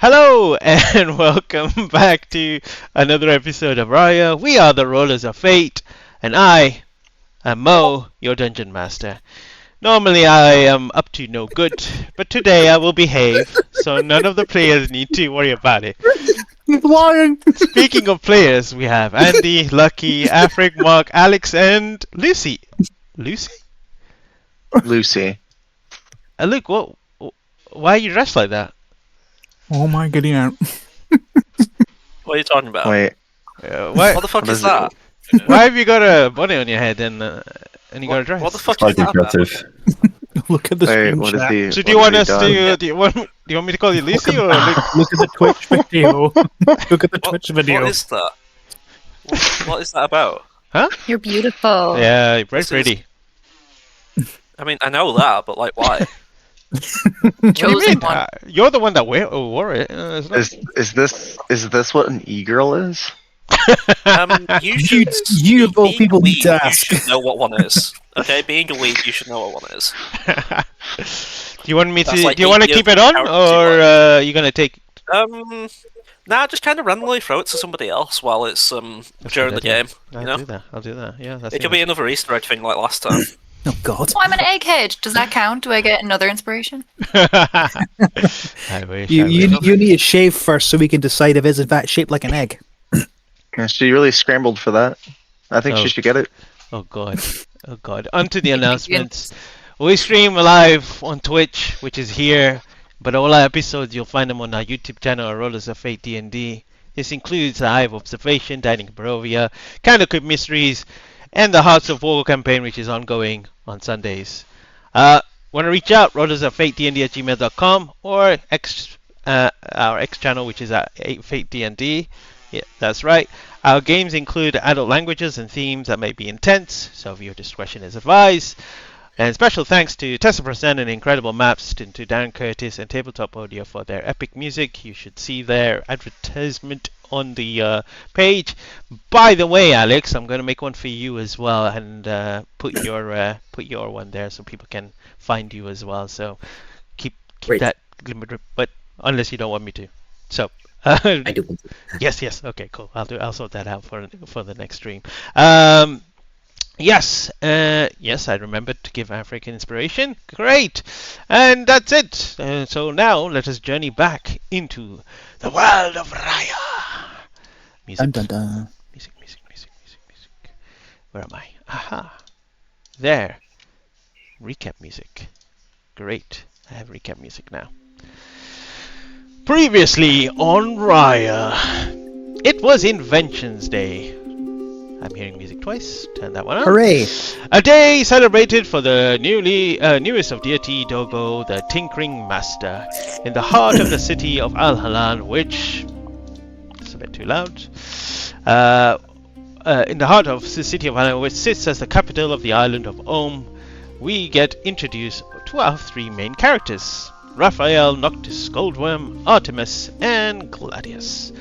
Hello and welcome back to another episode of RAIA. We are the Rollers of Fate, and I am Mo, your Dungeon Master. Normally I am up to no good, but today I will behave, so none of the players need to worry about it. He's lying. Speaking of players, we have Andy, Lucky, Afric, Mark, Alex, and Lucy. Lucy? Lucy. Luke, why are you dressed like that? Oh my goodness. What are you talking about? Wait, What the fuck is that? Why have you got a bonnet on your head and you got a dress? What the fuck is Quite that about? impressive. Look at the wait, screen what is chat. he? So do you want us to? Do you want me to call you Lucy or Luke? Look at the Twitch video. Look at the Twitch video. What is that? What is that about? You're beautiful. Yeah, very This is- pretty. I mean, I know that, but like, why? What do you Chosen mean? one. You're the one that wore it. It's not- Is this what an e-girl is? You should. You of all being people a need to weeb, ask. You should know what one is. Okay, being a weeb, you should know what one is. Do you want me to? That's like do you want to the keep it on, or you gonna take? Nah, just kind of randomly throw it to somebody else while it's during the game. I'll You know, do that. I'll do that. Yeah, that's it could be another Easter egg thing like last time. Oh God. Oh, I'm an egghead. Does that count? Do I get another inspiration? I wish. You, I you, wish. you need to shave first so we can decide if it's in fact shaped like an egg. Yeah, she really scrambled for that. I think Oh. she should get it. Oh god. Oh god. On to the announcements. We stream live on Twitch, which is here, but all our episodes you'll find them on our YouTube channel, Rollers of Fate D&D. This includes the Eye of Observation, Dining Barovia, Candlekeep Mysteries, and the Hearts of War campaign, which is ongoing on Sundays. Want to reach out, rollersoffatednd@gmail.com, or our X channel, which is at Fate D&D. Yeah, that's right. Our games include adult languages and themes that may be intense, so viewer discretion is advised. And special thanks to Tessa Present and Incredible Maps, to Darren Curtis and Tabletop Audio for their epic music. You should see their advertisement on the page. By the way, Alex, I'm going to make one for you as well, and put your one there so people can find you as well. So keep Great. that limited, but unless you don't want me to. So. I do. Yes. Okay, cool. I'll sort that out for the next stream. Yes. I remembered to give African inspiration. Great. And that's it. So now let us journey back into the world of Raya. Music. Dun, dun, dun. Music. Where am I? Aha. There. Recap music. Great. I have recap music now. Previously on Raya, it was Inventions Day. I'm hearing music twice. Turn that one on. Hooray! A day celebrated for the newest of deity Dogo, the Tinkering Master, in the heart of the city of Al-Halan, which it's a bit too loud. In the heart of the city of Al-Halan, which sits as the capital of the island of Om, we get introduced to our three main characters: Raphael, Noctis Goldworm, Artemis, and Gladius.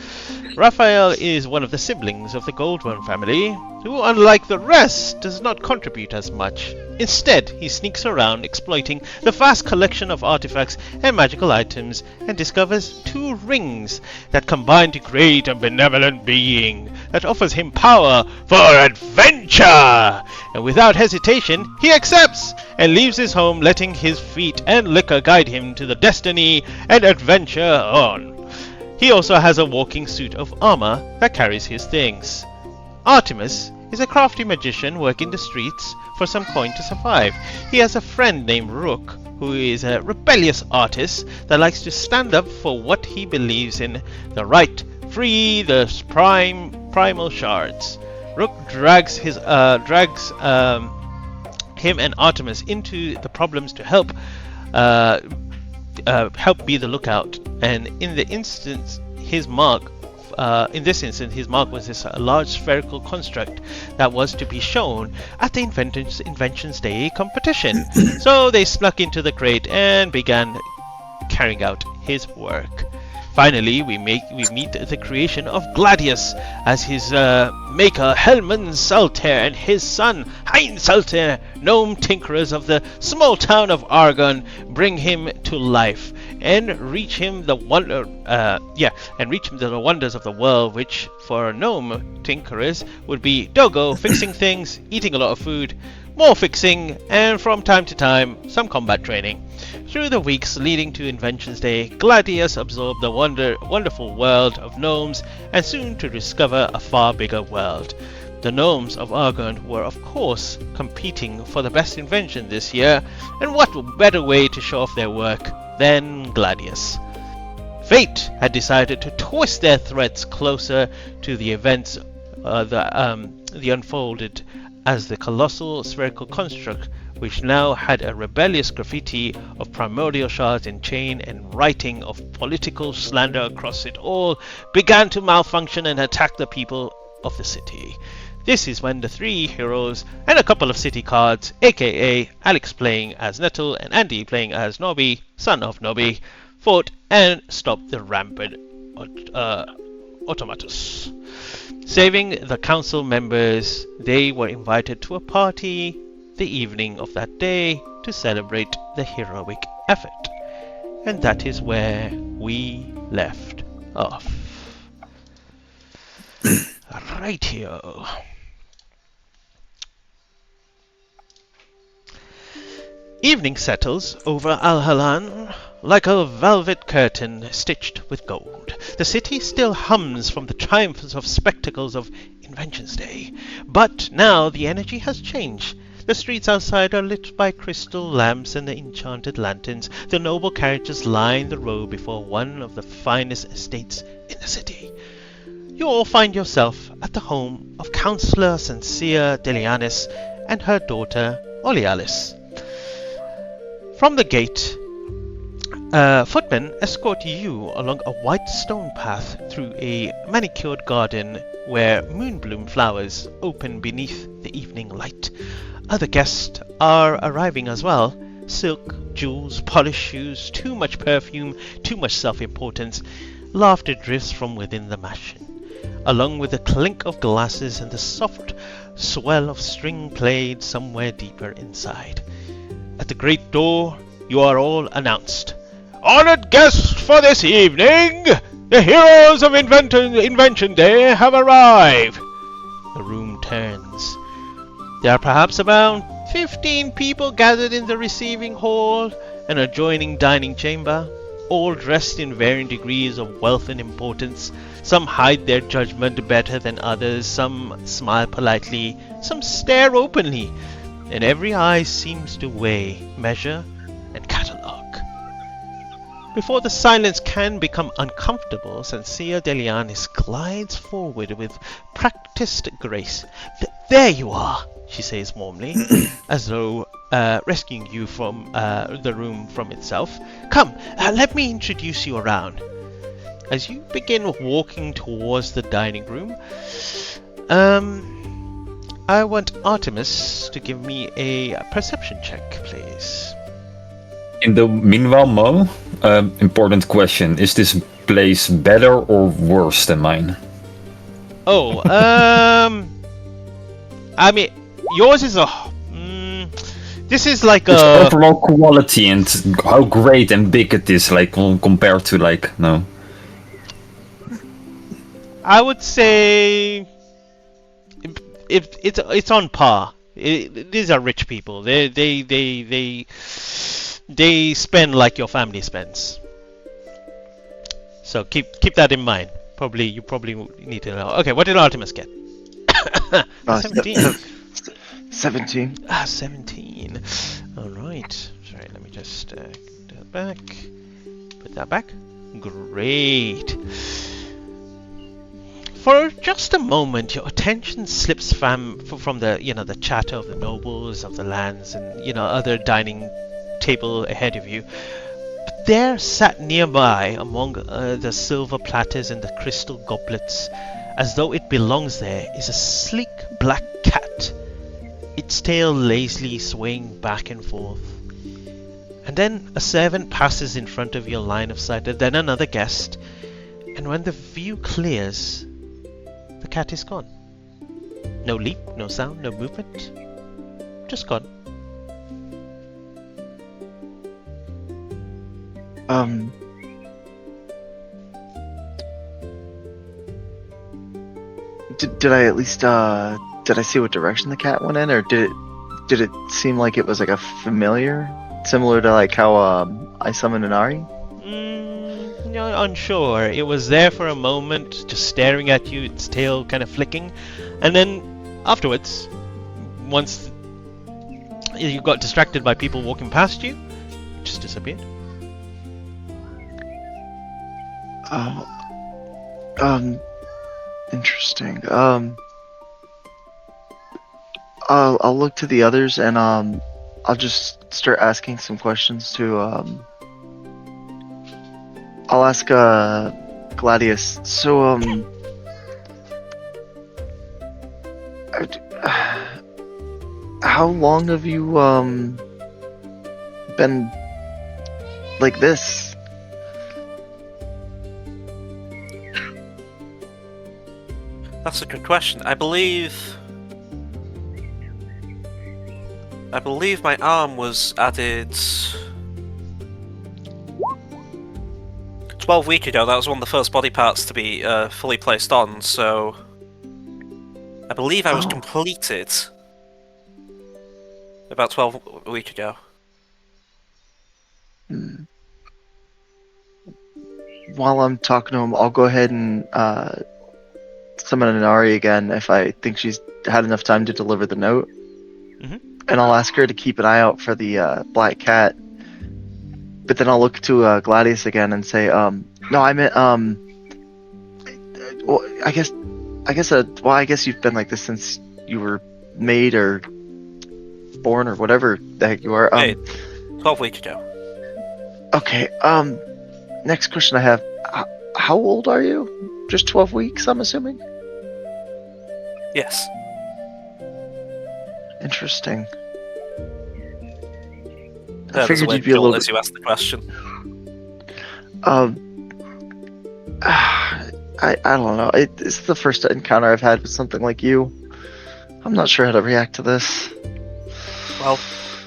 Raphael is one of the siblings of the Goldworm family, who, unlike the rest, does not contribute as much. Instead, he sneaks around exploiting the vast collection of artifacts and magical items and discovers two rings that combine to create a benevolent being that offers him power for adventure. And without hesitation, he accepts and leaves his home, letting his feet and liquor guide him to the destiny and adventure on. He also has a walking suit of armor that carries his things. Artemis is a crafty magician working the streets for some coin to survive. He has a friend named Rook, who is a rebellious artist that likes to stand up for what he believes in: the right, free the primal shards. Rook drags him and Artemis into the problems to help be the lookout. And in this instance, his mark was this large spherical construct that was to be shown at the Inventions Day competition. So they snuck into the crate and began carrying out his work. Finally, we meet the creation of Gladius as his maker Helmund Salter and his son Heinz Salter, gnome tinkerers of the small town of Argon, bring him to life and reach him the wonders of the world, which for gnome tinkerers would be dogo, fixing things, eating a lot of food, more fixing, and from time to time some combat training. Through the weeks leading to Inventions Day, Gladius absorbed the wonderful world of gnomes and soon to discover a far bigger world. The gnomes of Argon were of course competing for the best invention this year, and what better way to show off their work than Gladius. Fate had decided to twist their threads closer to the events the unfolded as the colossal spherical construct, which now had a rebellious graffiti of primordial shards in chain and writing of political slander across it all, began to malfunction and attack the people of the city. This is when the three heroes and a couple of city cards, aka Alex playing as Nettle and Andy playing as Nobby, son of Nobby, fought and stopped the rampant automatus. Saving the council members, they were invited to a party the evening of that day to celebrate the heroic effort. And that is where we left off. Rightio. Evening settles over Alhalan like a velvet curtain stitched with gold. The city still hums from the triumphs of spectacles of Inventions Day, but now the energy has changed. The streets outside are lit by crystal lamps and the enchanted lanterns. The noble carriages line the road before one of the finest estates in the city. You all find yourself at the home of Councillor Sincere Delianis and her daughter Olealis. From the gate, footmen escort you along a white stone path through a manicured garden where moonbloom flowers open beneath the evening light. Other guests are arriving as well. Silk, jewels, polished shoes, too much perfume, too much self-importance. Laughter drifts from within the mansion, along with the clink of glasses and the soft swell of string played somewhere deeper inside. At the great door, you are all announced. Honored guests for this evening! The heroes of Invention Day have arrived! The room turns. There are perhaps around 15 people gathered in the receiving hall and adjoining dining chamber, all dressed in varying degrees of wealth and importance. Some hide their judgment better than others, some smile politely, some stare openly, and every eye seems to weigh, measure, and catalogue. Before the silence can become uncomfortable, Sincere Delianis glides forward with practiced grace. There you are, she says warmly, as though rescuing you from the room from itself. Come, let me introduce you around. As you begin walking towards the dining room, I want Artemis to give me a perception check, please. In the meanwhile, Mo, important question. Is this place better or worse than mine? Oh, I mean, yours is a... this is like It's a... overall quality and how great and big it is, like, compared to, like, no. I would say... It's on par. These are rich people. They spend like your family spends. So keep that in mind. You probably need to know. Okay, what did Artemis get? 17. 17. 17. All right. Sorry, let me just put that back. Put that back. Great. For just a moment, your attention slips from the the chatter of the nobles of the lands and other dining table ahead of you. But there, sat nearby among the silver platters and the crystal goblets, as though it belongs there, is a sleek black cat, its tail lazily swaying back and forth. A And then a servant passes in front of your line of sight, and then another guest. And when the view clears, the cat is gone. No leap, no sound, no movement. Just gone. Did I at least did I see what direction the cat went in, or did it seem like it was like a familiar, similar to like how I summoned an Ari? No, unsure. It was there for a moment, just staring at you, its tail kind of flicking, and then afterwards, once you got distracted by people walking past you, it just disappeared. Interesting. I'll look to the others and I'll just start asking some questions to I'll ask Gladius. So how long have you been like this? That's a good question. I believe my arm was added 12 weeks ago. That was one of the first body parts to be fully placed on, so I believe I was completed about 12 weeks ago. While I'm talking to him, I'll go ahead and summon an Ari again if I think she's had enough time to deliver the note. And I'll ask her to keep an eye out for the black cat. But then I'll look to Gladius again and say, no, I meant, well, I guess you've been like this since you were made or born or whatever the heck you are. 12 weeks ago. Okay, next question I have, how old are you? Just 12 weeks, I'm assuming? Yes. Interesting. I There's figured a you'd be a little as you asked the question. I don't know. It's the first encounter I've had with something like you. I'm not sure how to react to this. Well,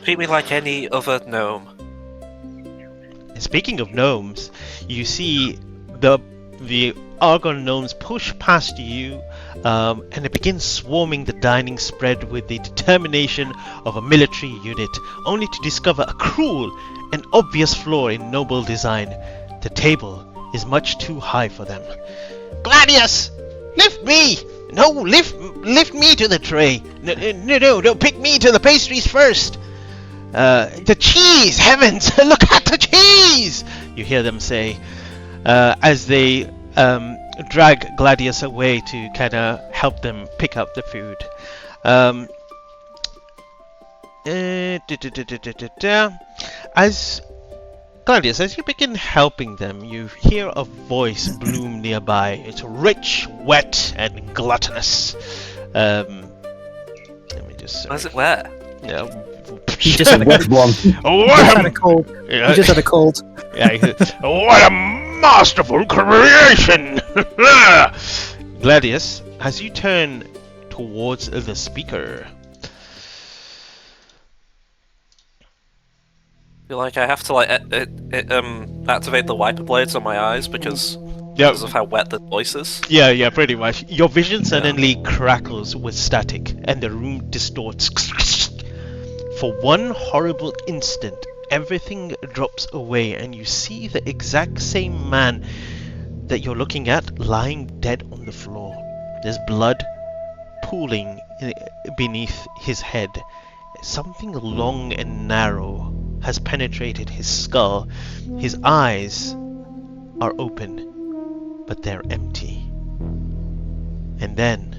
treat me like any other gnome. Speaking of gnomes, you see the Argon gnomes push past you, and it begins swarming the dining spread with the determination of a military unit, only to discover a cruel and obvious flaw in noble design. The table is much too high for them. Gladius! Lift me! No, lift me to the tray! No, pick me to the pastries first! The cheese! Heavens! Look at the cheese! You hear them say, as they drag Gladius away to kind of help them pick up the food. As Gladius, as you begin helping them, you hear a voice bloom nearby. It's rich, wet, and gluttonous. Let me just. Where's it where? Yeah. He just had a Wet one. cold. Yeah. He just had a cold. Yeah, what a masterful creation! Gladius, as you turn towards the speaker. I feel like I have to activate the wiper blades on my eyes because of how wet the voice is. Yeah, pretty much. Your vision suddenly crackles with static, and the room distorts. For one horrible instant, everything drops away, and you see the exact same man that you're looking at lying dead on the floor. There's blood pooling beneath his head. Something long and narrow has penetrated his skull. His eyes are open, but they're empty. And then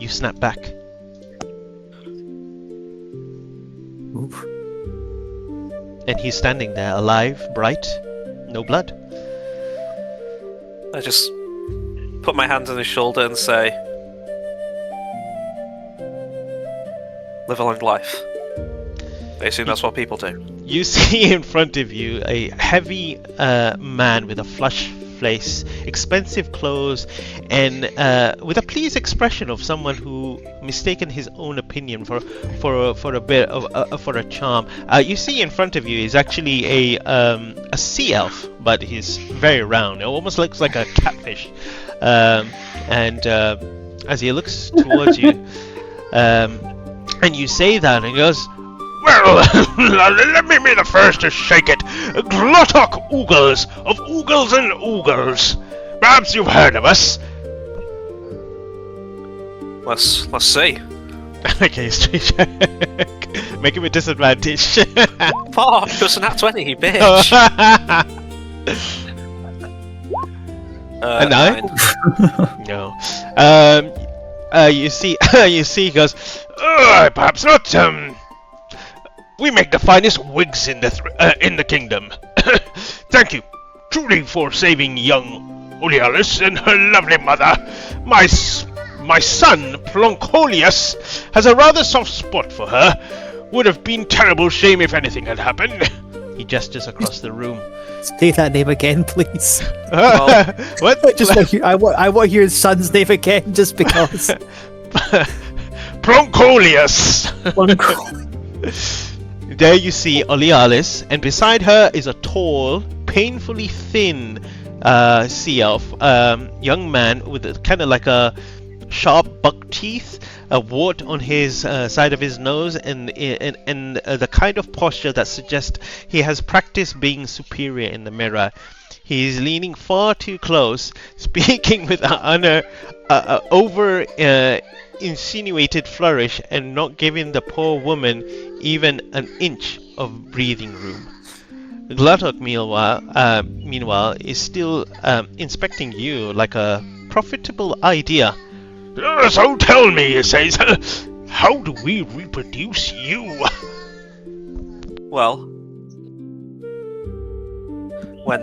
you snap back. Oof. And he's standing there, alive, bright, no blood. I just put my hand on his shoulder and say, "Live a long life." I assume that's what people do. You see in front of you a heavy man with a flush face, expensive clothes, and with a pleased expression of someone who mistaken his own opinion for a bit of for a charm. You see in front of you is actually a sea elf, but he's very round. It almost looks like a catfish. And as he looks towards you, and you say that, and he goes, "Well, let me be the first to shake it. Glottok Oogles of Oogles and Oogles. Perhaps you've heard of us." Let's see. okay, straight check. Make him a disadvantage. Fuck, just an nat 20, you bitch. A 9? No. You see, he goes, Perhaps not. We make the finest wigs in the kingdom. Thank you, truly, for saving young Olealis and her lovely mother. My son, Ploncolius, has a rather soft spot for her. Would have been terrible shame if anything had happened. he gestures across the room. Say that name again, please. What? I want to hear his son's name again, just because. Ploncolius. There you see Olealis, and beside her is a tall, painfully thin sea elf, young man with kind of like a sharp buck teeth, a wart on his side of his nose, and the kind of posture that suggests he has practiced being superior in the mirror. He's leaning far too close, speaking with an over insinuated flourish, and not giving the poor woman even an inch of breathing room. Glottok, meanwhile, is still inspecting you like a profitable idea. So tell me, he says, how do we reproduce you? Well, when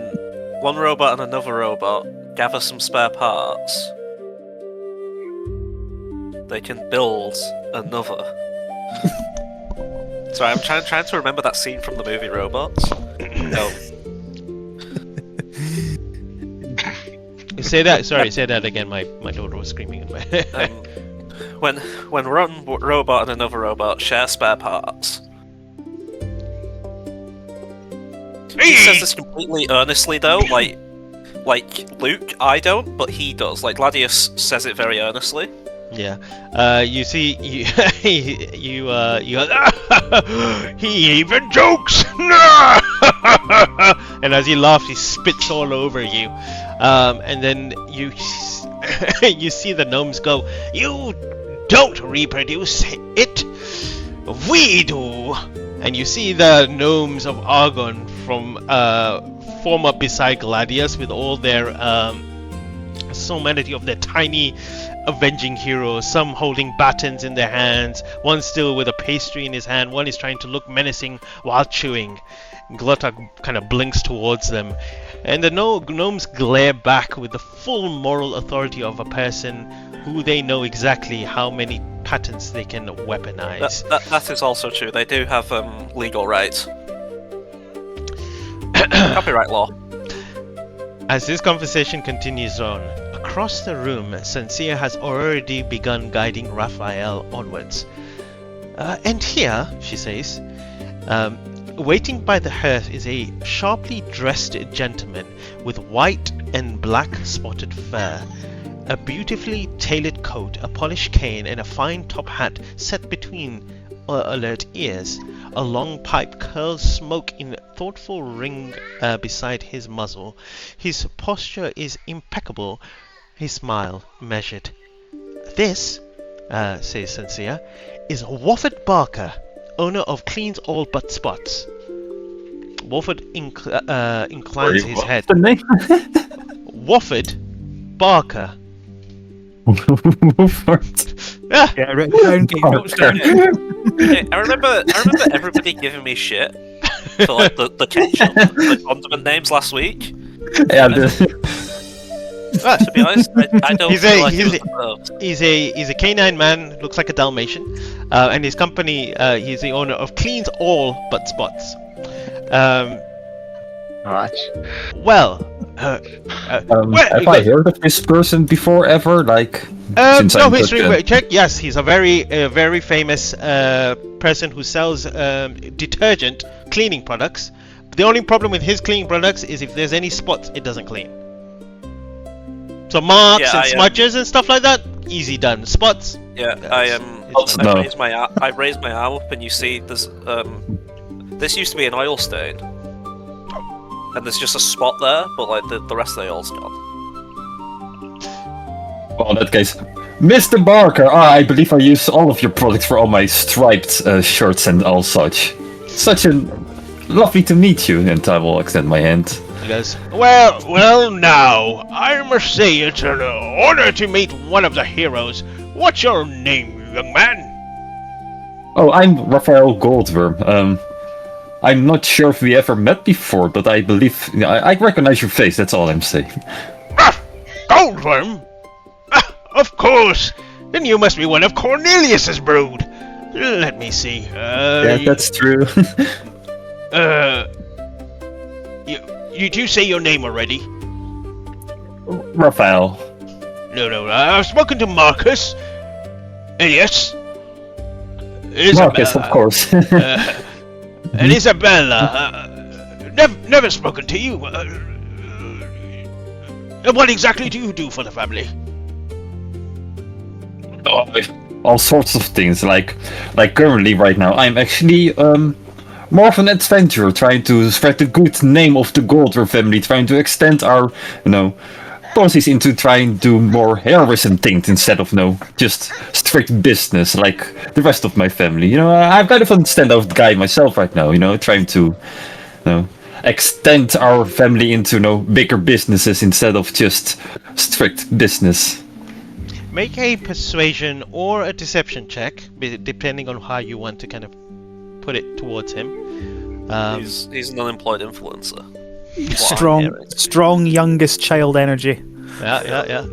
one robot and another robot gather some spare parts, they can build another. Sorry, I'm trying to remember that scene from the movie Robots. No. Say that again. My daughter was screaming in my head. When one robot and another robot share spare parts. He says this completely earnestly, though. Like Luke, I don't, but he does. Like Gladius says it very earnestly. Yeah. You see, you He even jokes. and as he laughs, he spits all over you. And then you see the gnomes go, "You don't reproduce it, we do." And you see the gnomes of Argon form up beside Gladius with all their so many of their tiny avenging heroes, some holding batons in their hands, one still with a pastry in his hand, one is trying to look menacing while chewing. Glottok kind of blinks towards them, and the gnomes glare back with the full moral authority of a person who they know exactly how many patents they can weaponize. That is also true. They do have legal rights. Copyright law. As this conversation continues on, across the room, Sensia has already begun guiding Raphael onwards. And here, she says, waiting by the hearth is a sharply dressed gentleman with white and black spotted fur, a beautifully tailored coat, a polished cane, and a fine top hat set between alert ears. A long pipe curls smoke in thoughtful ring beside his muzzle. His posture is impeccable, his smile measured. "This," says Sensia, "is Wofford Barker, owner of Cleans All But Spots." Wofford inclines his head. The name? Wofford Barker. Yeah, write it down, get your notes down. Yeah, I remember everybody giving me shit for like the ketchup, the condiment names last week. Yeah, To be honest, I don't feel like it was deserved. He's a canine man, looks like a Dalmatian, and his company, he's the owner of Cleans All But Spots. Gosh. Well, Have I heard of this person before ever? Like, since no I'm history such a- check. Yes, he's a very famous person who sells detergent cleaning products. The only problem with his cleaning products is if there's any spots, it doesn't clean. So marks Yeah, and smudges and stuff like that, easy done. Spots. Yeah, it's No. I raised my arm up, and you see there's this used to be an oil stain, and there's just a spot there, but like the rest of the oil's gone. Well, in that case, Mr. Barker, I believe I use all of your products for all my striped shirts and all such. Lovely to meet you, and I will extend my hand. He goes, Well, now, I must say it's an honor to meet one of the heroes. What's your name, young man? Oh, I'm Raphael Goldworm. I'm not sure if we ever met before, but I believe I recognize your face. That's all I'm saying. Goldworm? Of course. Then you must be one of Cornelius's brood. Let me see. Yeah, that's true. You do say your name already? Raphael. No, I've spoken to Marcus. And yes. Marcus, of course. And Isabella. Never spoken to you. What exactly do you do for the family? All sorts of things. Like currently, right now, I'm actually more of an adventurer, trying to spread the good name of the Goldworm family, trying to extend our, policies into trying to do more heroism things instead of, just strict business like the rest of my family. I'm kind of a standout guy myself right now, trying to, extend our family into, bigger businesses instead of just strict business. make a persuasion or a deception check, depending on how you want to kind of put it towards him. He's an unemployed influencer. Strong youngest child energy. Yeah.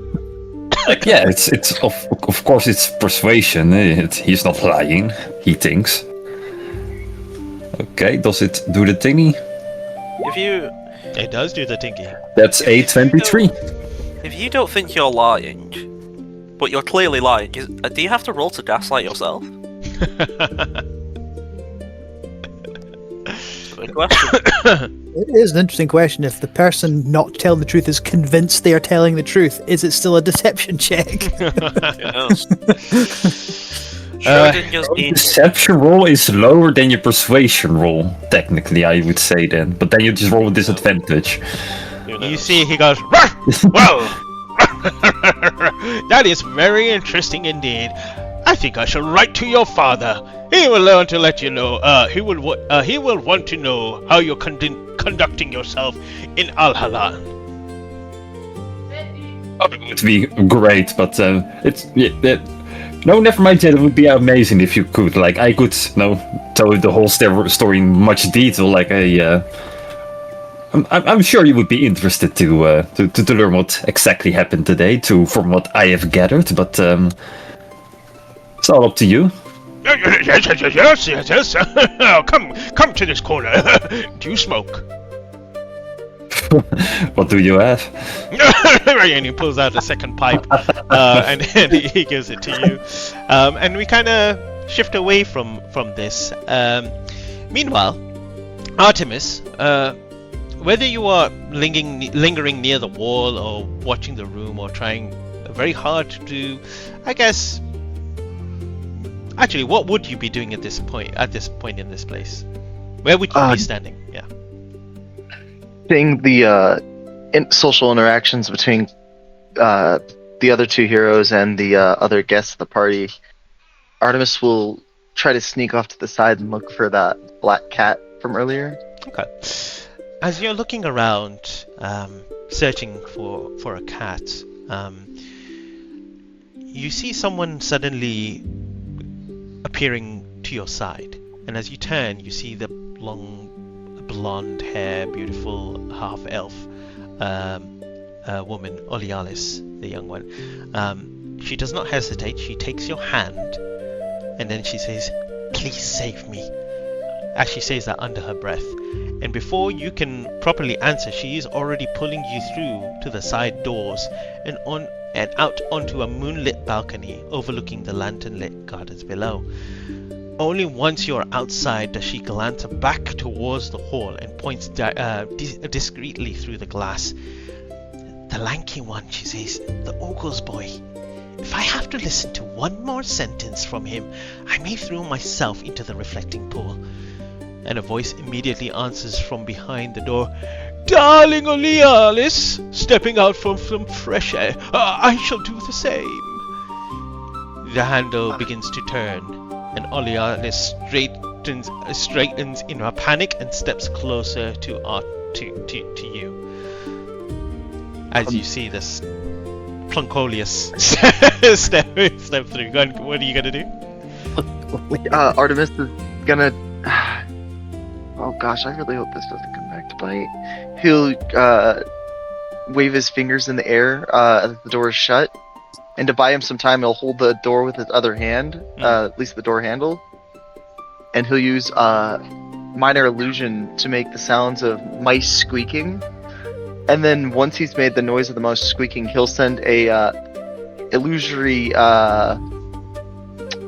Yeah, it's of course it's persuasion. He's not lying. He thinks. Okay, does it do the thingy? It does do the tinky. That's A23. If you don't think you're lying, but you're clearly lying, do you have to roll to gaslight yourself? Good question. It is an interesting question. If the person not telling the truth is convinced they are telling the truth, is it still a deception check? Schrodinger's need. Deception roll is lower than your persuasion roll, technically, I would say then. But then you just roll with disadvantage. You see, he goes, Well, that is very interesting indeed. I think I shall write to your father. He will learn to let you know. He will want to know how you're conducting yourself in Al-Halan. It would be great, but no, never mind. It would be amazing if you could. Like, I could, tell you the whole story in much detail. Like, I'm sure you would be interested to learn what exactly happened today, from what I have gathered. But it's all up to you. Yes. Oh, come to this corner. Do you smoke? What do you have? and he pulls out a second pipe, and he gives it to you. And we kind of shift away from this. Meanwhile, Artemis, whether you are lingering near the wall or watching the room or trying very hard to, I guess. Actually, what would you be doing at this point in this place? Where would you be standing? Yeah. Seeing the social interactions between the other two heroes and the other guests of the party, Artemis will try to sneak off to the side and look for that black cat from earlier. Okay. As you're looking around, searching for a cat, you see someone suddenly appearing to your side, and as you turn, you see the long blonde hair, beautiful half elf, woman, Olealis, the young one. She does not hesitate. She takes your hand, and then she says, "Please save me." As she says that under her breath. And before you can properly answer, she is already pulling you through to the side doors and on and out onto a moonlit balcony overlooking the lantern-lit gardens below. Only once you're outside does she glance back towards the hall and points discreetly through the glass. "The lanky one," she says, "the ogre's boy. If I have to listen to one more sentence from him, I may throw myself into the reflecting pool." And a voice immediately answers from behind the door, "Darling Olealis, stepping out from some fresh air. I shall do the same." The handle begins to turn, and Olealis straightens in a panic and steps closer to you. As you see this Plunkolius step through. What are you gonna do? Artemis is gonna. Oh gosh, I really hope this doesn't come back to bite. He'll wave his fingers in the air as the door is shut, and to buy him some time, he'll hold the door with his other hand, at least the door handle, and he'll use minor illusion to make the sounds of mice squeaking. And then once he's made the noise of the mouse squeaking, he'll send a illusory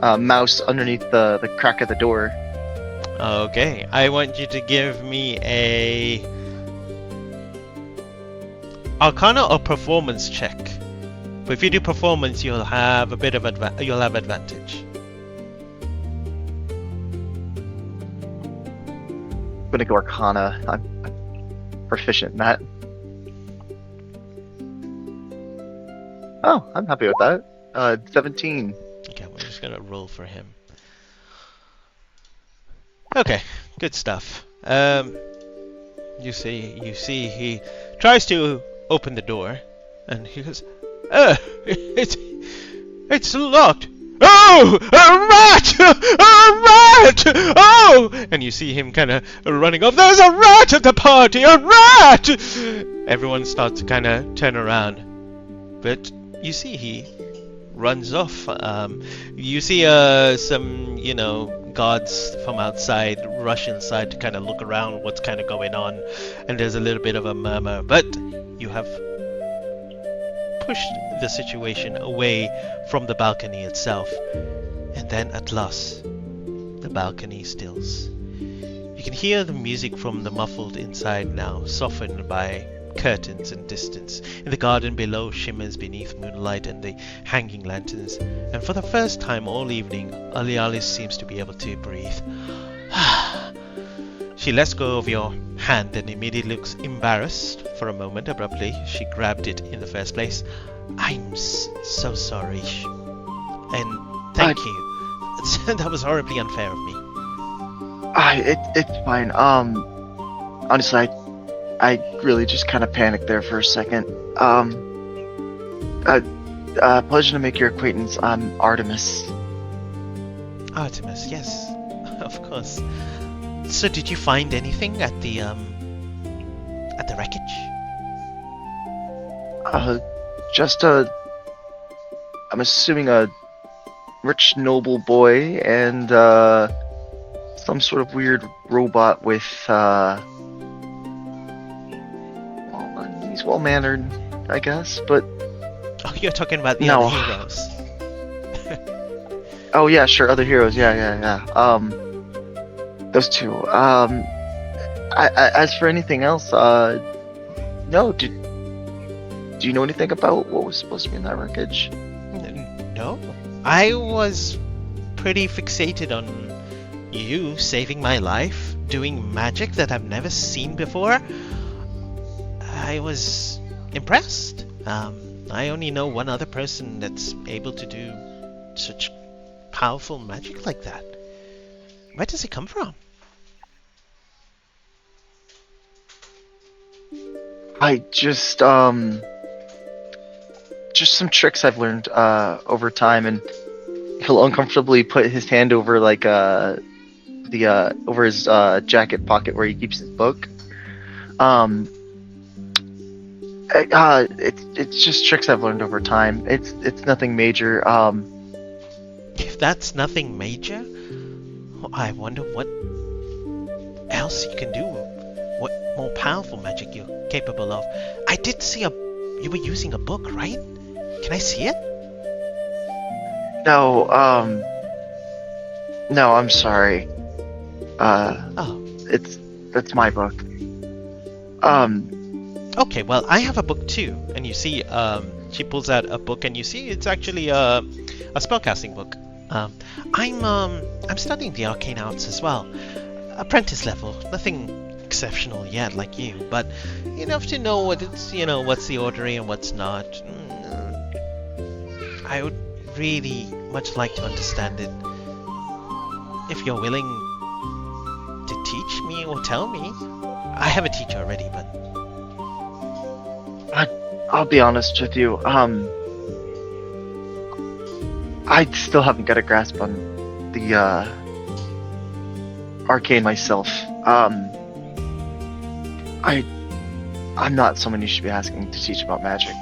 mouse underneath the crack of the door. Okay, I want you to give me a Arcana or Performance check. But if you do Performance, you'll have a bit of advantage. I'm gonna go Arcana. I'm proficient in that. Oh, I'm happy with that. 17. Okay, we're just gonna roll for him. Okay, good stuff. You see, he tries to open the door, and he goes, it's locked. Oh, a rat! A rat! Oh! And you see him kind of running off. There's a rat at the party! A rat! Everyone starts to kind of turn around, but you see he runs off. You see some, guards from outside rush inside to kind of look around what's kind of going on, and there's a little bit of a murmur, but you have pushed the situation away from the balcony itself, and then at last the balcony stills. You can hear the music from the muffled inside now, softened by curtains and distance. In the garden below shimmers beneath moonlight and the hanging lanterns, and for the first time all evening, Olealis seems to be able to breathe. She lets go of your hand and immediately looks embarrassed for a moment. Abruptly, she grabbed it in the first place. "I'm so sorry. And thank you. That was horribly unfair of me." It's fine. Honestly, I really just kind of panicked there for a second. Pleasure to make your acquaintance. I'm Artemis. Artemis, yes, of course. So, did you find anything at the wreckage? I'm assuming a rich noble boy and some sort of weird robot with he's well-mannered, I guess, but... Oh, you're talking about the No. other heroes. Oh yeah, sure, other heroes, yeah. Those two. As for anything else, no, do you know anything about what was supposed to be in that wreckage? No. I was pretty fixated on you saving my life, doing magic that I've never seen before. I was impressed. I only know one other person that's able to do such powerful magic like that. Where does it come from? I just some tricks I've learned over time, and he'll uncomfortably put his hand over over his jacket pocket where he keeps his book. It's just tricks I've learned over time. It's nothing major. If that's nothing major, I wonder what else you can do. What more powerful magic you're capable of. I did see you were using a book, right? Can I see it? No, no, I'm sorry. Oh. That's my book. Okay, well, I have a book too, and you see, she pulls out a book, and you see it's actually a spellcasting book. I'm studying the arcane arts as well, apprentice level, nothing exceptional yet, like you, but enough to know what's the ordinary and what's not. I would really much like to understand it. If you're willing to teach me or tell me, I have a teacher already, but. I'll be honest with you. I still haven't got a grasp on the arcane myself. I'm not someone you should be asking to teach about magic.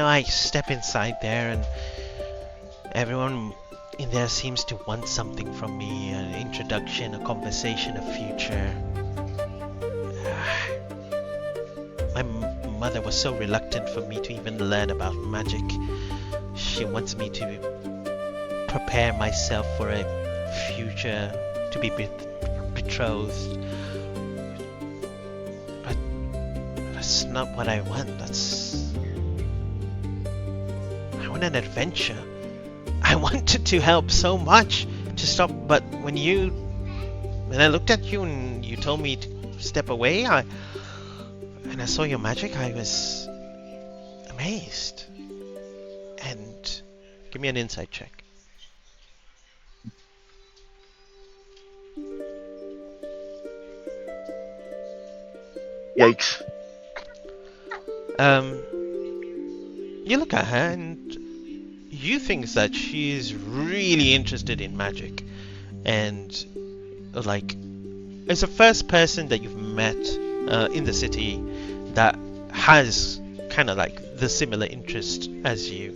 I step inside there and everyone in there seems to want something from me, an introduction, a conversation, a future. My mother was so reluctant for me to even learn about magic. She wants me to prepare myself for a future, to be betrothed. But that's not what I want. I want an adventure. I wanted to help so much to stop, but when I looked at you and you told me to step away, and I saw your magic, I was amazed. And give me an insight check. Yikes. You look at her and you think that she's really interested in magic, and like, as the first person that you've met in the city that has kind of like the similar interest as you,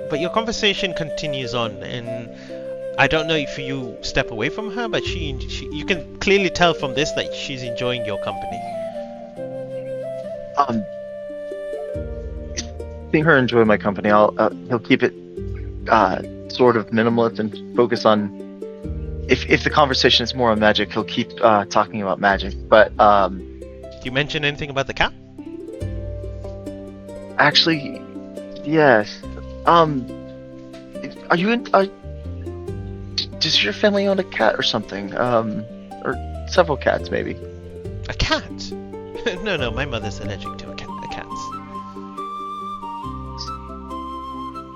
but your conversation continues on, and I don't know if you step away from her, but you can clearly tell from this that she's enjoying your company. Seeing her enjoy my company, he'll keep it sort of minimalist and focus on. If the conversation is more on magic, he'll keep talking about magic. But do you mention anything about the cat? Actually, yes. Are you in? Does your family own a cat or something? Or several cats, maybe? A cat? No, my mother's allergic to cats.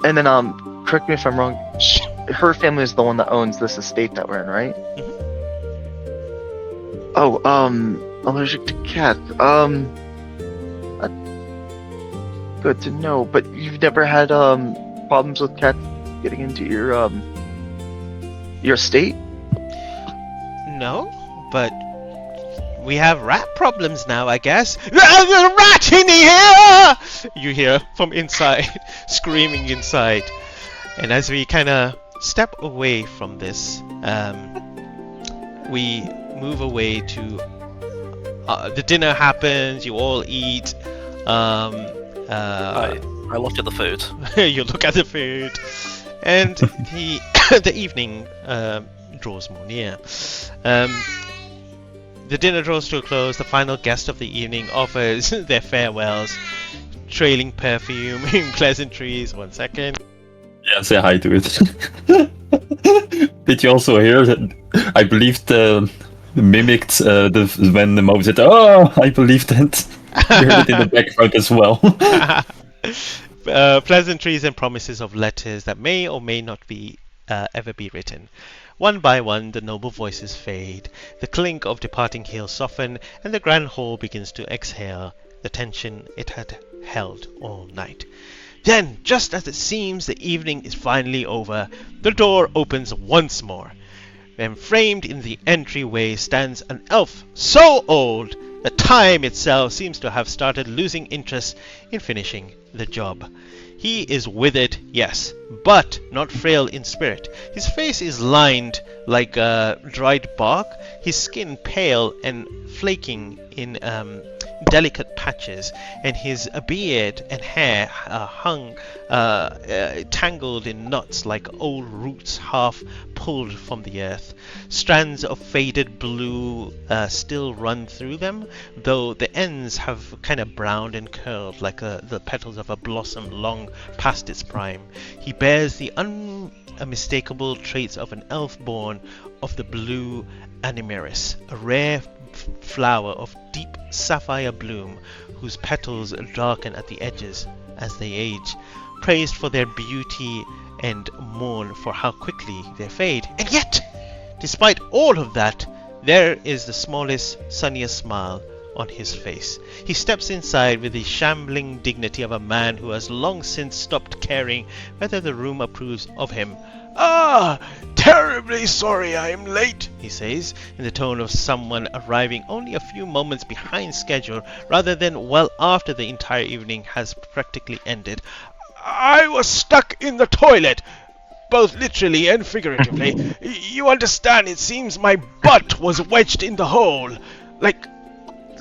And then, correct me if I'm wrong. Her family is the one that owns this estate that we're in, right? Mm-hmm. Oh, allergic to cats. Good to know. But you've never had problems with cats getting into your estate? No, but we have rat problems now, I guess. There's a rat in here! You hear from inside, screaming inside. And as we kind of step away from this, we move away to the dinner happens. You all eat. I look at the food. You look at the food, and the evening draws more near. The dinner draws to a close. The final guest of the evening offers their farewells, trailing perfume in pleasantries. 1 second. Yeah, say hi to it. Did you also hear that? I believe mimicked when the mob said, "Oh, I believe that." You heard it in the background as well. Pleasantries and promises of letters that may or may not be ever be written. One by one, the noble voices fade, the clink of departing heels soften, and the grand hall begins to exhale the tension it had held all night. Then, just as it seems the evening is finally over, the door opens once more, and framed in the entryway stands an elf so old that time itself seems to have started losing interest in finishing the job. He is withered, yes, but not frail in spirit. His face is lined like dried bark, his skin pale and flaking in delicate patches, and his beard and hair hung tangled in knots like old roots half pulled from the earth. Strands of faded blue still run through them, though the ends have kind of browned and curled like the petals of a blossom long past its prime. He bears the unmistakable traits of an elf born of the blue animaris, a rare flower of deep sapphire bloom whose petals darken at the edges as they age, praised for their beauty and mourn for how quickly they fade. And yet, despite all of that, there is the smallest, sunniest smile on his face. He steps inside with the shambling dignity of a man who has long since stopped caring whether the room approves of him. Ah, terribly sorry I am late, He says, in the tone of someone arriving only a few moments behind schedule rather than well after the entire evening has practically ended. I was stuck in the toilet, both literally and figuratively. You understand, it seems my butt was wedged in the hole.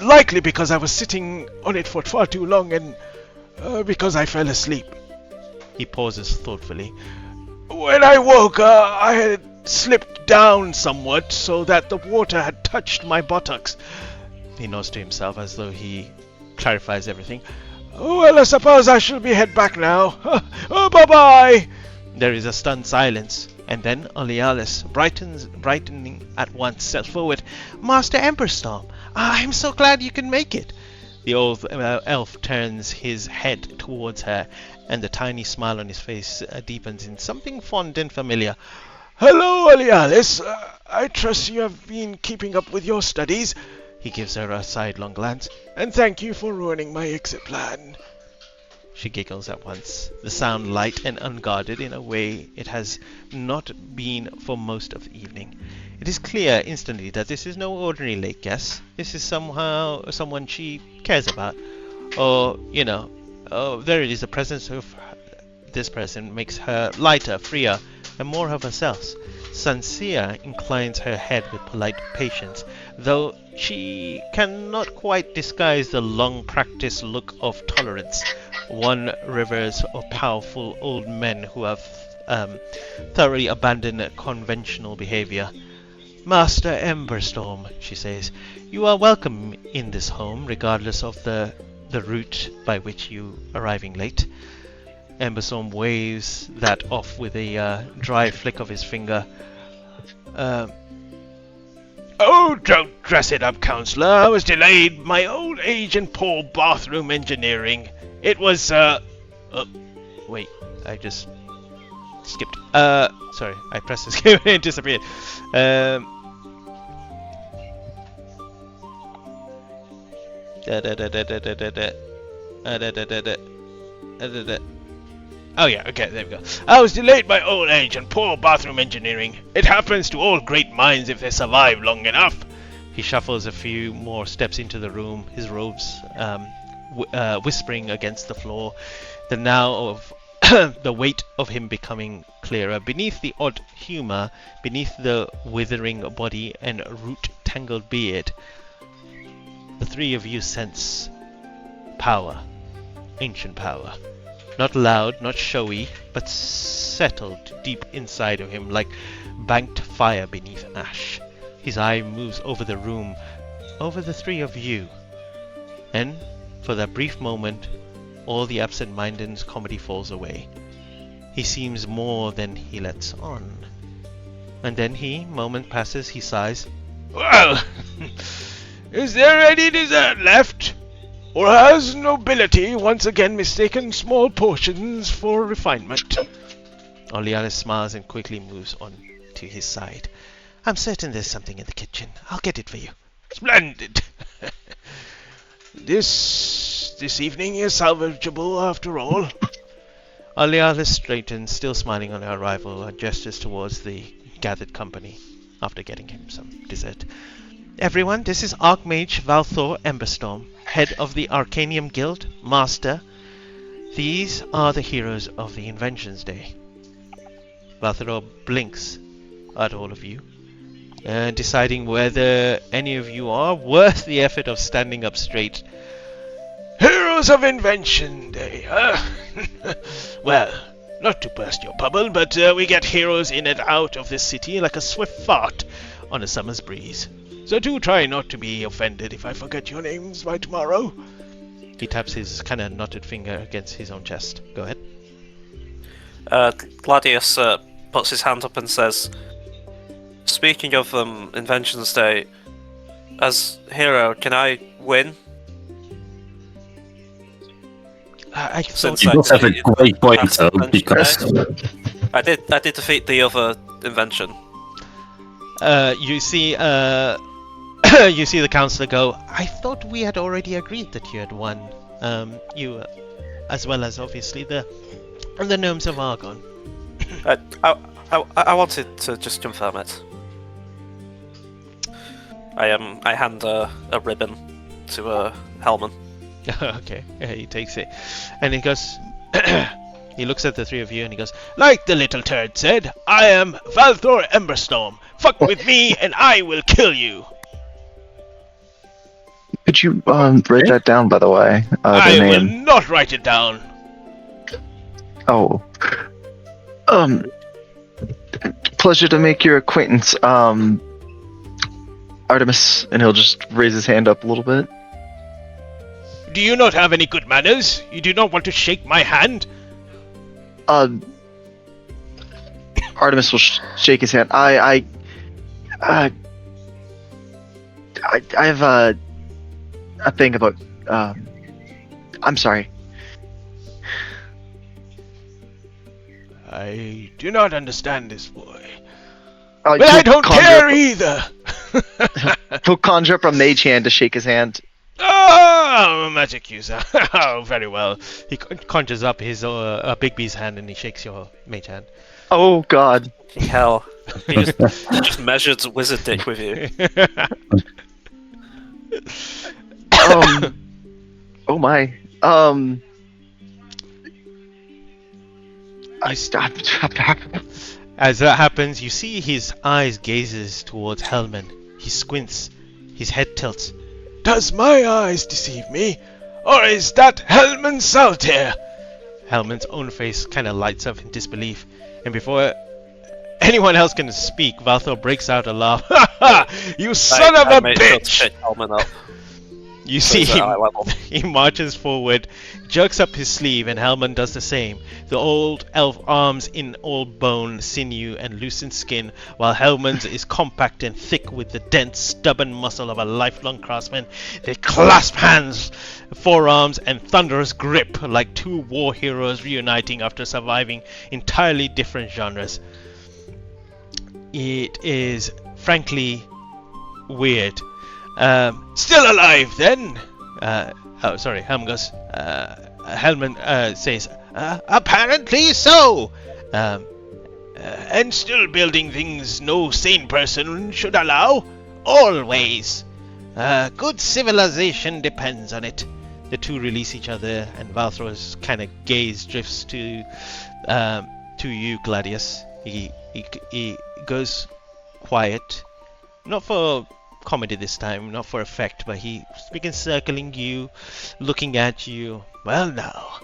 Likely because I was sitting on it for far too long and because I fell asleep. He pauses thoughtfully. When I woke, I had slipped down somewhat so that the water had touched my buttocks. He nods to himself as though he clarifies everything. Well, I suppose I shall be head back now. Bye-bye! There is a stunned silence, and then Olealis, brightening at once, steps forward. Master Emberstorm, I'm so glad you can make it. The old elf turns his head towards her, and the tiny smile on his face deepens in something fond and familiar. Hello, Olealis. I trust you have been keeping up with your studies. He gives her a sidelong glance. And thank you for ruining my exit plan. She giggles at once, the sound light and unguarded in a way it has not been for most of the evening. It is clear instantly that this is no ordinary late guest. This is someone she cares about. Or, there it is, the presence of this person makes her lighter, freer, and more of herself. Sincere inclines her head with polite patience, though she cannot quite disguise the long-practiced look of tolerance one revers of powerful old men who have thoroughly abandoned conventional behavior. Master Emberstorm, she says, you are welcome in this home, regardless of the route by which you arriving late. Emberstorm waves that off with a dry flick of his finger. Oh, don't dress it up, Counselor. I was delayed. My old age and poor bathroom engineering. It was, wait, I just skipped. Sorry, I pressed escape and it disappeared. Oh yeah, okay, there we go. I was delayed by old age and poor bathroom engineering. It happens to all great minds if they survive long enough. He shuffles a few more steps into the room, his robes whispering against the floor. The now of the weight of him becoming clearer. Beneath the odd humor, beneath the withering body and root-tangled beard, the three of you sense power. Ancient power. Not loud, not showy, but settled deep inside of him like banked fire beneath ash. His eye moves over the room, over the three of you. And, for that brief moment, all the absent-minded's comedy falls away. He seems more than he lets on. And then moment passes, he sighs. Well, is there any dessert left? Or has nobility once again mistaken small portions for refinement? Olealis smiles and quickly moves on to his side. I'm certain there's something in the kitchen. I'll get it for you. Splendid. This evening is salvageable after all. Olealis straightens, still smiling on her arrival, and gestures towards the gathered company after getting him some dessert. Everyone, this is Archmage Valthor Emberstorm, head of the Arcanium Guild, Master. These are the heroes of the Inventions Day. Valthor blinks at all of you, deciding whether any of you are worth the effort of standing up straight. Heroes of Invention Day, huh? Well, not to burst your bubble, but we get heroes in and out of this city like a swift fart on a summer's breeze. So do try not to be offended if I forget your names by tomorrow. He taps his kind of knotted finger against his own chest. Go ahead. Gladius puts his hand up and says, "Speaking of Inventions Day, as hero, can I win?" I Since You both have a great point, past though, Invention because Day. I did defeat the other invention. You see, you see the counselor go, I thought we had already agreed that you had won. You, as well as obviously the gnomes of Argon. I wanted to just confirm it. I hand a ribbon to Hellman. Okay, yeah, he takes it, and he goes. He looks at the three of you and he goes, Like the little turd said, I am Valthor Emberstorm. Fuck with me and I will kill you. Could you write that down, by the way? I The will name. not write it down. Oh. Pleasure to make your acquaintance, Artemis, and he'll just raise his hand up a little bit. Do you not have any good manners? You do not want to shake my hand? Artemis will shake his hand. I have a thing about. I'm sorry. I do not understand this boy. But But I don't care either. He'll conjure up a mage hand to shake his hand. Oh, a magic user. Oh, very well. he conjures up his Bigby's hand and he shakes your mage hand. Oh God. Hell, he just measured wizard dick with you. Oh my. As that happens, you see his eyes gazes towards Hellman. He squints, his head tilts. Does my eyes deceive me? Or is that Hellman Saltaire? Hellman's own face kind of lights up in disbelief, and before anyone else can speak, Valthor breaks out a laugh. Ha ha! You son of a made sure to bitch! pick Hellman up. You see So he's at eye him, level. he marches forward, jerks up his sleeve, and Hellman does the same. The old elf arms in old bone, sinew, and loosened skin, while Hellman's is compact and thick with the dense, stubborn muscle of a lifelong craftsman. They clasp hands, forearms, and thunderous grip like two war heroes reuniting after surviving entirely different genres. It is, frankly, weird. Still alive then? Helm goes. Hellman says, Apparently so. And still building things no sane person should allow? Always. Good civilization depends on it. The two release each other, and Valthor's kind of gaze drifts to you, Gladius. He goes quiet, not for comedy this time, not for effect, but he begins circling you, looking at you. Well now,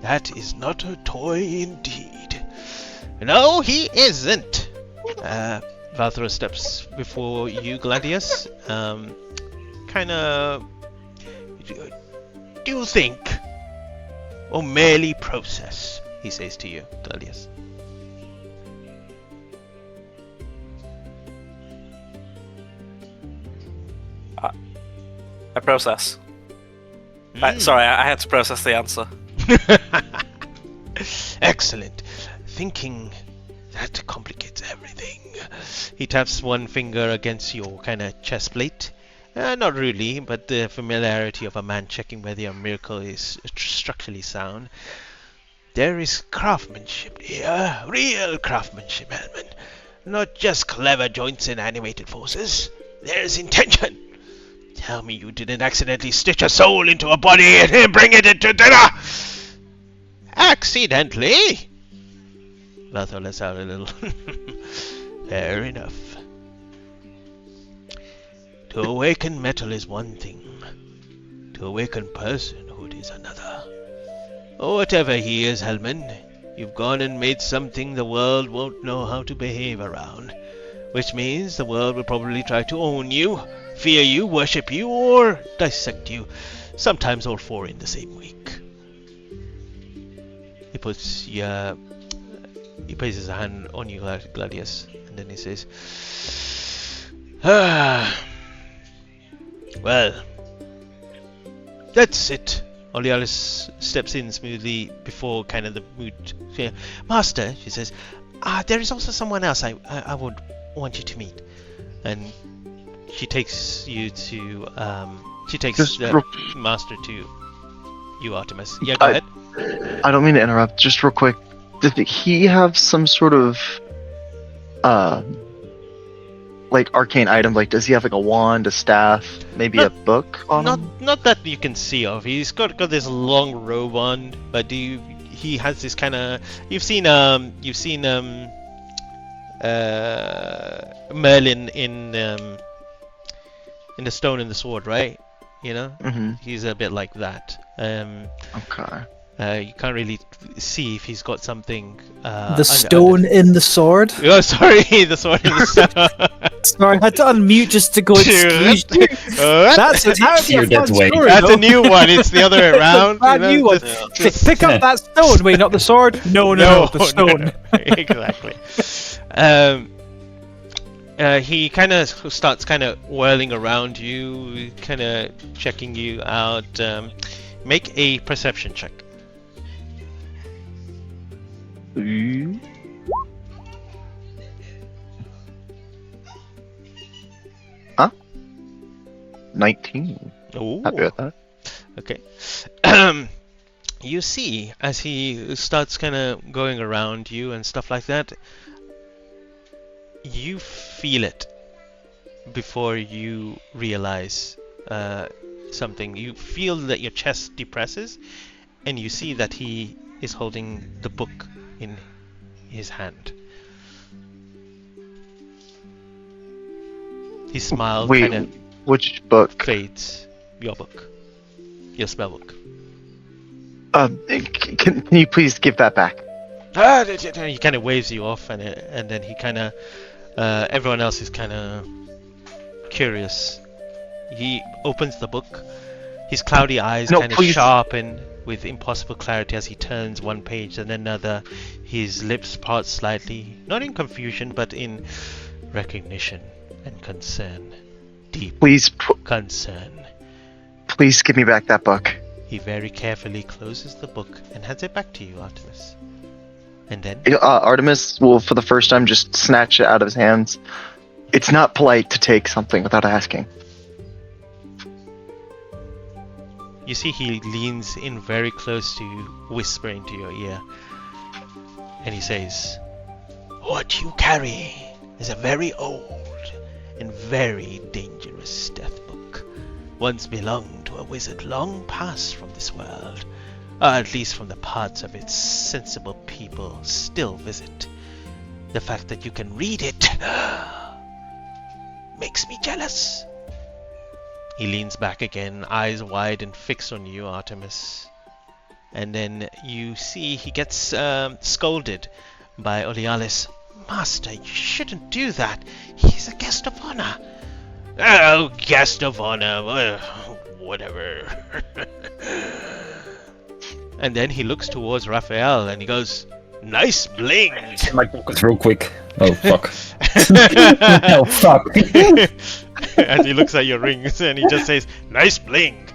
that is not a toy indeed. No, he isn't. Valthor steps before you, Gladius. Kind of. Do you think? Or merely process? He says to you, Gladius. I process. Sorry, I had to process the answer. Excellent. Thinking, that complicates everything. He taps one finger against your kind of chest plate. Not really, but the familiarity of a man checking whether your miracle is structurally sound. There is craftsmanship here, real craftsmanship, Hellman. Not just clever joints and animated forces. There's intention. Tell me you didn't accidentally stitch a soul into a body and bring it into dinner! Accidentally? Lothar lets out a little. Fair enough. To awaken metal is one thing. To awaken personhood is another. Whatever he is, Hellman, you've gone and made something the world won't know how to behave around. Which means the world will probably try to own you, fear you, worship you, or dissect you. Sometimes all four in the same week. He puts his hand on you, Gladius, and then he says, well, that's it. Olealis steps in smoothly before kind of the mood. Master, she says, there is also someone else I would want you to meet. And she takes you to, the master to you, Artemis. Yeah, go ahead. I don't mean to interrupt, just real quick. Did he have some sort of, like, arcane item? Like, does he have, like, a wand, a staff, maybe a book on him? Not that you can see of. He's got this long robe on, but he has this kind of... You've seen Merlin in The Stone and the Sword, right? You know? Mm-hmm. He's a bit like that. Okay. You can't really see if he's got something. The stone in the sword. Oh, sorry, the sword in the stone. Sorry, I had to unmute just to go. Excuse you. That's a fun story, That's a new one. It's the other way around. Brand new one. Pick up that stone. Wait, not the sword. No, the stone. No. Exactly. He kind of starts kind of whirling around you, kind of checking you out. Make a perception check. Huh? 19. Ooh. Happy with that. Okay. You see, as he starts kind of going around you and stuff like that, you feel it before you realize something. You feel that your chest depresses, and you see that he is holding the book in his hand. His smile kind of which book? fades. Your book. Your spell book. Can you please give that back? He kind of waves you off, and then he kind of... everyone else is kind of curious. He opens the book. His cloudy eyes kind of sharpen with impossible clarity as he turns one page and another. His lips part slightly, not in confusion, but in recognition and concern. Deep concern. Please give me back that book. He very carefully closes the book and hands it back to you, Artemis. And then... Artemis will, for the first time, just snatch it out of his hands. It's not polite to take something without asking. You see he leans in very close to you, whispering into your ear. And he says, "What you carry is a very old and very dangerous death book. Once belonged to a wizard long past from this world, or at least from the parts of its sensible people still visit. The fact that you can read it makes me jealous." He leans back again, eyes wide and fixed on you, Artemis. And then you see he gets scolded by Olealis. "Master, you shouldn't do that. He's a guest of honor." "Oh, guest of honor, whatever." And then he looks towards Raphael and he goes, "Nice bling." Check my pockets real quick. Oh fuck. Oh fuck. As he looks at your rings and he just says, "Nice bling."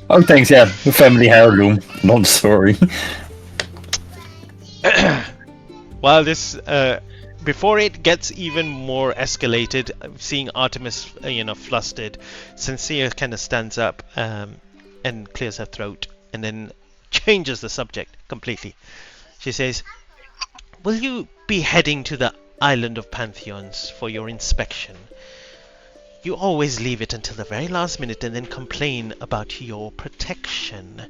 Oh thanks, yeah. Family heirloom. Non-story. While this, before it gets even more escalated, seeing Artemis, flustered, Sincere kind of stands up and clears her throat and then changes the subject completely. She says, "Will you be heading to the island of Pantheons for your inspection? You always leave it until the very last minute and then complain about your protection.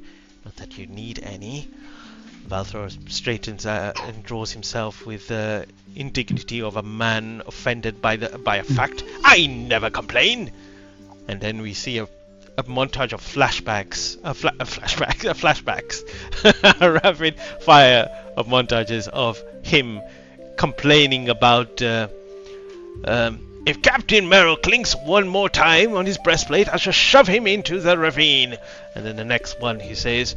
Not that you need any." Valthor straightens and draws himself with the indignity of a man offended by a fact. "I never complain!" And then we see a montage of flashbacks, a rapid fire of montages of him complaining about if Captain Merrill clinks one more time on his breastplate, I shall shove him into the ravine. And then the next one he says,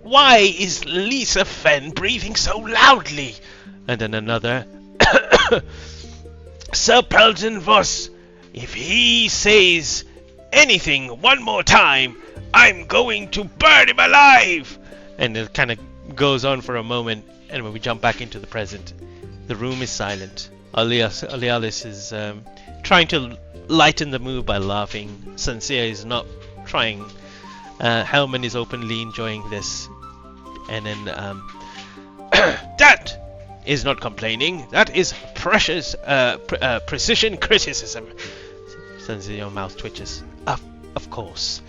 "Why is Lisa Fenn breathing so loudly?" And then another, "Sir Pelton Voss, if he says anything one more time, I'm going to burn him alive." And it kind of goes on for a moment, and when we jump back into the present, the room is silent. Olealis is trying to lighten the mood by laughing. Sincere is not trying. Hellman is openly enjoying this. And then that is not complaining. That is precious precision criticism. Sincere, your mouth twitches. Of course.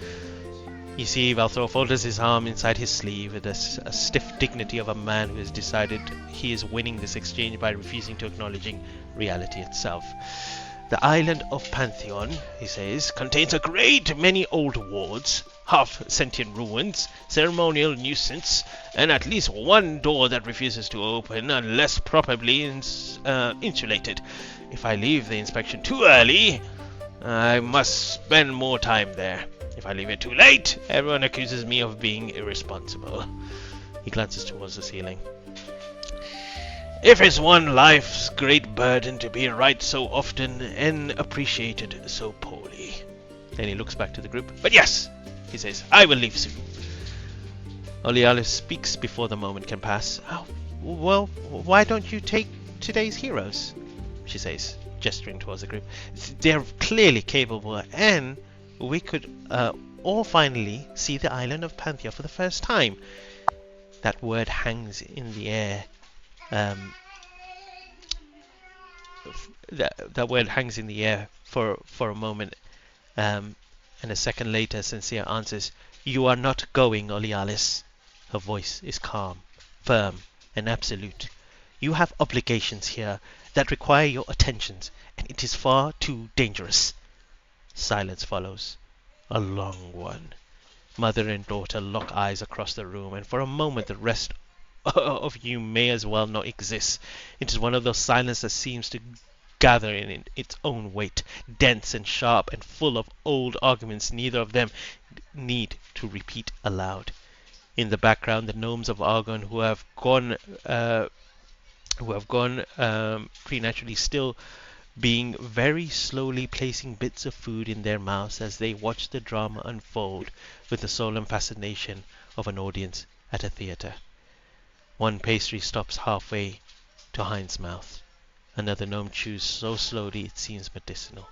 You see, Valthor folds his arm inside his sleeve with a stiff dignity of a man who has decided he is winning this exchange by refusing to acknowledging reality itself. "The island of Pantheon," he says, "contains a great many old wards, half-sentient ruins, ceremonial nuisance, and at least one door that refuses to open unless properly insulated. If I leave the inspection too early, I must spend more time there. If I leave it too late, everyone accuses me of being irresponsible." He glances towards the ceiling. "If it's one life's great burden to be right so often and appreciated so poorly." Then he looks back to the group. "But yes," he says, "I will leave soon." Olealis speaks before the moment can pass. "Oh, well, why don't you take today's heroes?" she says, gesturing towards the group. "They're clearly capable, and we could all finally see the island of Pantheon for the first time." That word hangs in the air. That word hangs in the air for a moment, and a second later, Sincere answers, "You are not going, Olealis." Her voice is calm, firm, and absolute. "You have obligations here that require your attentions, and it is far too dangerous." Silence follows. A long one. Mother and daughter lock eyes across the room, and for a moment the rest of you may as well not exist. It is one of those silences that seems to gather in its own weight, dense and sharp and full of old arguments neither of them need to repeat aloud. In the background, the gnomes of Argon who have gone preternaturally still, being very slowly placing bits of food in their mouths as they watch the drama unfold with the solemn fascination of an audience at a theatre. One pastry stops halfway to Hind's mouth. Another gnome chews so slowly it seems medicinal.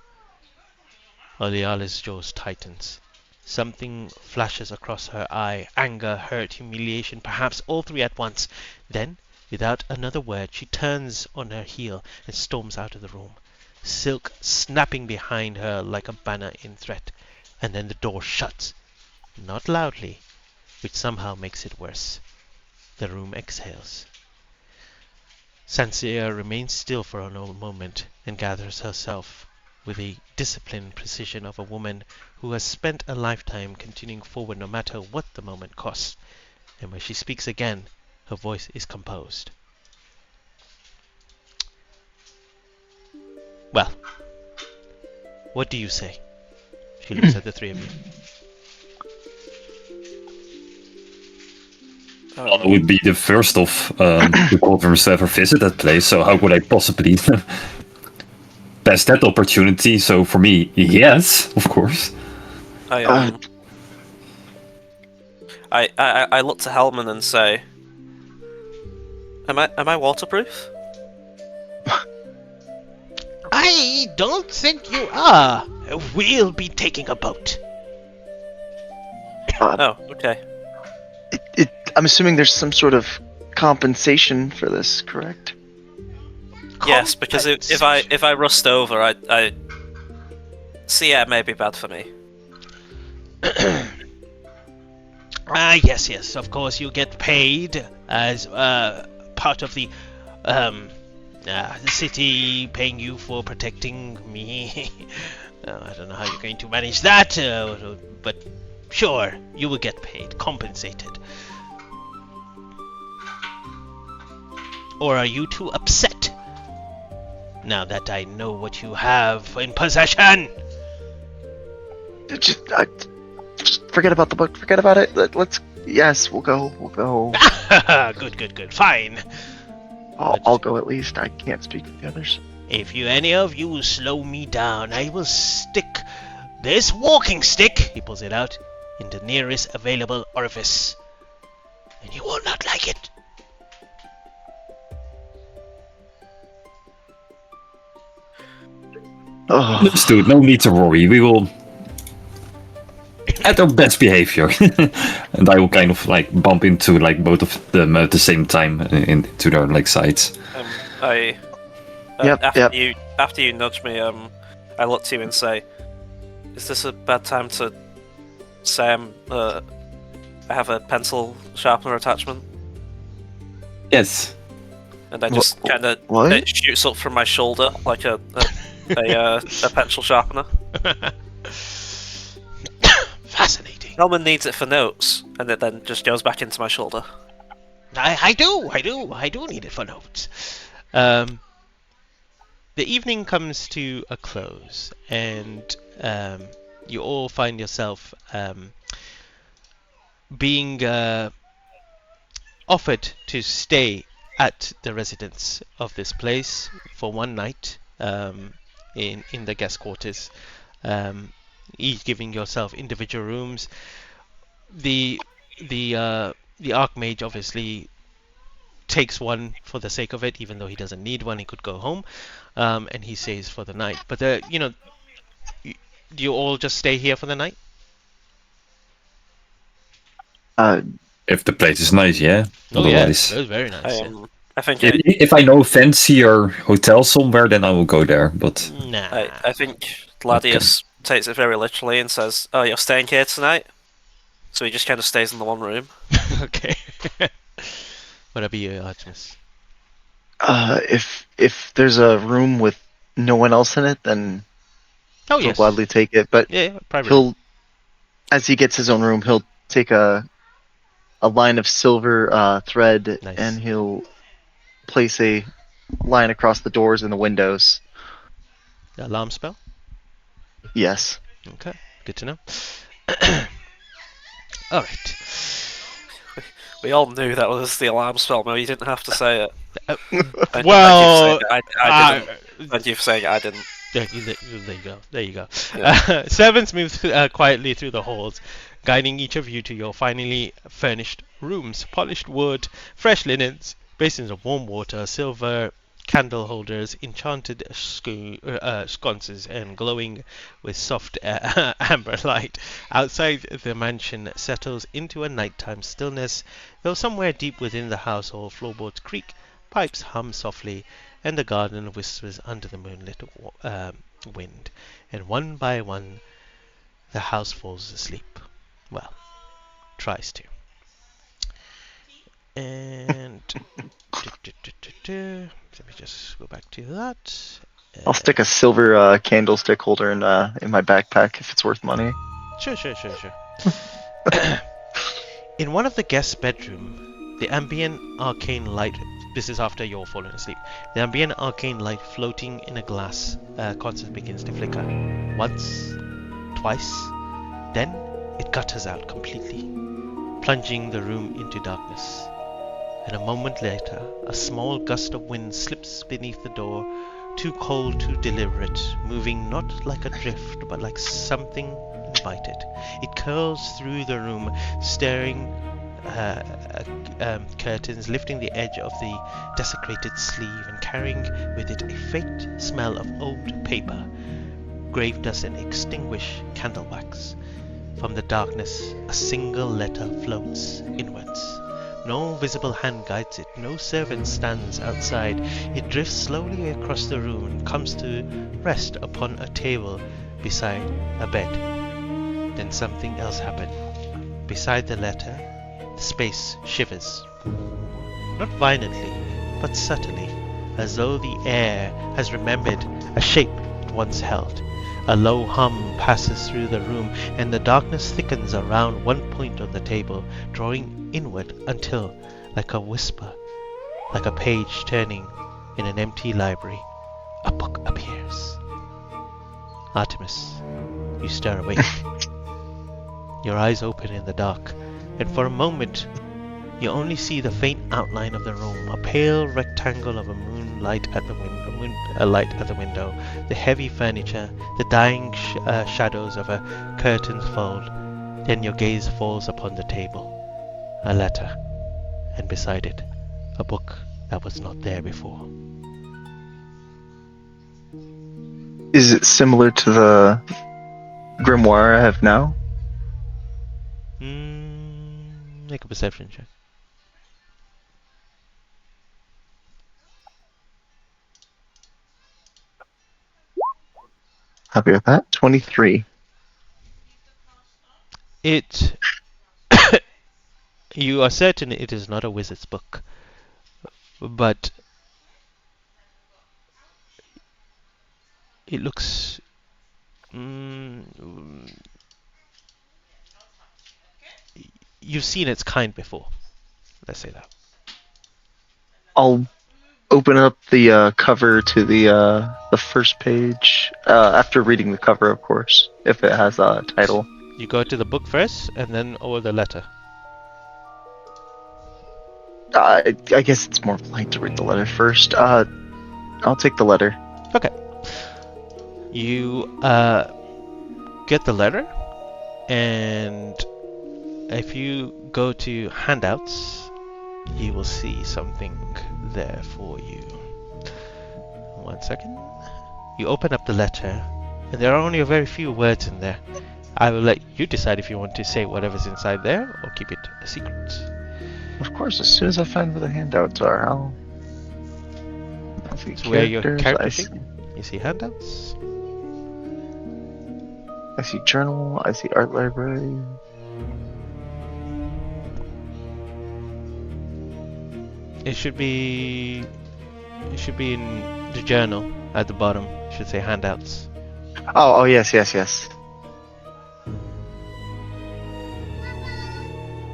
Olealis' jaws tightens. Something flashes across her eye, anger, hurt, humiliation, perhaps all three at once. Then, without another word, she turns on her heel and storms out of the room, silk snapping behind her like a banner in threat. And then the door shuts, not loudly, which somehow makes it worse. The room exhales. Sincere remains still for a moment and gathers herself with the disciplined precision of a woman who has spent a lifetime continuing forward no matter what the moment costs. And when she speaks again, her voice is composed. "Well, what do you say?" She looks at the three of you. Well, I would be the first of the Goldworms to ever visit that place, so how could I possibly pass that opportunity? So for me, yes, of course. I look to Hellman and say, "Am I waterproof?" I don't think you are. We'll be taking a boat. Oh, okay. I'm assuming there's some sort of compensation for this, correct? Yes, because if I rust over, I see, yeah, it may be bad for me. Yes, of course, you get paid as part of the city paying you for protecting me. I don't know how you're going to manage that, but sure, you will get paid, compensated. Or are you too upset now that I know what you have in possession? Just forget about the book. Forget about it. Let's. Yes, we'll go. We'll go. Good. Fine. I'll go at least. I can't speak for the others. If any of you slow me down, I will stick this walking stick, he pulls it out, in the nearest available orifice. And you will not like it. Understood. No need to worry. We will at our best behavior, and I will kind of like bump into like both of them at the same time into their like sides. After you nudge me, I look to you and say, "Is this a bad time to say I have a pencil sharpener attachment?" Yes. And I just kind of it shoots up from my shoulder like a pencil sharpener. Fascinating. Norman needs it for notes, and it then just goes back into my shoulder. I do need it for notes. The evening comes to a close, and you all find yourself being offered to stay at the residence of this place for one night in the guest quarters. Each giving yourself individual rooms. The Archmage obviously takes one for the sake of it, even though he doesn't need one. He could go home, and he stays for the night. But do you all just stay here for the night? If the place is nice, yeah. Otherwise, it was very nice. I think if I know fancier hotel somewhere, then I will go there. But Nah. I think Gladius takes it very literally and says, "Oh, you're staying here tonight?" So he just kind of stays in the one room. Okay. Whatever you, Artemis. If there's a room with no one else in it, then he'll gladly take it. But private. As he gets his own room, he'll take a line of silver thread, and he'll place a line across the doors and the windows. The alarm spell? Yes. Okay, good to know. Alright. We all knew that was the alarm spell, no, you didn't have to say it. Well, I didn't. Thank you for saying it, I didn't. There you go. There you go. Yeah. Servants move quietly through the halls, guiding each of you to your finely furnished rooms. Polished wood, fresh linens, basins of warm water, silver candle holders, enchanted sconces, and glowing with soft amber light. Outside, the mansion settles into a nighttime stillness, though somewhere deep within the house all floorboards creak, pipes hum softly, and the garden whispers under the moonlit wind. And one by one, the house falls asleep. Well, tries to. And let me just go back to that. I'll stick a silver candlestick holder in my backpack if it's worth money. Sure. In one of the guest bedroom, the ambient arcane light. This is after you're fallen asleep. The ambient arcane light floating in a glass constant begins to flicker. Once, twice, then it gutters out completely, plunging the room into darkness. And a moment later, a small gust of wind slips beneath the door, too cold to deliberate, moving not like a drift, but like something invited. It curls through the room, stirring curtains, lifting the edge of the desecrated sleeve, and carrying with it a faint smell of old paper, grave dust, and extinguished candle wax. From the darkness, a single letter floats inwards. No visible hand guides it, no servant stands outside. It drifts slowly across the room and comes to rest upon a table beside a bed. Then something else happened. Beside the letter, the space shivers. Not violently, but subtly, as though the air has remembered a shape it once held. A low hum passes through the room, and the darkness thickens around one point on the table, drawing inward until, like a whisper, like a page turning in an empty library, a book appears. Artemis, you stir awake. Your eyes open in the dark, and for a moment you only see the faint outline of the room, a pale rectangle of a light at the window, the heavy furniture, the dying shadows of a curtain's fold. Then your gaze falls upon the table, a letter, and beside it, a book that was not there before. Is it similar to the grimoire I have now? Make a perception check. Happy with that? 23. It... You are certain it is not a wizard's book, but it looks... You've seen its kind before. Let's say that. I'll open up the cover to the first page after reading the cover, of course, if it has a title. You go to the book first, and then over the letter. I guess it's more polite to read the letter first. I'll take the letter. Okay. You get the letter, and if you go to handouts, you will see something there for you. 1 second. You open up the letter, and there are only a very few words in there. I will let you decide if you want to say whatever's inside there or keep it a secret. Of course, as soon as I find where the handouts are, I'll see It's where your characters, character I sheet. see- You see handouts. I see journal, I see art library. It should be in the journal at the bottom. It should say handouts. Oh, yes.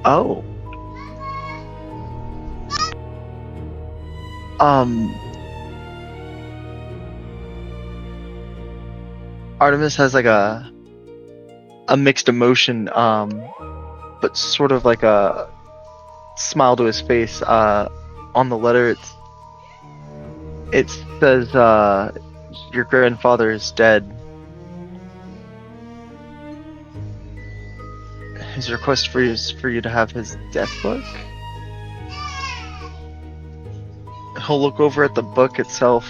Oh. Artemis has like a mixed emotion, but sort of like a smile to his face. On the letter, it says, "Your grandfather is dead. His request for you is for you to have his death book." He'll look over at the book itself.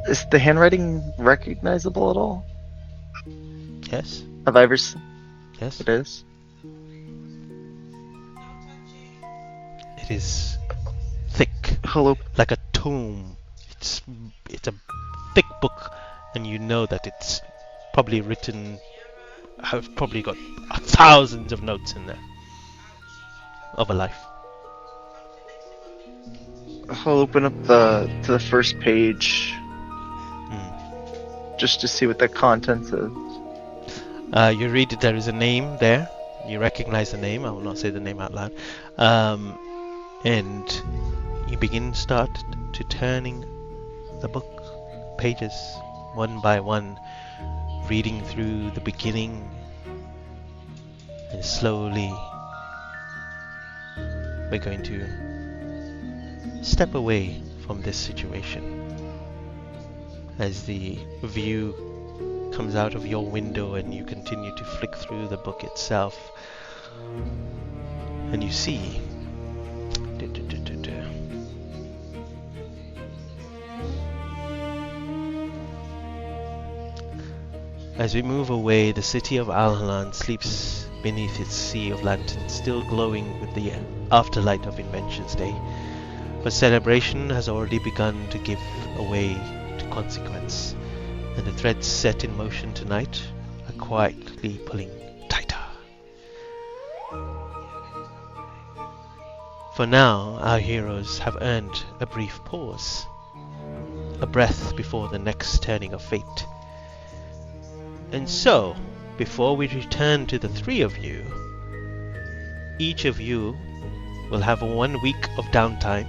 Is the handwriting recognizable at all? Yes. Have I ever seen? Yes. It is. It is thick, Hello. like a tome. It's a thick book, and you know that it's probably written. I've probably got thousands of notes in there of a life. I'll open up to the first page Hmm. just to see what the contents is. You read that there is a name there. You recognize the name. I will not say the name out loud. And you start to turning the book pages one by one, reading through the beginning, and slowly we're going to step away from this situation as the view comes out of your window and you continue to flick through the book itself, and you see as we move away, the city of Alhalan sleeps beneath its sea of lanterns, still glowing with the afterlight of Inventions Day. But celebration has already begun to give way to consequence, and the threads set in motion tonight are quietly pulling tighter. For now, our heroes have earned a brief pause, a breath before the next turning of fate. And so, before we return to the three of you, each of you will have 1 week of downtime.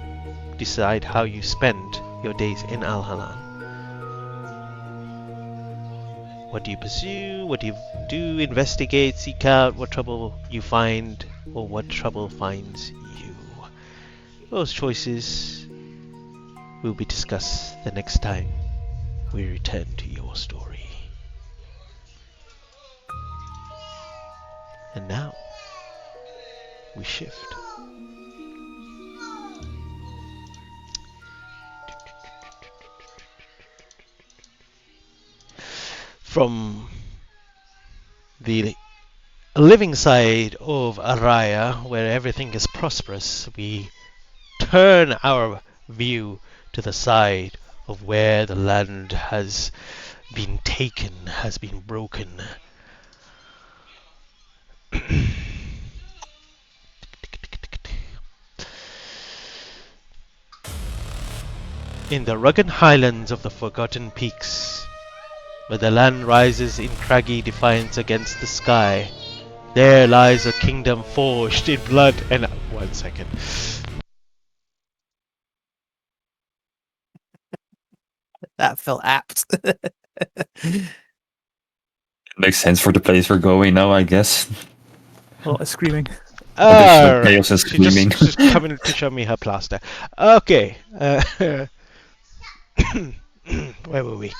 Decide how you spend your days in Alhalan. What do you pursue? What do you do? Investigate, seek out what trouble you find, or what trouble finds you. Those choices will be discussed the next time we return to your story. And now, we shift. From the living side of RAIA, where everything is prosperous, we turn our view to the side of where the land has been taken, has been broken. In the rugged highlands of the Forgotten Peaks, where the land rises in craggy defiance against the sky, there lies a kingdom forged in blood and... 1 second. That felt apt. Makes sense for the place we're going now, I guess. A lot of screaming. Chaos and She screaming. just coming to show me her plaster. Okay. Where were we?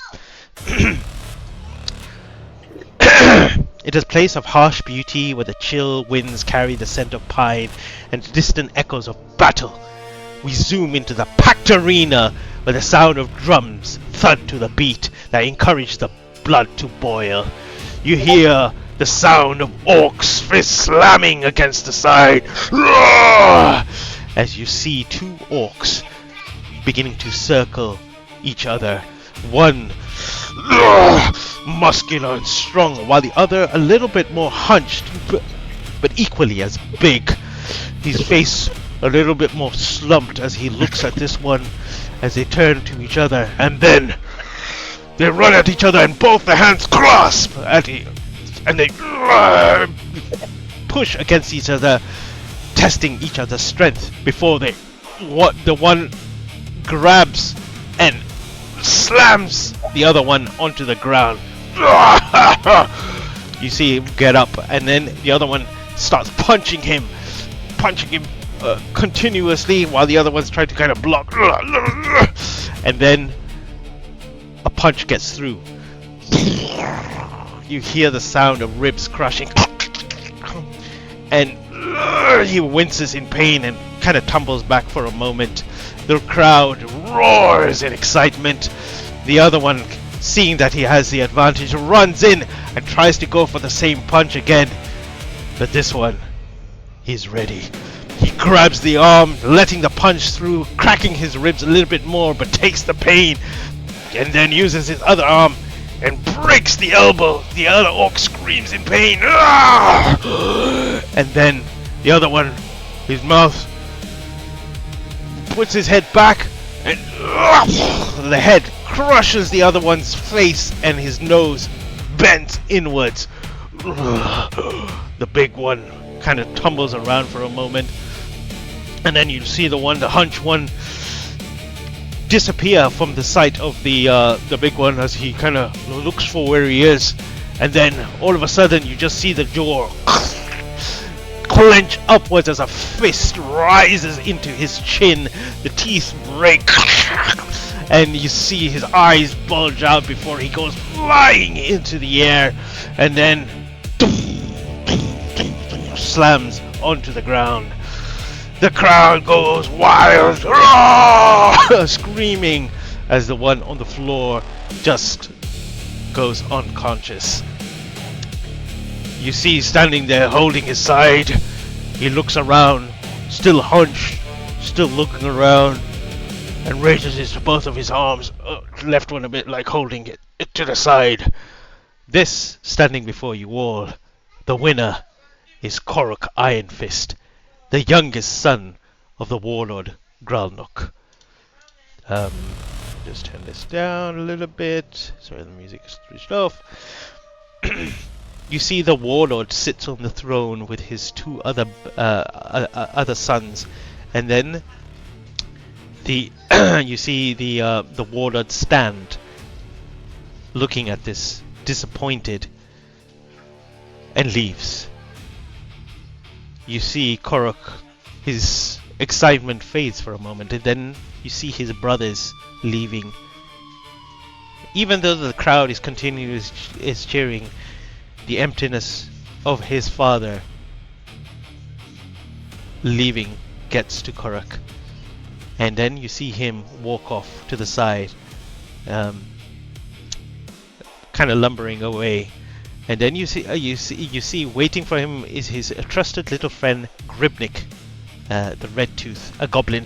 It is a place of harsh beauty where the chill winds carry the scent of pine and distant echoes of battle. We zoom into the packed arena where the sound of drums thud to the beat that encourage the blood to boil. You hear the sound of orcs' fists slamming against the side. Roar! As you see 2 orcs beginning to circle each other. One muscular and strong, while the other a little bit more hunched, but equally as big. His face a little bit more slumped as he looks at this one as they turn to each other, and then they run at each other and both their hands clasp at and they push against each other, testing each other's strength before the one grabs and slams the other one onto the ground. You see him get up, and then the other one starts punching him continuously, while the other one's trying to kind of block. And then a punch gets through. You hear the sound of ribs crushing, and he winces in pain and kind of tumbles back for a moment. The crowd roars in excitement. The other one, seeing that he has the advantage, runs in and tries to go for the same punch again. But this one, he's ready. He grabs the arm, letting the punch through, cracking his ribs a little bit more, but takes the pain, and then uses his other arm and breaks the elbow. The other orc screams in pain. And then the other one, his mouth, puts his head back, and the head crushes the other one's face, and his nose bends inwards. The big one kind of tumbles around for a moment, and then you see the hunch one, disappear from the sight of the big one as he kind of looks for where he is, and then all of a sudden you just see the jaw clench upwards as a fist rises into his chin. The teeth break, and you see his eyes bulge out before he goes flying into the air, and then slams onto the ground. The crowd goes wild, screaming as the one on the floor just goes unconscious. You see standing there holding his side. He looks around, still hunched, still looking around, and raises both of his arms, left one a bit like holding it to the side. This, standing before you all, the winner, is Korok Ironfist, the youngest son of the warlord Gralnok. Just turn this down a little bit. Sorry, the music is switched off. You see the warlord sits on the throne with his two other sons, and then you see the warlord stand, looking at this, disappointed, and leaves. You see Korok, his excitement fades for a moment, and then you see his brothers leaving. Even though the crowd is cheering, the emptiness of his father leaving gets to Korok. And then you see him walk off to the side, kind of lumbering away. And then you see waiting for him is his trusted little friend Gribnik, the Red Tooth, a goblin,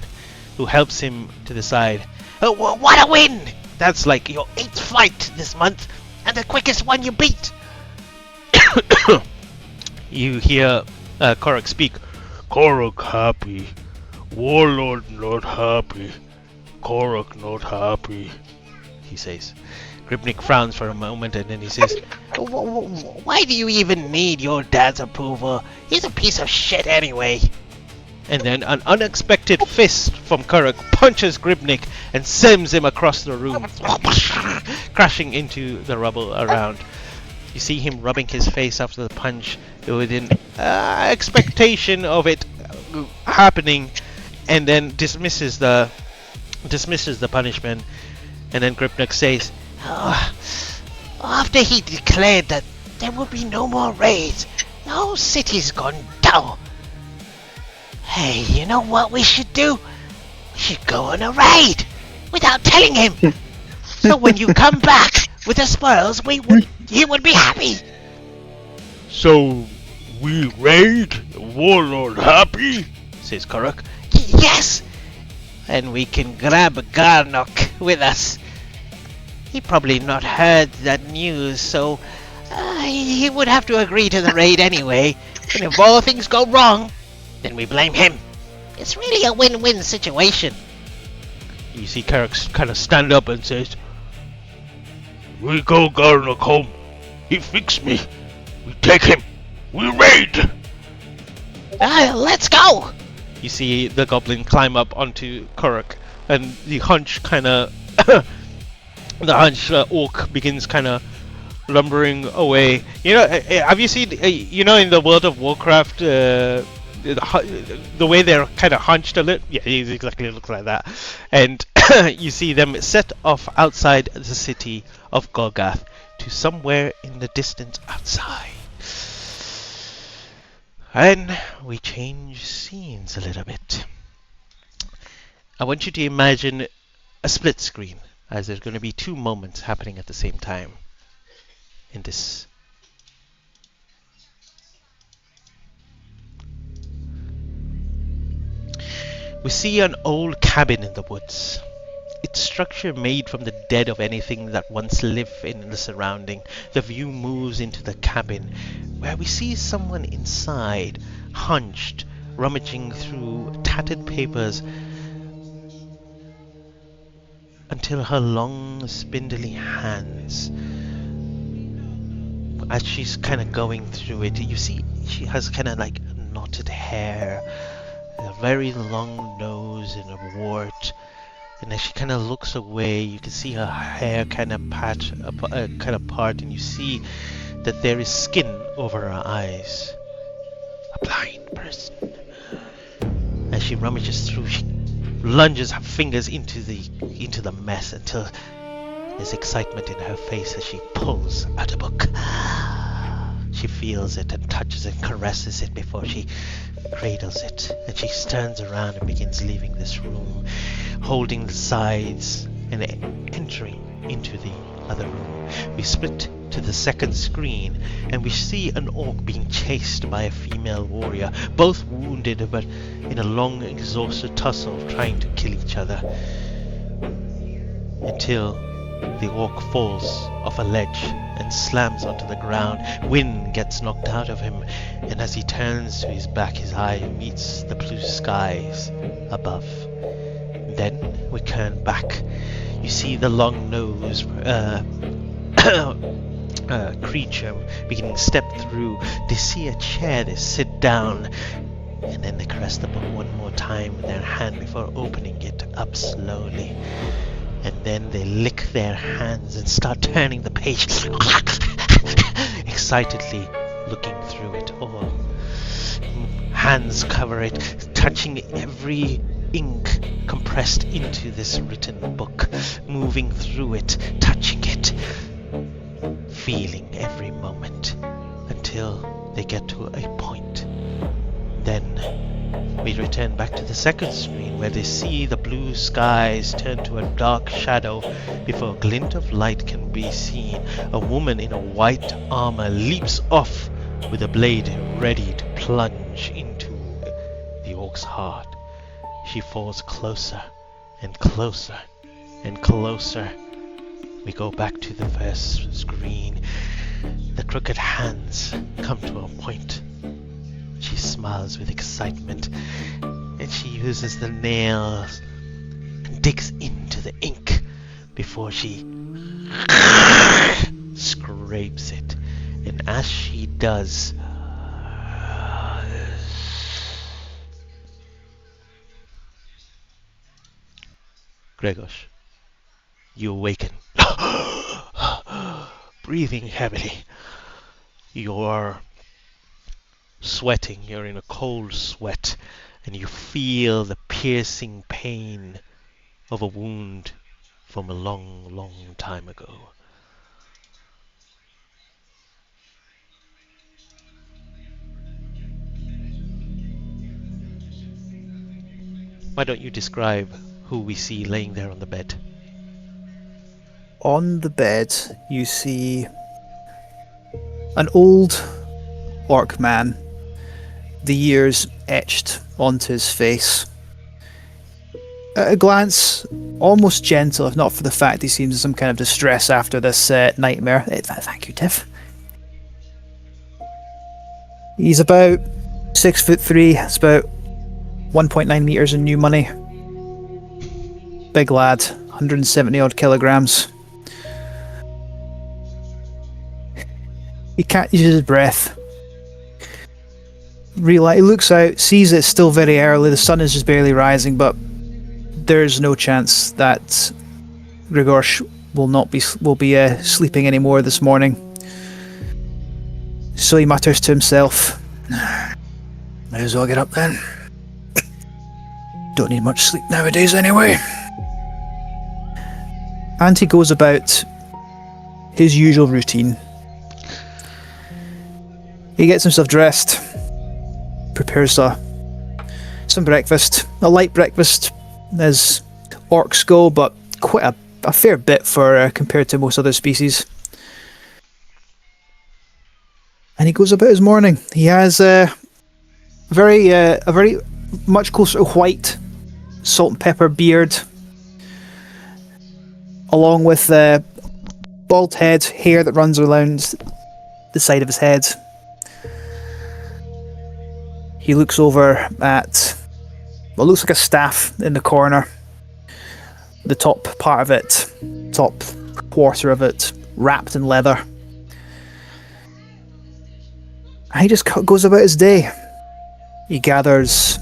who helps him to the side. Oh, what a win! That's like your 8th fight this month, and the quickest one you beat. You hear Korok speak. Korok happy. Warlord not happy. Korok not happy, he says. Gribnik frowns for a moment and then he says, Why do you even need your dad's approval? He's a piece of shit anyway. And then an unexpected fist from Korok punches Gribnik and sends him across the room, crashing into the rubble around. You see him rubbing his face after the punch with an expectation of it happening, and then dismisses the punishment. And then Gribnik says, after he declared that there would be no more raids, the whole city's gone dull. Hey, you know what we should do? We should go on a raid without telling him. So when you come back with the spoils, he would be happy. So we raid Warlord happy? Says Korok. Yes, and we can grab Garnok with us. He probably not heard that news, so he would have to agree to the raid anyway. And if all things go wrong, then we blame him. It's really a win-win situation. You see Korok kind of stand up and says, We go Garnok home. He fixed me. We take him. We raid. Let's go. You see the goblin climb up onto Korok, and the hunch kind of orc begins kind of lumbering away. You know, have you seen? In the World of Warcraft, the way they're kind of hunched a little. Yeah, it exactly looks like that. And you see them set off outside the city of Golgath to somewhere in the distance outside. And we change scenes a little bit. I want you to imagine a split screen, as there's going to be two moments happening at the same time in this. We see an old cabin in the woods. Its structure made from the dead of anything that once lived in the surrounding. The view moves into the cabin, where we see someone inside, hunched, rummaging through tattered papers until her long, spindly hands, as she's kind of going through it, you see she has kind of like knotted hair, a very long nose and a wart. And as she kind of looks away, you can see her hair kind of part, and you see that there is skin over her eyes. A blind person. As she rummages through, she lunges her fingers into the mess until there's excitement in her face as she pulls out a book. She feels it and touches and caresses it before she cradles it. And she turns around and begins leaving this room, holding the sides and entering into the other room. We split to to the second screen, and we see an orc being chased by a female warrior, both wounded but in a long, exhausted tussle trying to kill each other. Until the orc falls off a ledge and slams onto the ground. Wind gets knocked out of him, and as he turns to his back, his eye meets the blue skies above. Then we turn back. You see the long-nosed creature beginning to step through. They see a chair, they sit down, and then they caress the book one more time with their hand before opening it up slowly. And then they lick their hands and start turning the page, excitedly looking through it all. Hands cover it, touching every ink compressed into this written book, moving through it, touching it, feeling every moment, until they get to a point. Then we return back to the second screen, where they see the blue skies turn to a dark shadow before a glint of light can be seen. A woman in a white armor leaps off with a blade ready to plunge into the orc's heart. She falls closer and closer and closer. We go back to the first screen. The crooked hands come to a point. She smiles with excitement, and she uses the nails and digs into the ink before she scrapes it. And as she does, Gregos, you awaken, breathing heavily. You're sweating, you're in a cold sweat, and you feel the piercing pain of a wound from a long, long time ago. Why don't you describe who we see laying there on the bed? On the bed, you see an old orc man, the years etched onto his face. At a glance, almost gentle, if not for the fact he seems in some kind of distress after this nightmare. Thank you, Tiff. He's about 6'3". That's about 1.9 meters in new money. Big lad, 170 odd kilograms. He can't use his breath. He looks out, sees it's still very early, the sun is just barely rising, but there's no chance that Grigorsh will be sleeping anymore this morning. So he mutters to himself, "Might as well get up then. Don't need much sleep nowadays anyway." And he goes about his usual routine. He gets himself dressed, prepares some breakfast, a light breakfast as orcs go, but quite a fair bit for compared to most other species. And he goes about his morning. He has a very much closer to white salt and pepper beard, along with bald head, hair that runs around the side of his head. He looks over at what looks like a staff in the corner. The top part of it, top quarter of it, wrapped in leather. And he just goes about his day. He gathers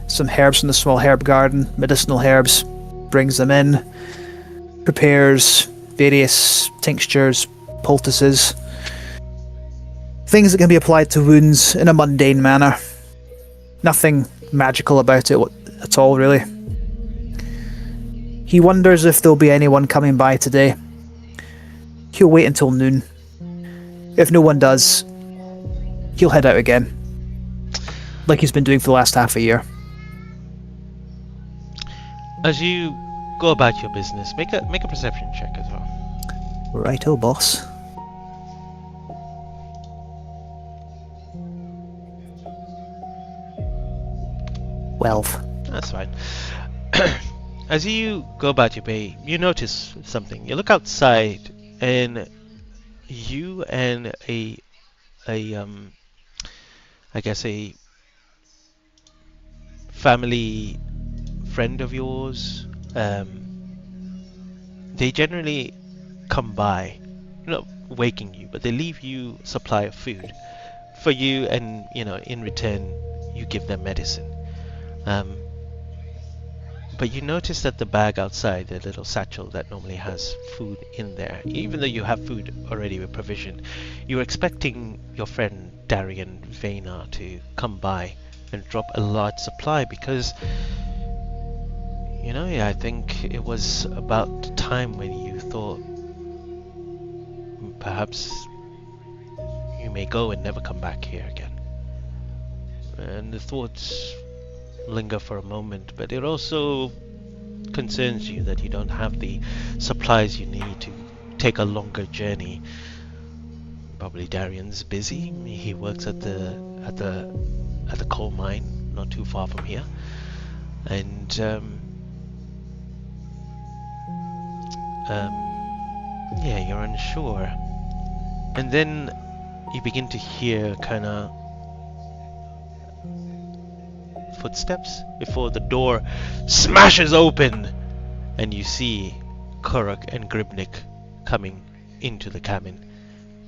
some herbs from the small herb garden, medicinal herbs, brings them in, prepares various tinctures, poultices, things that can be applied to wounds in a mundane manner. Nothing magical about it at all, really. He wonders if there'll be anyone coming by today. He'll wait until noon. If no one does, he'll head out again, like he's been doing for the last half a year. As you go about your business, make a perception check as well. Righto, boss. 12. That's fine. As you go about your day, you notice something. You look outside, and you and I guess a family friend of yours, they generally come by, not waking you, but they leave you supply of food for you, and in return, you give them medicine. But you notice that the bag outside, the little satchel that normally has food in there, even though you have food already with provision, you're expecting your friend Darian Vayner to come by and drop a large supply because, I think it was about time when you thought perhaps you may go and never come back here again. And the thoughts linger for a moment, but it also concerns you that you don't have the supplies you need to take a longer journey. Probably Darian's busy. He works at the coal mine, not too far from here, and yeah, you're unsure. And then you begin to hear kind of footsteps before the door smashes open, and you see Kuruk and Gribnik coming into the cabin.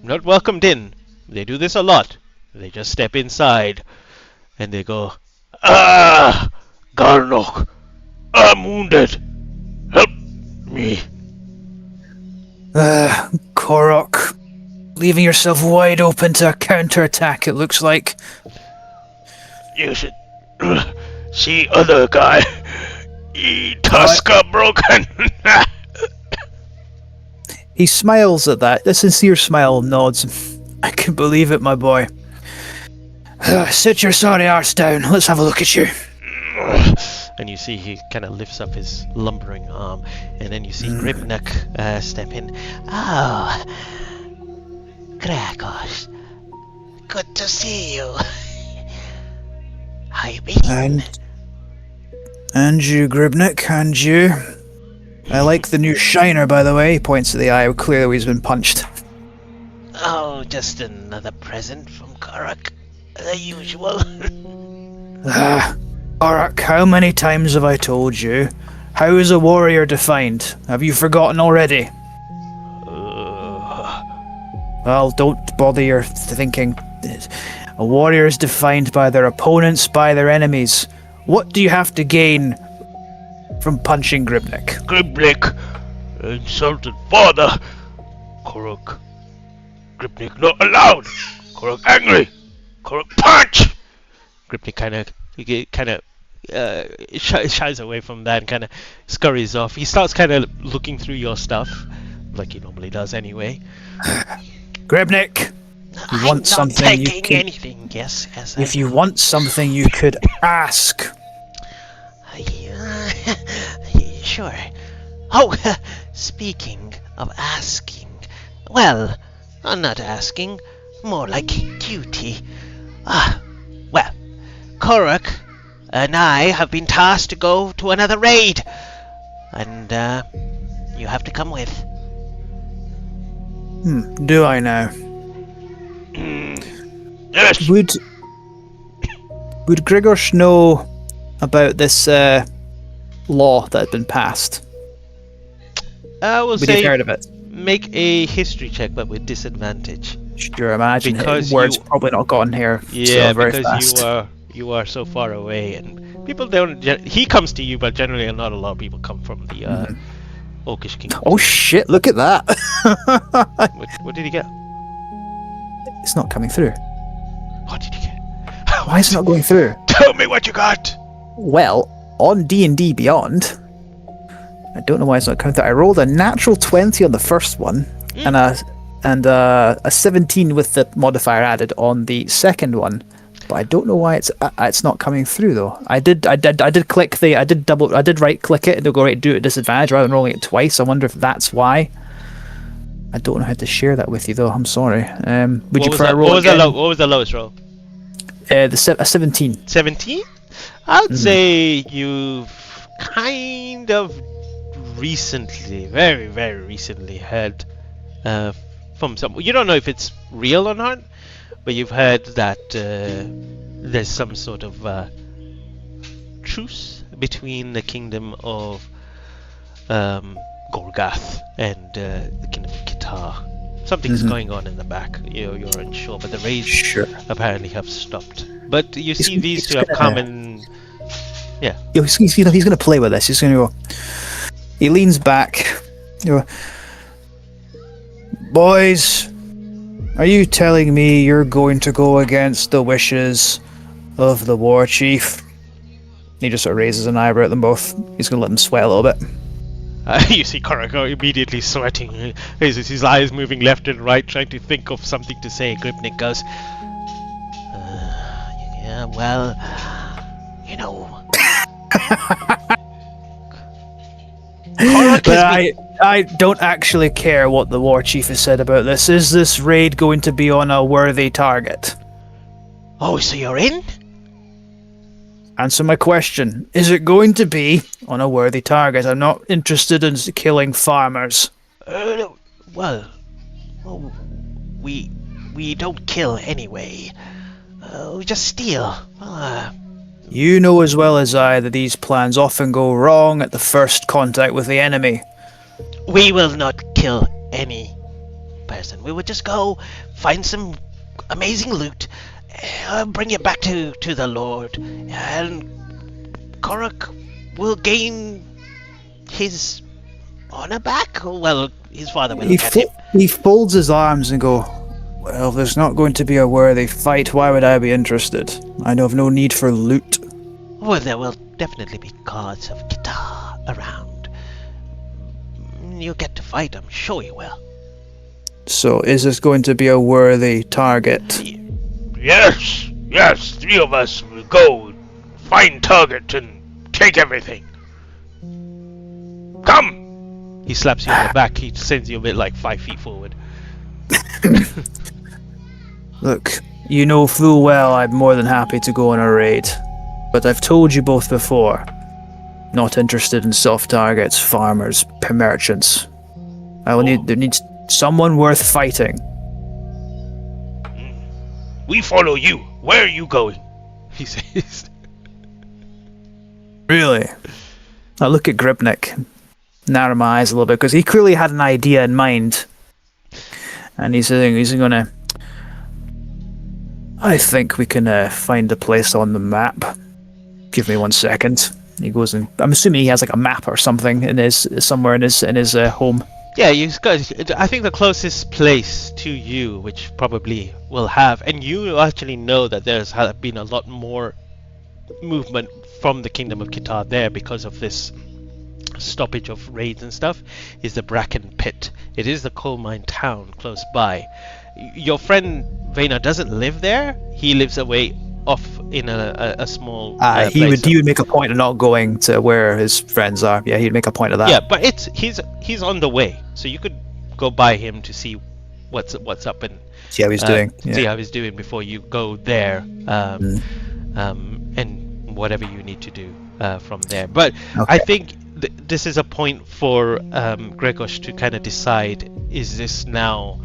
Not welcomed in. They do this a lot. They just step inside and they go, Ah! Garnok! I'm wounded! Help me! Korok, leaving yourself wide open to a counterattack, it looks like. You should see other guy. He tusker broken. He smiles at that. A sincere smile nods. I can believe it, my boy. Sit your sorry arse down. Let's have a look at you. and you see he kind of lifts up his lumbering arm, and then you see Gribnik step in. Oh, Krakos, good to see you. How you been? And you, Gribnik, and you. I like the new shiner, by the way. He points to the eye. Clearly he's been punched. Oh, just another present from Karak. The usual. Karak, how many times have I told you? How is a warrior defined? Have you forgotten already? Well, don't bother your thinking. A warrior is defined by their opponents, by their enemies. What do you have to gain from punching Gribnik? Gribnik insulted father. Korok. Gribnik not allowed. Korok angry. Korok punch. Gribnik kind of shies away from that and kind of scurries off. He starts kind of looking through your stuff, like he normally does anyway. Gribnik, you want something you can... anything. Yes. If you want something, you could ask. Sure. Oh, speaking of asking, well, I'm not asking, more like duty. Well, Korok and I have been tasked to go to another raid, and you have to come with. Do I now? Yes. Would Grigorsh know about this law that had been passed? I will Would say you heard of it? make a history check, but with disadvantage. Sure, imagine Because words you- probably not gotten here. Yeah, so very because fast. you are so far away, and people don't. He comes to you, but generally not a lot of people come from the Orcish Kingdom. Oh shit! Look at that. What did he get? It's not coming through. What did he get? Why is it not going through? Tell me what you got. Well, on D&D Beyond, I don't know why it's not coming through. I rolled a natural 20 on the first one, and a 17 with the modifier added on the second one. But I don't know why it's not coming through though. I did right click it and it'll go right do it at disadvantage rather than rolling it twice. I wonder if that's why. I don't know how to share that with you though. I'm sorry. Would you prefer I roll what again? was the lowest roll? A 17. 17? I'd say you've kind of recently, very, very recently heard from some. You don't know if it's real or not, but you've heard that there's some sort of truce between the kingdom of Gorgath and the kingdom of Kitar. Something's going on in the back. You're unsure, but the raids apparently have stopped. But you see these two have come and he's gonna play with this. He's gonna go. He leans back. Boys, are you telling me you're going to go against the wishes of the war chief? He just sort of raises an eyebrow at them both. He's gonna let them sweat a little bit. You see Korako immediately sweating, his eyes moving left and right, trying to think of something to say. Gripnik goes, yeah, well, you know. But I don't actually care what the war chief has said about this. Is this raid going to be on a worthy target? Oh, so you're in? Answer my question. Is it going to be on a worthy target? I'm not interested in killing farmers. Well, we don't kill anyway. We just steal. You know as well as I that these plans often go wrong at the first contact with the enemy. We will not kill any person. We will just go find some amazing loot, bring it back to the Lord, and Korak will gain his honor back. Well, his father will look at him. He folds his arms and go, well, if there's not going to be a worthy fight, why would I be interested? I know of no need for loot. Well, there will definitely be gods of guitar around. You'll get to fight, I'm sure you will. So, is this going to be a worthy target? Yes, 3 of us will go find target and take everything. Come! He slaps you on the back, he sends you a bit like 5 feet forward. Look, you know full well I'm more than happy to go on a raid. But I've told you both before, not interested in soft targets, farmers, merchants. There needs someone worth fighting. We follow you. Where are you going? He says. Really? I look at Gripnik, narrow my eyes a little bit, because he clearly had an idea in mind. And he's gonna... I think we can find a place on the map. Give me 1 second. He goes and I'm assuming he has like a map or something in his somewhere in his home. Yeah, I think the closest place to you, which probably will have, and you actually know that there's been a lot more movement from the Kingdom of Kitar there because of this stoppage of raids and stuff, is the Bracken Pit. It is the coal mine town close by. Your friend Vena doesn't live there. He lives away off in a small place. He would make a point of not going to where his friends are. Yeah, he'd make a point of that. Yeah, but he's on the way, so you could go by him to see what's up and see how he's doing. Yeah. See how he's doing before you go there, and whatever you need to do from there. But okay. I think this is a point for Gregos to kind of decide: is this now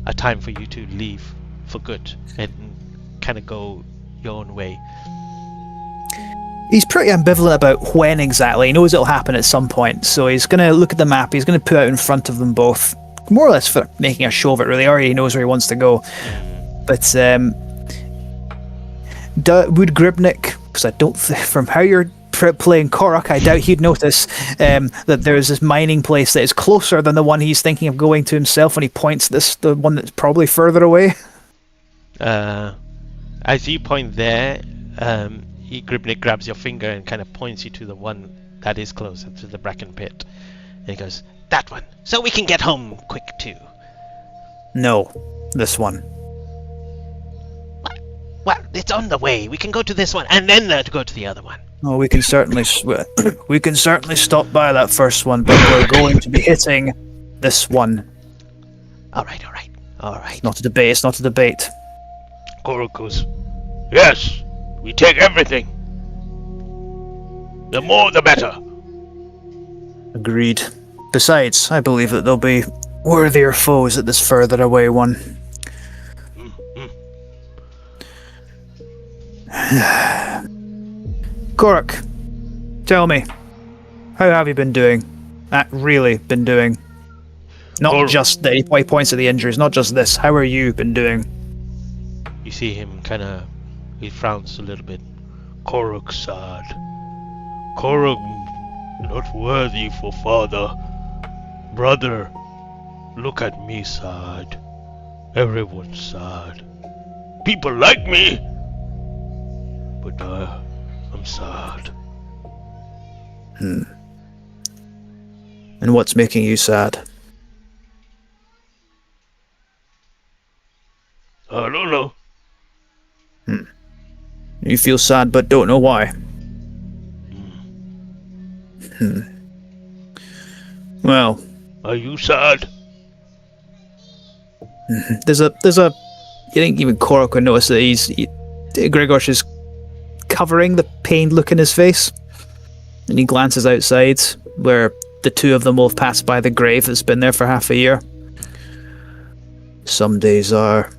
a time for you to leave for good and kind of go your own way? He's pretty ambivalent about when exactly. He knows it'll happen at some point, so he's going to look at the map. He's going to put it out in front of them both, more or less for making a show of it. Really, already knows where he wants to go. But would Gribnik? Because I don't, from how you're playing Korok, I doubt he'd notice that there's this mining place that is closer than the one he's thinking of going to himself. When he points the one that's probably further away. As you point there, Gribnik grabs your finger and kind of points you to the one that is closer to the Bracken Pit. And he goes, that one, so we can get home quick too. No, this one. Well, it's on the way. We can go to this one and then go to the other one. Oh, we can certainly stop by that first one, but we're going to be hitting this one. All right. It's not a debate. Korok goes, yes, we take everything. The more the better. Agreed. Besides, I believe that there'll be worthier foes at this further away one. Korak, tell me, how have you been doing? Really been doing? Not just the 8 points of the injuries, not just this. How are you been doing? You see him he frowns a little bit. Korok sad. Korok not worthy for father. Brother, look at me sad. Everyone's sad. People like me, but I'm sad. And what's making you sad? I don't know. You feel sad but don't know why. Well, Are you sad? there's a. You think even Korak would notice that Gregorsh is covering the pained look in his face, and he glances outside where the two of them will have passed by the grave that's been there for half a year. Some days are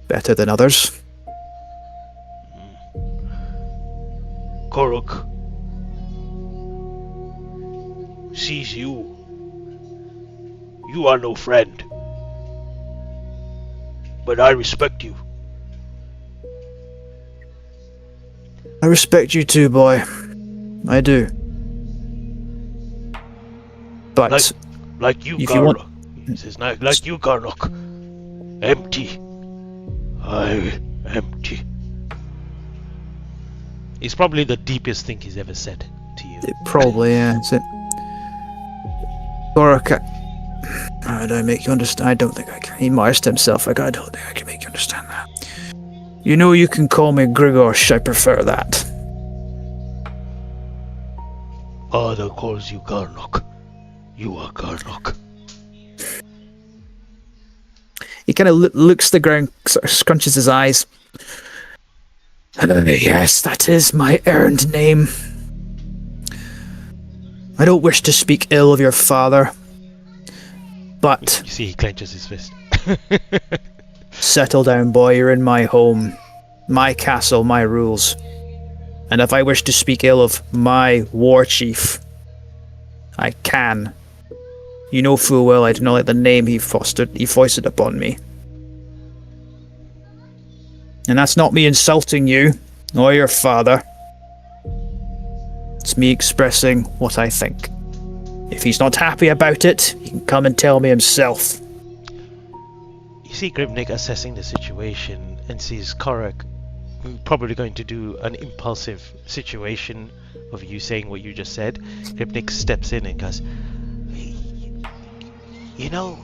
better than others. Korok sees you. You are no friend. But I respect you. I respect you too, boy. I do. But Like you, if you Garnock. want- He says, like you, Garnock. Empty. I empty. It's probably the deepest thing he's ever said to you. probably, yeah. Is it? Korak, how do I make you understand? I don't think I can. He mutters to himself, like, I don't think I can make you understand that. You know, you can call me Grigorsh. I prefer that. Father calls you Garnock. You are Garnock. He kind of looks the ground, sort of scrunches his eyes. Yes, that is my earned name. I don't wish to speak ill of your father, but You see, he clenches his fist. settle down, boy. You're in my home, my castle, my rules. And if I wish to speak ill of my war chief, I can. You know full well I do not like the name he foisted upon me. And that's not me insulting you, or your father. It's me expressing what I think. If he's not happy about it, he can come and tell me himself. You see Grimnick assessing the situation and sees Korak probably going to do an impulsive situation of you saying what you just said. Grimnick steps in and goes, you know,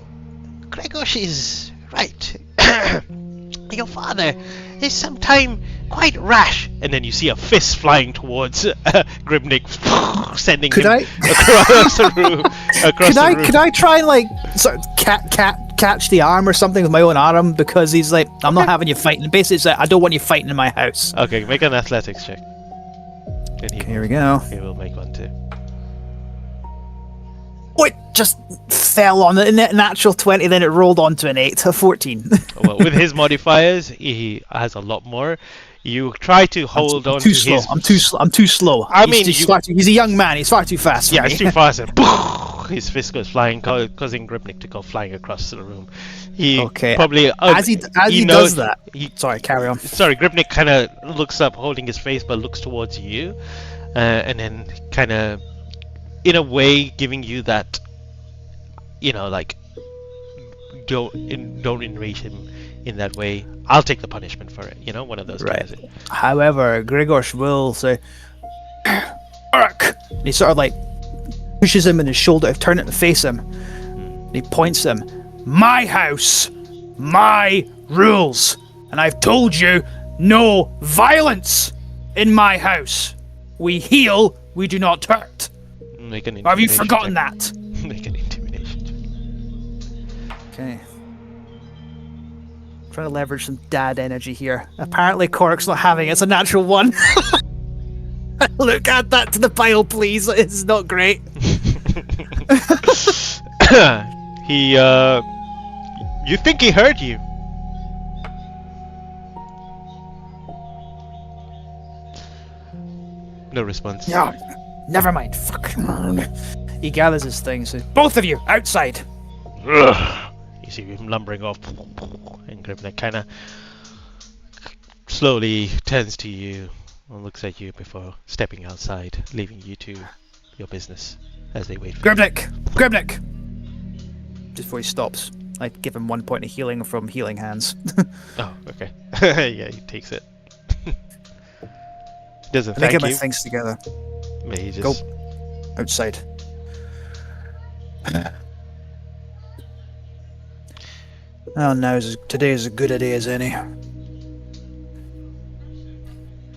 Gregorsh is right. Your father is sometimes quite rash. And then you see a fist flying towards Grimnick, sending Could him I- across the room. Could I try and like sort of catch the arm or something with my own arm, because he's like, I'm not having you fighting. Basically, it's like, I don't want you fighting in my house. Okay, make an athletics check. And Here we go. He will make one too. Oh, it just fell on a natural 20, then it rolled onto an 8, a 14. Well, with his modifiers, he has a lot more. You try to hold on to too slow. his. I'm too slow. I mean, he's a young man. He's far too fast. For Yeah, me. it's too fast. And his fist goes flying, causing Gripnik to go flying across the room. He Okay, probably as he does that. Sorry, carry on. Sorry, Gripnik kind of looks up, holding his face, but looks towards you, and then kind of, in a way, giving you that, you know, like, don't enrage him in that way. I'll take the punishment for it. You know, one of those Right. guys. However, Grigorsh will say, Ark! And he sort of like pushes him in his shoulder, turn it to face him. And he points him, my house, my rules. And I've told you, no violence in my house. We heal, we do not hurt. Make an Or have you intimidation forgotten check. that? Make an intimidation check. Okay. Trying to leverage some dad energy here. Apparently Korik's not having it. It's a natural one. Look, add that to the pile, please. It's not great. He, you think he heard you? No response. Yeah, never mind. Fuck. He gathers his things. Says, both of you, outside. Ugh. You see him lumbering off, and Grimnick kind of slowly turns to you and looks at you before stepping outside, leaving you to your business as they wait for you. Grimnick! Just before he stops, I give him 1 point of healing from healing hands. Oh, okay. Yeah, he takes it. Doesn't Let me thank get my you. things together. But he just Go. Outside. Oh, now today is as good a day as any.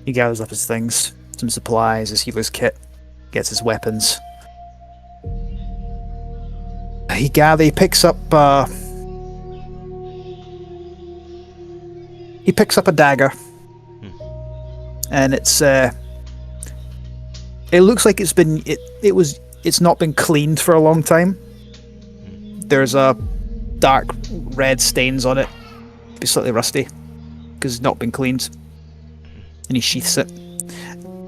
He gathers up his things, some supplies, his healer's kit, gets his weapons. He picks up a dagger, and it's it looks like it's not been cleaned for a long time. There's a dark red stains on it, be slightly rusty because it's not been cleaned. And he sheaths it.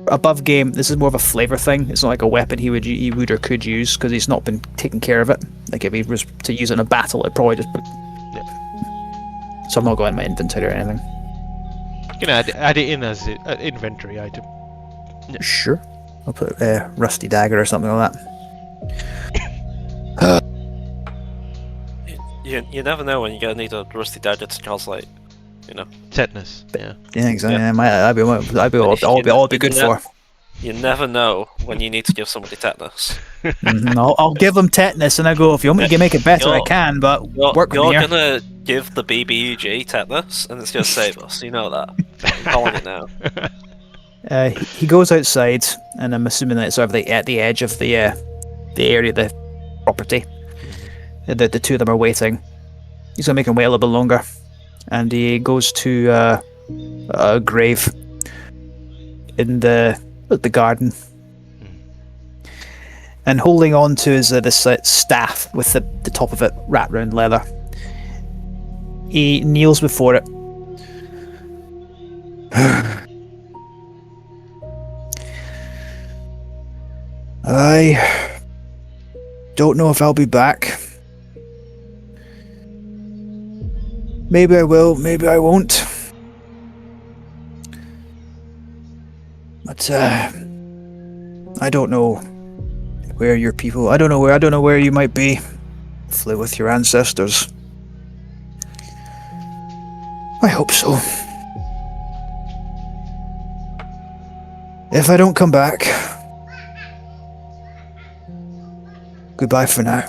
Above game, this is more of a flavor thing. It's not like a weapon he would or could use because he's not been taking care of it. Like if he was to use it in a battle, it'd probably just. So I'm not going in my inventory or anything. you know, add it in as an inventory item. Sure. I'll put a rusty dagger or something like that. You never know when you're gonna need a rusty dagger to cause like, Tetanus. Yeah. Yeah, exactly. Yeah. I'd be all be good for. You never know when you need to give somebody tetanus. I'll give them tetanus, and I go, if you want me to make it better, I can, but work with me You're here. gonna give the BBUG tetanus, and it's gonna save us. You know that. I'm calling it now. He goes outside, and I'm assuming that it's sort of at the edge of the area of the property. The two of them are waiting. He's gonna make him wait a little bit longer, and he goes to a grave in the garden, and holding on to his this staff with the top of it wrapped around leather, he kneels before it. I don't know if I'll be back. Maybe I will, maybe I won't. But I don't know where your people. I don't know where you might be. Flew with your ancestors. I hope so. If I don't come back, goodbye for now.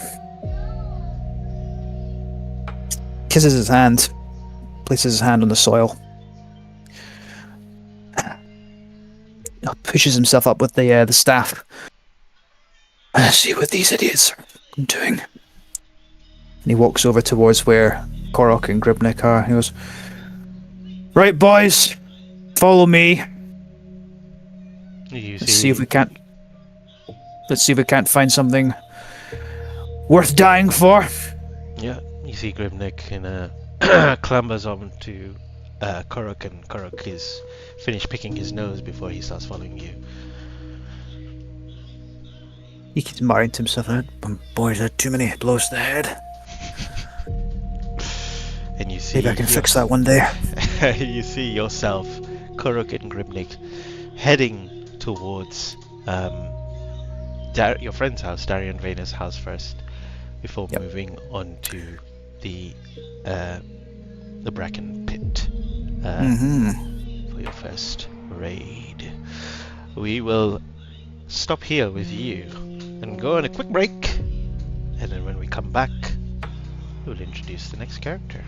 Kisses his hand, places his hand on the soil. Pushes himself up with the staff. See what these idiots are doing. And he walks over towards where Korok and Gribnik are. He goes, "Right, boys, follow me. Let's see if we can't find something worth dying for." Yeah, you see Grimnick clambers on to Korok, and Korok is finished picking his nose before he starts following you. He keeps muttering to himself, "Boys had too many blows to the head. And you see Maybe I can fix that one day." you see yourself, Korok and Grimnick, heading towards your friend's house, Darian Rayner's house first, before moving on to the Bracken Pit for your first raid. We will stop here with you and go on a quick break, and then when we come back, we'll introduce the next character.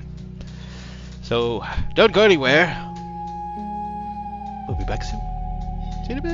So don't go anywhere. We'll be back soon. See you in a bit.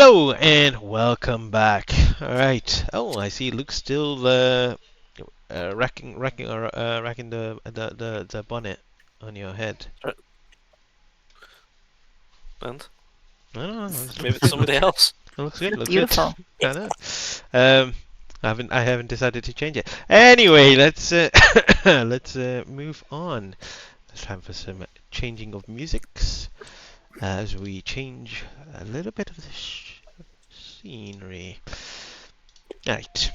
Hello and welcome back. All right. Oh, I see Luke's still racking the bonnet on your head. And No, maybe it's somebody else. It looks good. Looks Beautiful. good. I know. I haven't decided to change it. Anyway, let's move on. It's time for some changing of musics as we change a little bit of the scenery. Right.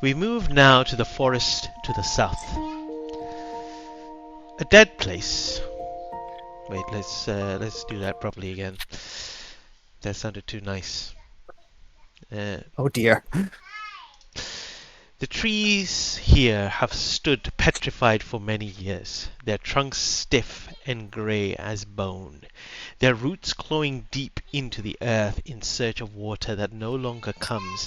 We move now to the forest to the south. A dead place. Wait, let's do that properly again. That sounded too nice. Oh dear. The trees here have stood petrified for many years, their trunks stiff and grey as bone, their roots clawing deep into the earth in search of water that no longer comes,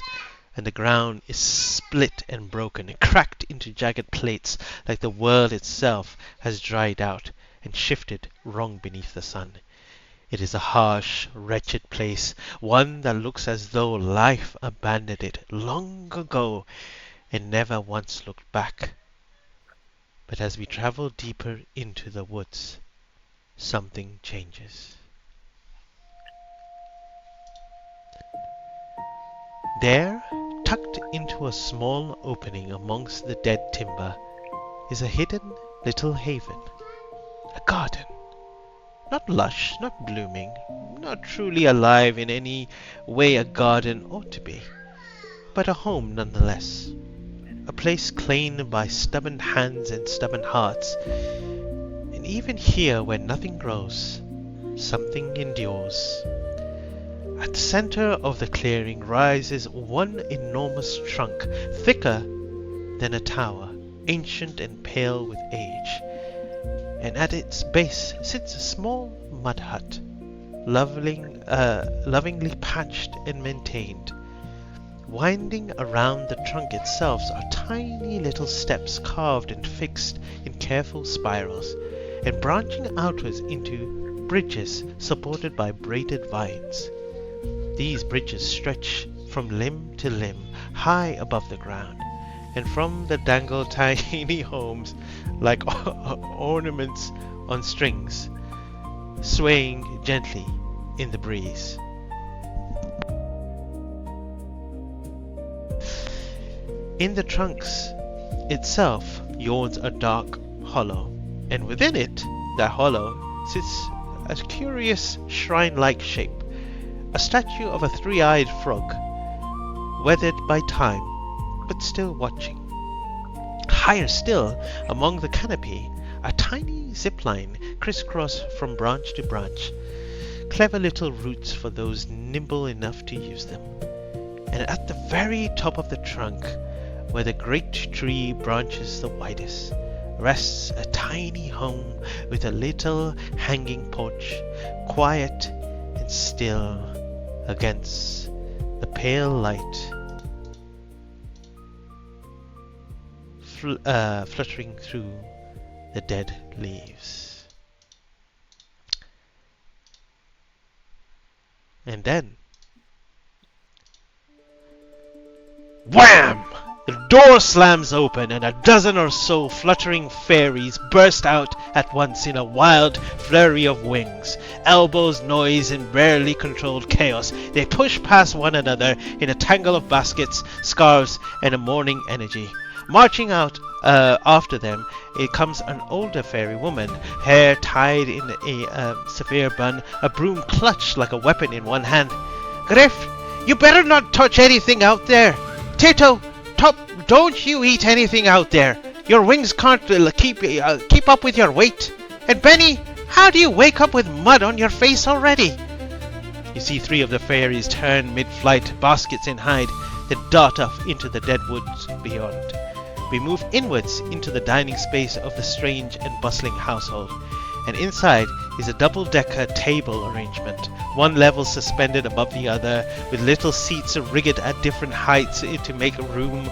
and the ground is split and broken and cracked into jagged plates like the world itself has dried out and shifted wrong beneath the sun. It is a harsh, wretched place, one that looks as though life abandoned it long ago and never once looked back. But as we travel deeper into the woods, something changes. There, tucked into a small opening amongst the dead timber, is a hidden little haven, a garden. Not lush, not blooming, not truly alive in any way a garden ought to be, but a home nonetheless. A place claimed by stubborn hands and stubborn hearts. And even here where nothing grows, something endures. At the center of the clearing rises one enormous trunk, thicker than a tower, ancient and pale with age. And at its base sits a small mud hut, lovingly patched and maintained. Winding around the trunk itself are tiny little steps carved and fixed in careful spirals, and branching outwards into bridges supported by braided vines. These bridges stretch from limb to limb, high above the ground, and from the dangle tiny homes like ornaments on strings, swaying gently in the breeze. In the trunks itself yawns a dark hollow, and within it, that hollow, sits a curious shrine-like shape, a statue of a three-eyed frog, weathered by time, but still watching. Higher still, among the canopy, a tiny zipline crisscross from branch to branch, clever little roots for those nimble enough to use them. And at the very top of the trunk, where the great tree branches the widest, rests a tiny home with a little hanging porch, quiet and still against the pale light fluttering through the dead leaves. And then, wham! The door slams open and a dozen or so fluttering fairies burst out at once in a wild flurry of wings. Elbows, noise, and barely controlled chaos. They push past one another in a tangle of baskets, scarves, and a morning energy. Marching out after them, it comes an older fairy woman, hair tied in a severe bun, a broom clutched like a weapon in one hand. Griff, you better not touch anything out there. Tato, don't you eat anything out there. Your wings can't keep up with your weight. And Benny, how do you wake up with mud on your face already? You see three of the fairies turn mid-flight, baskets in hide, then dart off into the dead woods beyond. We move inwards into the dining space of the strange and bustling household, and inside is a double-decker table arrangement, one level suspended above the other, with little seats rigged at different heights to make room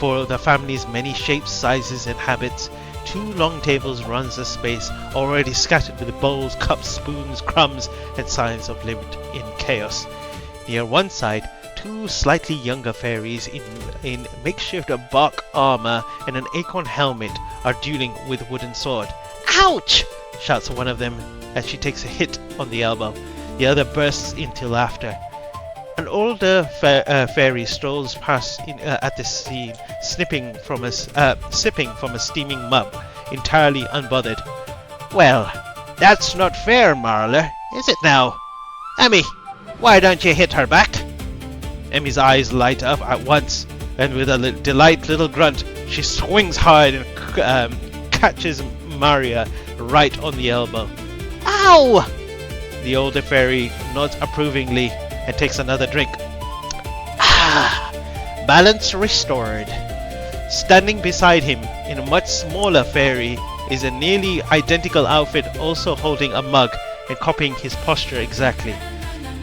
for the family's many shapes, sizes, and habits. Two long tables runs the space, already scattered with bowls, cups, spoons, crumbs, and signs of lived-in chaos. Near one side, two slightly younger fairies in makeshift bark armor and an acorn helmet are dueling with a wooden sword. Ouch! Shouts one of them as she takes a hit on the elbow. The other bursts into laughter. An older fairy strolls past at this scene, sipping from a steaming mug, entirely unbothered. Well, that's not fair, Marla, is it now? Emmy, why don't you hit her back? Emmy's eyes light up at once, and with a delight little grunt, she swings hard and catches Maria right on the elbow. Ow! The older fairy nods approvingly and takes another drink. Ah! Balance restored. Standing beside him, in a much smaller fairy, is a nearly identical outfit, also holding a mug and copying his posture exactly.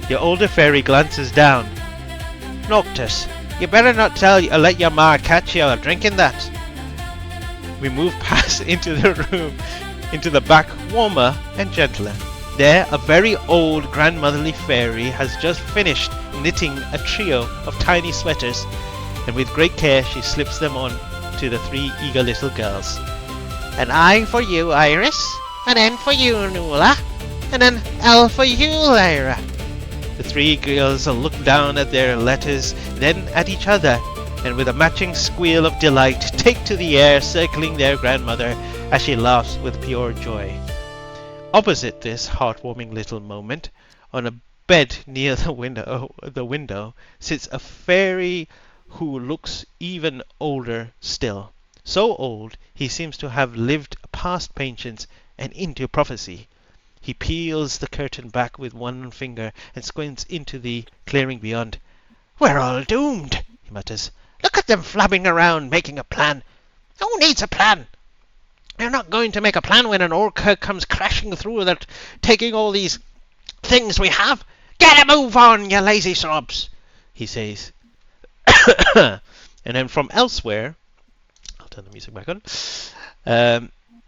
The older fairy glances down. Noctis, you better not let your ma catch you drinking that. We move past into the room, into the back, warmer and gentler. There, a very old grandmotherly fairy has just finished knitting a trio of tiny sweaters, and with great care she slips them on to the three eager little girls. An I for you, Iris, an N for you, Nuala, and an L for you, Lyra. The three girls look down at their letters, then at each other, and with a matching squeal of delight take to the air, circling their grandmother as she laughs with pure joy. Opposite this heartwarming little moment, on a bed near the window, sits a fairy who looks even older still. So old, he seems to have lived past patience and into prophecy. He peels the curtain back with one finger and squints into the clearing beyond. We're all doomed, he mutters. Look at them flabbing around, making a plan. Who needs a plan? They're not going to make a plan when an orca comes crashing through. They're taking all these things we have. Get a move on, you lazy sobs, he says. And then from elsewhere, I'll turn the music back on.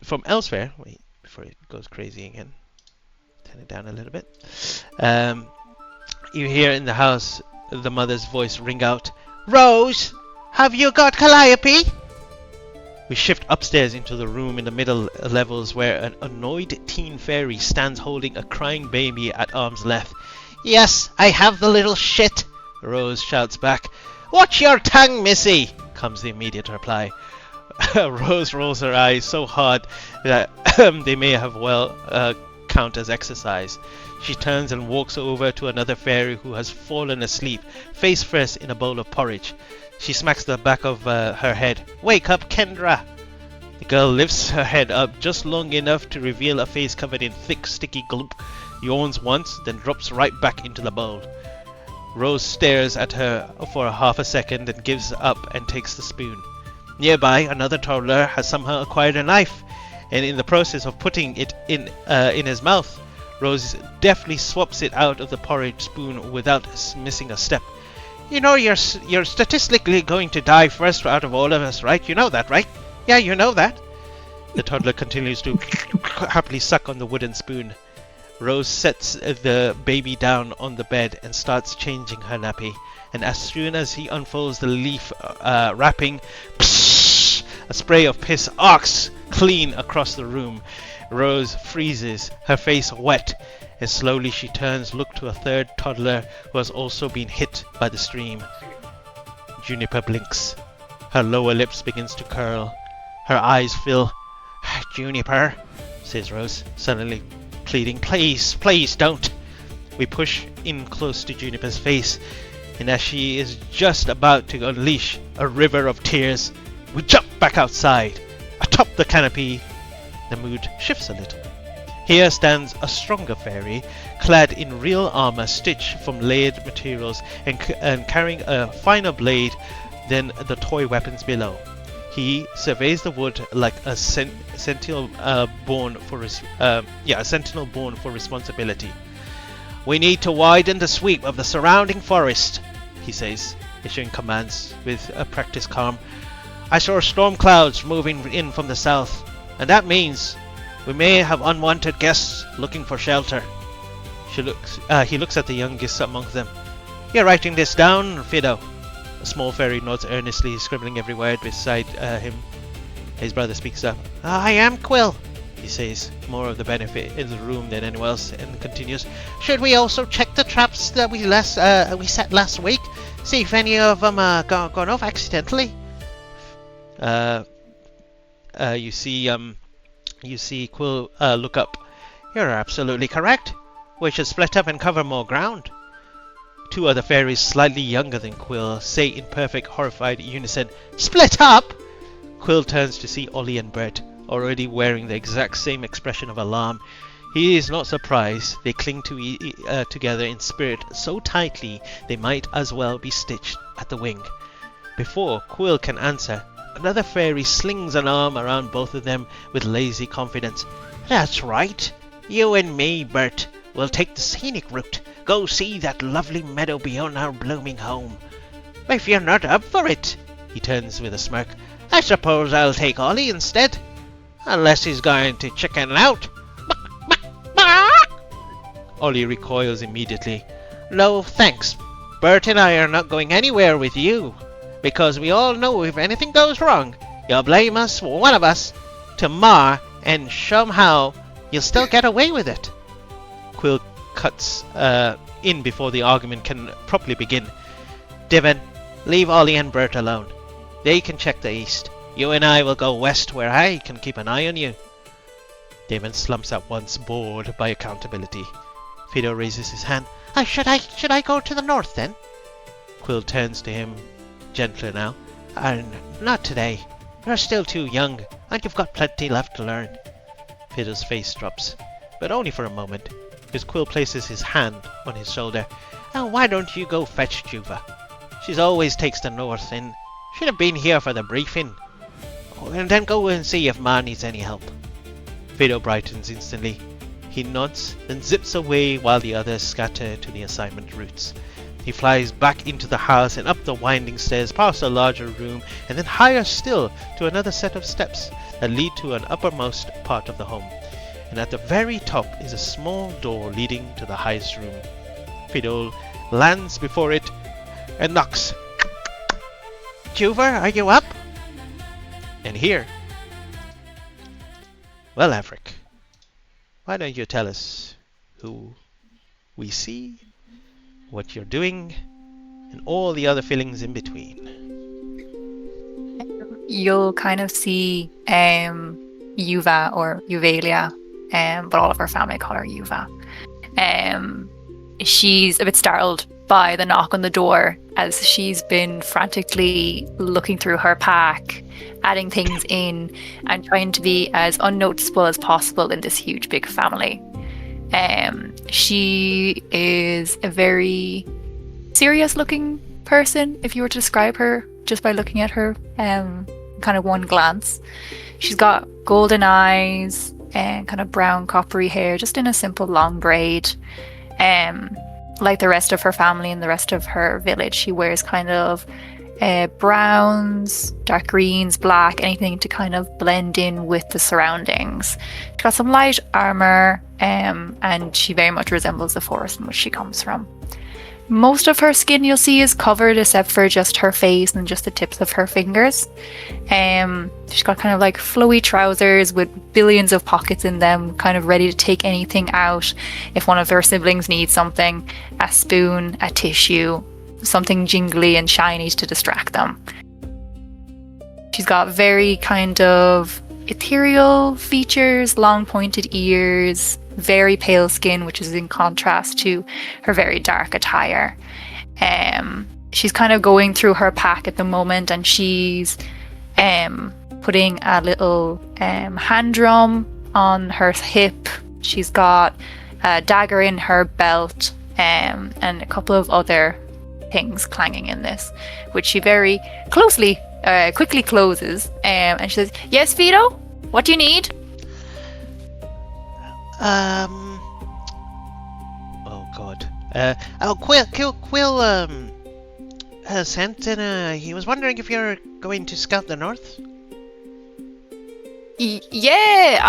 From elsewhere, wait, before it goes crazy again, turn it down a little bit. You hear in the house the mother's voice ring out, Rose, have you got Calliope? We shift upstairs into the room in the middle levels where an annoyed teen fairy stands holding a crying baby at arm's length. Yes, I have the little shit, Rose shouts back. Watch your tongue, missy, comes the immediate reply. Rose rolls her eyes so hard that they may have well count as exercise. She turns and walks over to another fairy who has fallen asleep, face first in a bowl of porridge. She smacks the back of her head. Wake up, Kendra! The girl lifts her head up just long enough to reveal a face covered in thick, sticky gloop, yawns once, then drops right back into the bowl. Rose stares at her for half a second and gives up and takes the spoon. Nearby, another toddler has somehow acquired a knife, and in the process of putting it in his mouth, Rose deftly swaps it out of the porridge spoon without missing a step. You know you're statistically going to die first out of all of us, right? You know that, right? Yeah, you know that. The toddler continues to happily suck on the wooden spoon. Rose sets the baby down on the bed and starts changing her nappy. And as soon as he unfolds the leaf wrapping, psh, a spray of piss arcs clean across the room. Rose freezes, her face wet, and slowly she turns, look to a third toddler who has also been hit by the stream. Juniper blinks. Her lower lips begins to curl. Her eyes fill. Juniper, says Rose, suddenly pleading, please, please don't. We push in close to Juniper's face, and as she is just about to unleash a river of tears, we jump back outside. Atop the canopy, the mood shifts a little. Here stands a stronger fairy, clad in real armor stitched from layered materials and carrying a finer blade than the toy weapons below. He surveys the wood like a sentinel born for responsibility. We need to widen the sweep of the surrounding forest, he says, issuing commands with a practiced calm. I saw storm clouds moving in from the south, and that means we may have unwanted guests looking for shelter. He looks at the youngest among them. You're writing this down, Fido? A small fairy nods earnestly, scribbling every word beside him. His brother speaks up. I am Quill, he says, more of the benefit in the room than anyone else, and continues. Should we also check the traps that we set last week? See if any of them gone off accidentally? You see Quill look up. You're absolutely correct. We should split up and cover more ground. Two other fairies slightly younger than Quill say in perfect horrified unison, Split up! Quill turns to see Ollie and Bert, already wearing the exact same expression of alarm. He is not surprised. They cling together in spirit so tightly they might as well be stitched at the wing. Before Quill can answer, another fairy slings an arm around both of them with lazy confidence. That's right. You and me, Bert, will take the scenic route. Go see that lovely meadow beyond our blooming home. If you're not up for it, he turns with a smirk, I suppose I'll take Ollie instead. Unless he's going to chicken out. Ollie recoils immediately. No, thanks. Bert and I are not going anywhere with you. Because we all know if anything goes wrong, you'll blame us, one of us, to Mar, and somehow you'll still get away with it. Quill cuts in before the argument can properly begin. Divin, leave Ollie and Bert alone. They can check the east. You and I will go west where I can keep an eye on you. Divin slumps at once, bored by accountability. Fido raises his hand. Should I go to the north then? Quill turns to him, gentler now. Not today. You're still too young, and you've got plenty left to learn. Fido's face drops, but only for a moment, because Quill places his hand on his shoulder. Why don't you go fetch Juva? She always takes the north, and should have been here for the briefing. And then go and see if Ma needs any help. Fido brightens instantly. He nods, then zips away while the others scatter to the assignment routes. He flies back into the house and up the winding stairs past a larger room, and then higher still to another set of steps that lead to an uppermost part of the home. And at the very top is a small door leading to the highest room. Fido lands before it and knocks. Juva, are you up? And here. Well, Averick, why don't you tell us who we see, what you're doing, and all the other feelings in between. You'll kind of see Yuva or Uvalia, but all of her family call her Yuva. She's a bit startled by the knock on the door as she's been frantically looking through her pack, adding things in, and trying to be as unnoticeable as possible in this huge big family. She is a very serious looking person, if you were to describe her just by looking at her kind of one glance. She's got golden eyes and kind of brown coppery hair, just in a simple long braid. Like the rest of her family and the rest of her village, she wears kind of browns, dark greens, black, anything to kind of blend in with the surroundings. She's got some light armor, and she very much resembles the forest in which she comes from. Most of her skin you'll see is covered except for just her face and just the tips of her fingers. She's got kind of like flowy trousers with billions of pockets in them, kind of ready to take anything out if one of her siblings needs something, a spoon, a tissue, something jingly and shiny to distract them. She's got very kind of ethereal features, long pointed ears, very pale skin, which is in contrast to her very dark attire. She's kind of going through her pack at the moment, and she's putting a little hand drum on her hip. She's got a dagger in her belt, and a couple of other things clanging in this, which she very quickly closes, and she says, "Yes, Fido? What do you need?" Oh God. Quill sent, and he was wondering if you're going to scout the north. Yeah.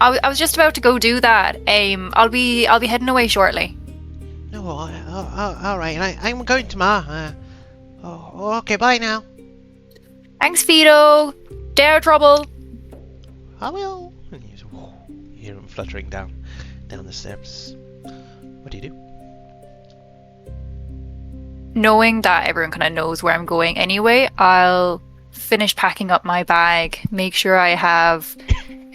I was just about to go do that. I'll be heading away shortly. No, all right. I'm going to Ma. Okay, bye now. Thanks, Fido. Dare trouble. I will. And you hear him fluttering down the steps. What do you do? Knowing that everyone kind of knows where I'm going anyway, I'll finish packing up my bag, make sure I have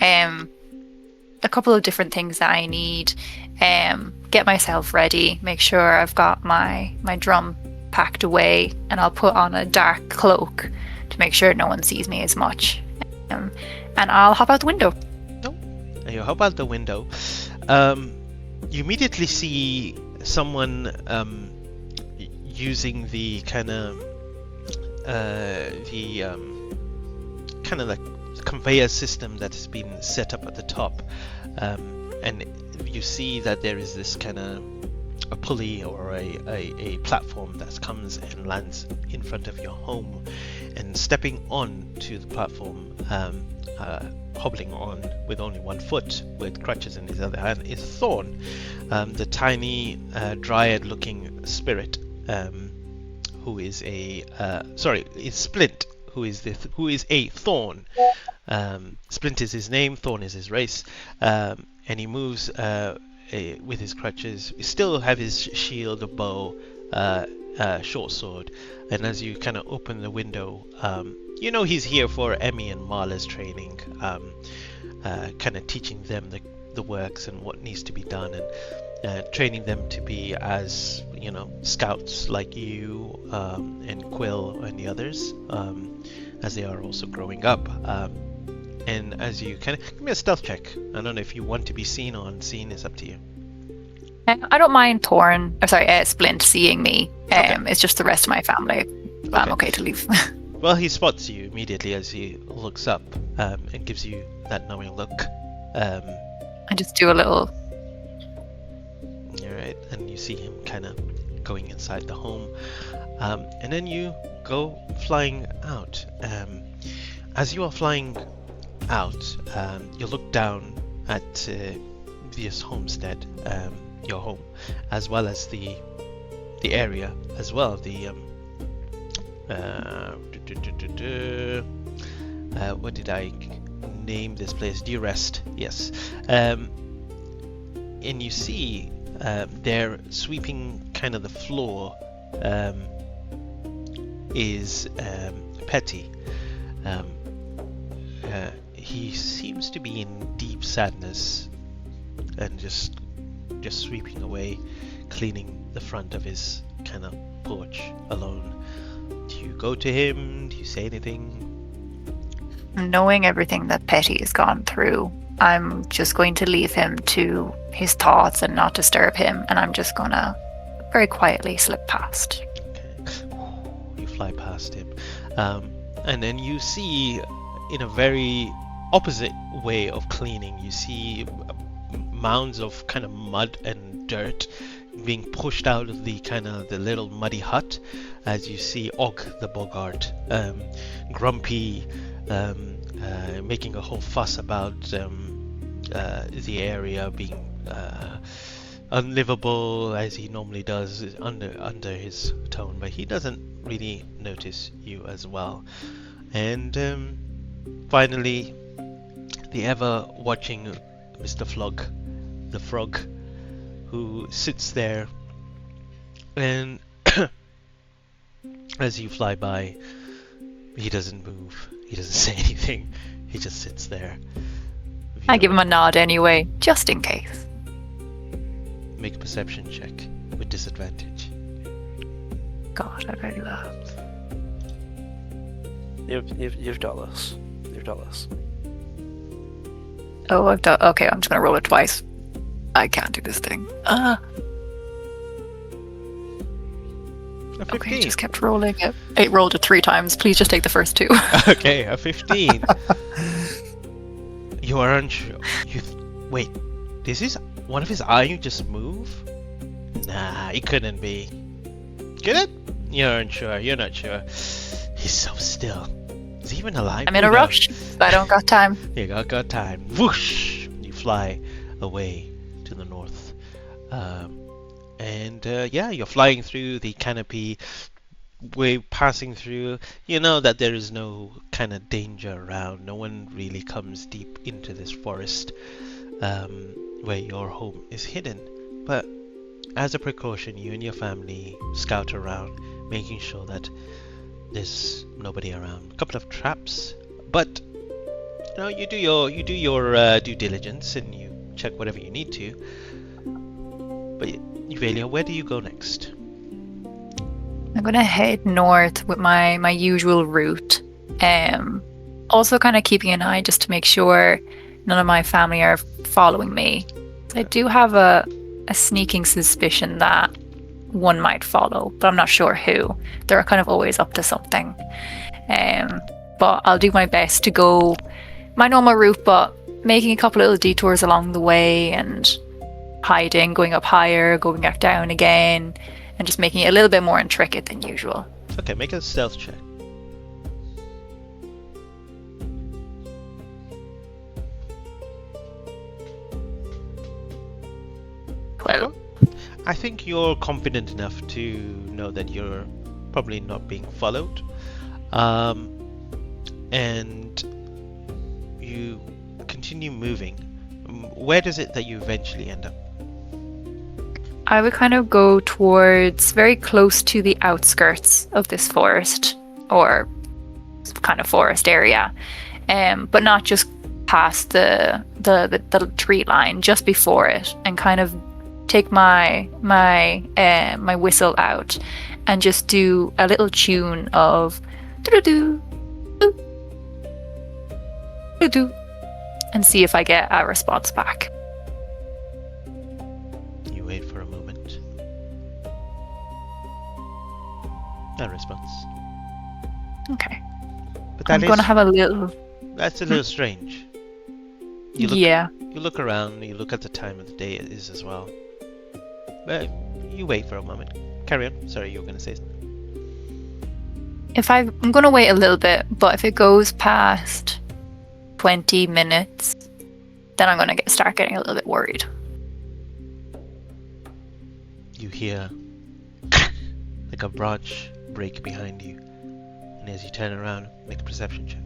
a couple of different things that I need, get myself ready, make sure I've got my drum packed away, and I'll put on a dark cloak to make sure no one sees me as much. And I'll hop out the window. And you hop out the window. You immediately see someone using the kind of like conveyor system that has been set up at the top, and you see that there is this kind of a pulley or a platform that comes and lands in front of your home, and stepping on to the platform, hobbling on with only one foot with crutches in his other hand, is Thorn, the tiny dryad-looking spirit, who is is Splint, who is a Thorn. Splint is his name, Thorn is his race, and he moves with his crutches. He still have his shield, a bow, short sword, and as you kind of open the window, you know he's here for Emmy and Marla's training, kind of teaching them the works and what needs to be done, and training them to be as, you know, scouts like you and Quill and the others, as they are also growing up. And as you kind of give me a stealth check. I don't know if you want to be seen or unseen. It's up to you. I don't mind Splint seeing me. It's just the rest of my family. Okay. I'm okay to leave. Well, he spots you immediately as he looks up, and gives you that knowing look. I just do a little. Alright, and you see him kind of going inside the home. And then you go flying out. As you are flying out, you look down at this homestead, your home, as well as the area, as well. What did I name this place? Deer Rest, yes. And you see there, sweeping kind of the floor, is Petty. He seems to be in deep sadness and just sweeping away, cleaning the front of his kind of porch alone. Do you go to him? Do you say anything? Knowing everything that Petty has gone through, I'm just going to leave him to his thoughts and not disturb him, and I'm just gonna very quietly slip past. Okay. You fly past him, and then you see, in a very opposite way of cleaning, you see mounds of kind of mud and dirt being pushed out of the little muddy hut, as you see Og the Boggart, grumpy, making a whole fuss about the area being unlivable, as he normally does under his tone, but he doesn't really notice you as well. And finally, the ever-watching Mr. Flog, the frog, who sits there, and as you fly by, he doesn't move, he doesn't say anything, he just sits there. I give him a nod anyway, just in case. Make a perception check with disadvantage. God, I really love. You've done this. You've done this. Oh, I've done. Okay, I'm just gonna roll it twice. I can't do this thing. A 15. Okay, just kept rolling it. It rolled it 3 times. Please just take the first 2. Okay, a 15. You are unsure. Wait, this is one of his eyes just move? Nah, it couldn't be. Could it? You're unsure. You're not sure. He's so still. Is he even alive? I'm in a rush. I don't got time. You got time. Whoosh! You fly away to the north. And yeah, you're flying through the canopy, passing through. You know that there is no kind of danger around. No one really comes deep into this forest where your home is hidden. But as a precaution, you and your family scout around, making sure that there's nobody around. A couple of traps, but you do your due diligence and you check whatever you need to. But Yuvelia, where do you go next? I'm gonna head north with my usual route. Also kind of keeping an eye just to make sure none of my family are following me. I do have a sneaking suspicion that one might follow, but I'm not sure who. They're kind of always up to something. But I'll do my best to go my normal route, but making a couple little detours along the way and hiding, going up higher, going back down again, and just making it a little bit more intricate than usual. Okay, make a stealth check. Well, I think you're confident enough to know that you're probably not being followed. And you continue moving. Where does it that you eventually end up? I would kind of go towards very close to the outskirts of this forest, or kind of forest area, but not just past the tree line, just before it, and kind of take my whistle out and just do a little tune of doo-doo-doo, doo-doo, and see if I get a response back. You wait for a moment. No response. Okay. But I'm gonna have a little. That's a little strange. You look around, you look at the time of the day it is as well. But you wait for a moment. Carry on. Sorry, you were gonna say something. I'm gonna wait a little bit, but if it goes past 20 minutes, then I'm gonna start getting a little bit worried. You hear like a branch break behind you, and as you turn around, make a perception check.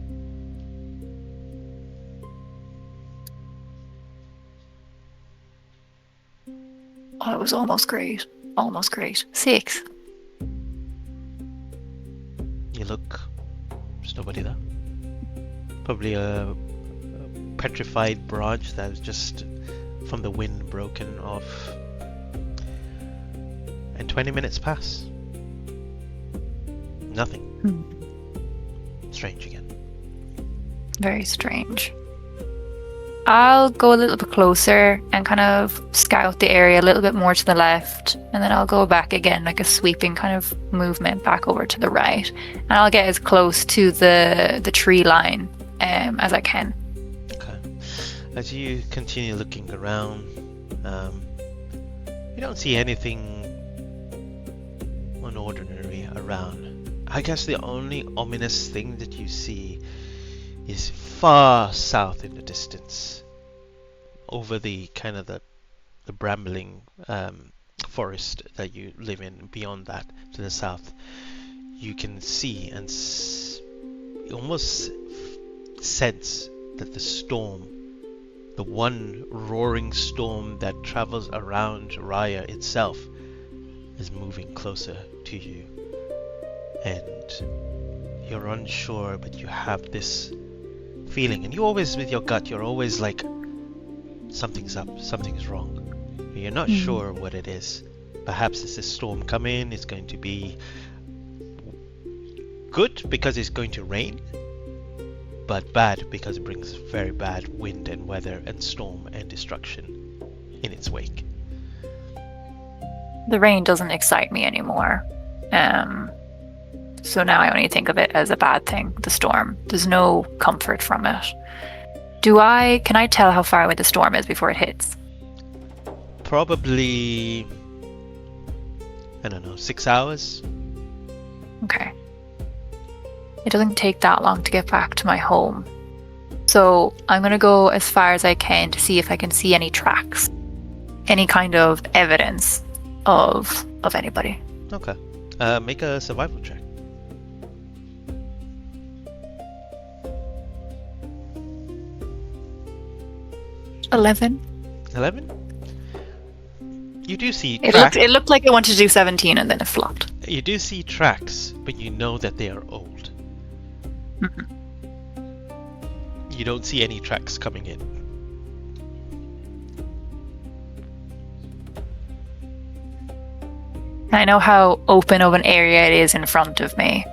Oh, it was almost great. Almost great. 6. You look, there's nobody there. Probably a petrified branch that was just from the wind broken off. And 20 minutes pass. Nothing. Strange again. Very strange. I'll go a little bit closer and kind of scout the area a little bit more to the left, and then I'll go back again, like a sweeping kind of movement back over to the right, and I'll get as close to the tree line as I can. Okay. As you continue looking around, you don't see anything unordinary around. I guess the only ominous thing that you see is far south in the distance, over the kind of the brambling forest that you live in. Beyond that, to the south, you can see and almost sense that the storm, the one roaring storm that travels around RAIA itself, is moving closer to you. And you're unsure, but you have this feeling, and you always, with your gut, you're always like, something's up, something's wrong. You're not sure what it is. Perhaps as this storm come in, it's going to be good because it's going to rain, but bad because it brings very bad wind and weather and storm and destruction in its wake. The rain doesn't excite me anymore. So now I only think of it as a bad thing, the storm. There's no comfort from it. Can I tell how far away the storm is before it hits? Probably, I don't know, 6 hours? Okay. It doesn't take that long to get back to my home. So I'm going to go as far as I can to see if I can see any tracks, any kind of evidence of anybody. Okay. Make a survival check. 11. 11? You do see It tracks. looked like I wanted to do 17 and then it flopped. You do see tracks, but you know that they are old. Mhm. You don't see any tracks coming in. I know how open of an area it is in front of me,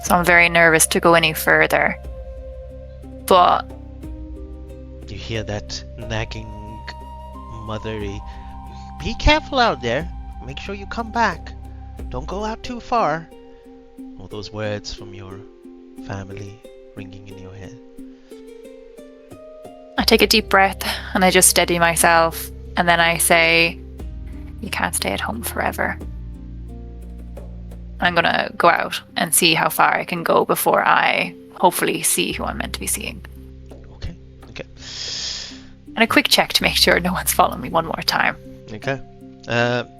so I'm very nervous to go any further. But You hear that nagging, mothery, "Be careful out there. Make sure you come back. Don't go out too far." All those words from your family ringing in your head. I take a deep breath and I just steady myself, and then I say, "You can't stay at home forever." I'm gonna go out and see how far I can go before I hopefully see who I'm meant to be seeing. Okay. Okay. And a quick check to make sure no one's following me one more time. Okay.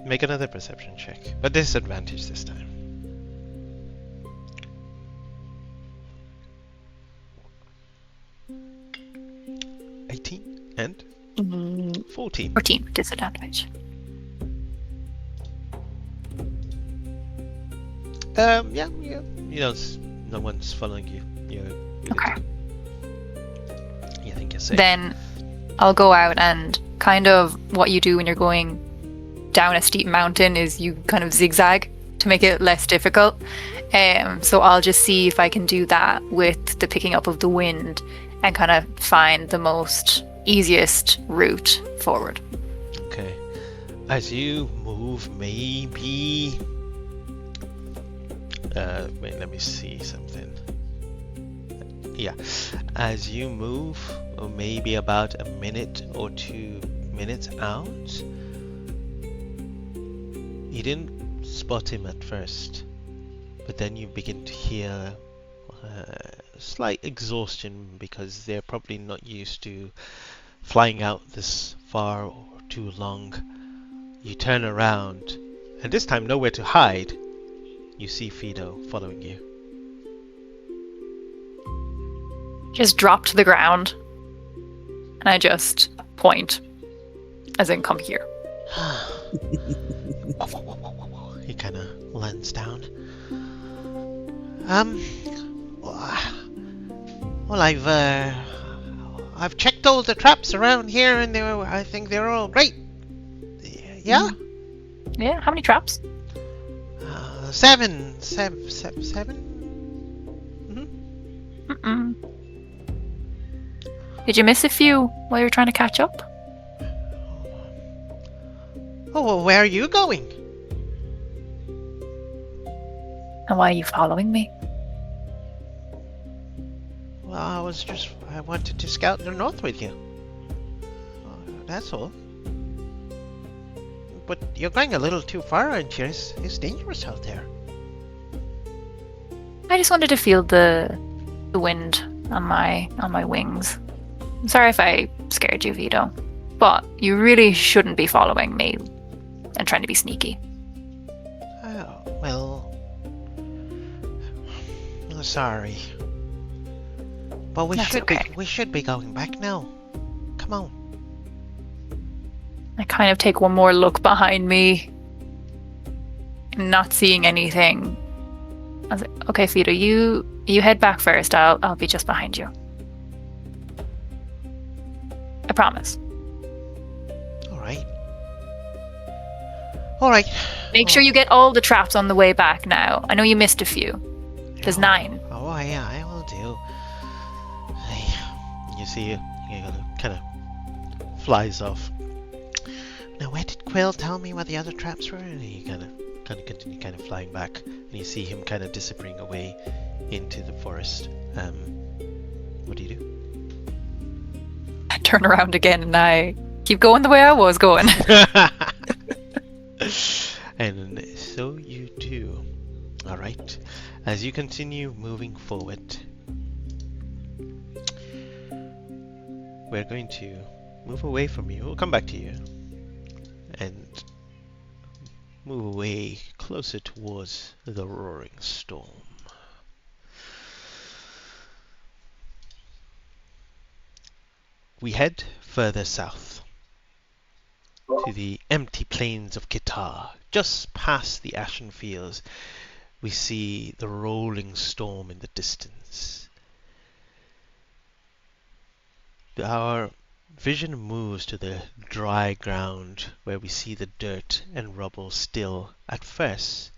Make another perception check, but disadvantage this time. 18 and 14. 14, disadvantage. Yeah. You know, no one's following you. You're good. Okay. You think you're safe. Then I'll go out and kind of what you do when you're going down a steep mountain is you kind of zigzag to make it less difficult. So I'll just see if I can do that with the picking up of the wind and kind of find the most easiest route forward. Okay. As you move, maybe. Wait, let me see something. Yeah. As you move, or maybe about a minute or 2 minutes out, you didn't spot him at first, but then you begin to hear slight exhaustion because they're probably not used to flying out this far or too long. You turn around, and this time nowhere to hide. You see Fido following you. Just drop to the ground and I just point, as in come here. He kind of lands down. Well, I've checked all the traps around here, and I think they're all great. Yeah. Yeah, how many traps? Seven. Mm-mm. Did you miss a few while you were trying to catch up? Oh, well, where are you going? And why are you following me? Well, I wanted to scout the north with you. That's all. But you're going a little too far, aren't you? It's dangerous out there. I just wanted to feel the wind on my wings. I'm sorry if I scared you, Vito, but you really shouldn't be following me and trying to be sneaky. Oh, well, I'm sorry. But we should be going back now. Come on. I kind of take one more look behind me, not seeing anything. I was like, okay, Fido, you head back first. I'll be just behind you. I promise. All right. Make sure you get all the traps on the way back now. I know you missed a few. There's 9. Oh, yeah, I will do. You see, he kind of flies off. Now, where did Quill tell me where the other traps were? And he kind of continue flying back, and you see him kind of disappearing away into the forest. What do you do? I turn around again and I keep going the way I was going. And so you do. Alright. As you continue moving forward, we're going to move away from you. We'll come back to you. And move away closer towards the roaring storm. We head further south to the empty plains of Kitar. Just past the ashen fields, we see the rolling storm in the distance. Our vision moves to the dry ground where we see the dirt and rubble still at first,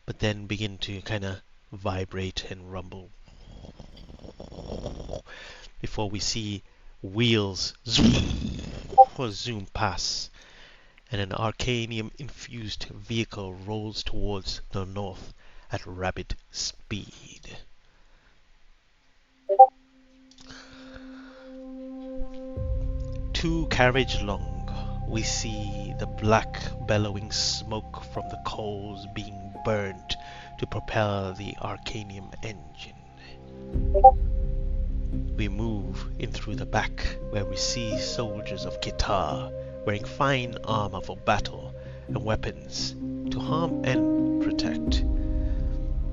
but then begin to kind of vibrate and rumble before we see wheels zoom past, and an arcanium-infused vehicle rolls towards the north at rapid speed. Two carriage long, we see the black bellowing smoke from the coals being burned to propel the arcanium engine. We move in through the back, where we see soldiers of Kitar wearing fine armor for battle and weapons to harm and protect.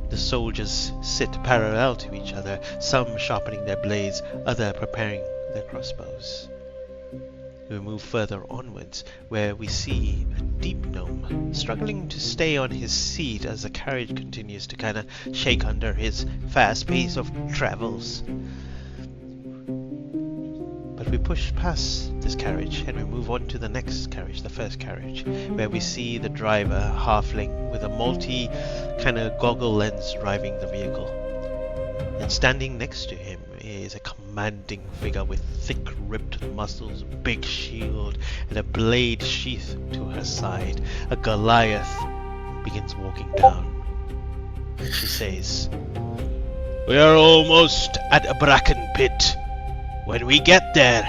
The soldiers sit parallel to each other, some sharpening their blades, others preparing their crossbows. We move further onwards, where we see a deep gnome struggling to stay on his seat as the carriage continues to kind of shake under his fast pace of travels. But we push past this carriage and we move on to the next carriage, the first carriage, where we see the driver, halfling, with a multi kind of goggle lens driving the vehicle. And standing next to him is a commanding figure with thick ripped muscles, big shield, and a blade sheath to her side. A Goliath begins walking down. She says, We are almost at a bracken pit. When we get there,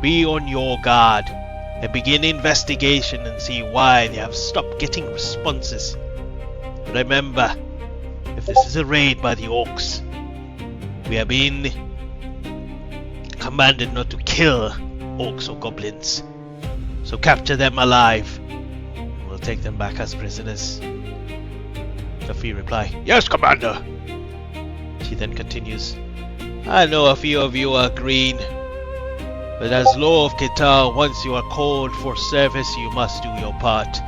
be on your guard and begin investigation and see why they have stopped getting responses. Remember, if this is a raid by the orcs, we are being commanded not to kill orcs or goblins. So capture them alive, and we'll take them back as prisoners. The Fee reply, Yes, Commander. she then continues, I know a few of you are green, but as Law of Kitar, once you are called for service, you must do your part.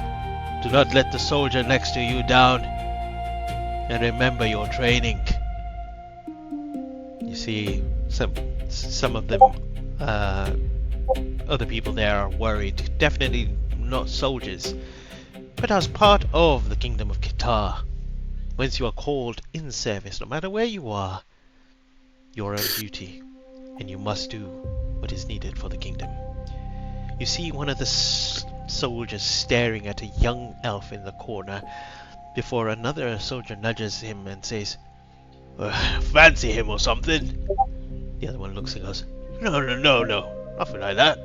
Do not let the soldier next to you down, and remember your training. you see some of them, other people there are worried, definitely not soldiers, but as part of the Kingdom of Kitar, once you are called in service, no matter where you are, you're on duty, and you must do what is needed for the kingdom. You see one of the soldiers staring at a young elf in the corner, before another soldier nudges him and says, Fancy him or something? the other one looks and goes, No, nothing like that.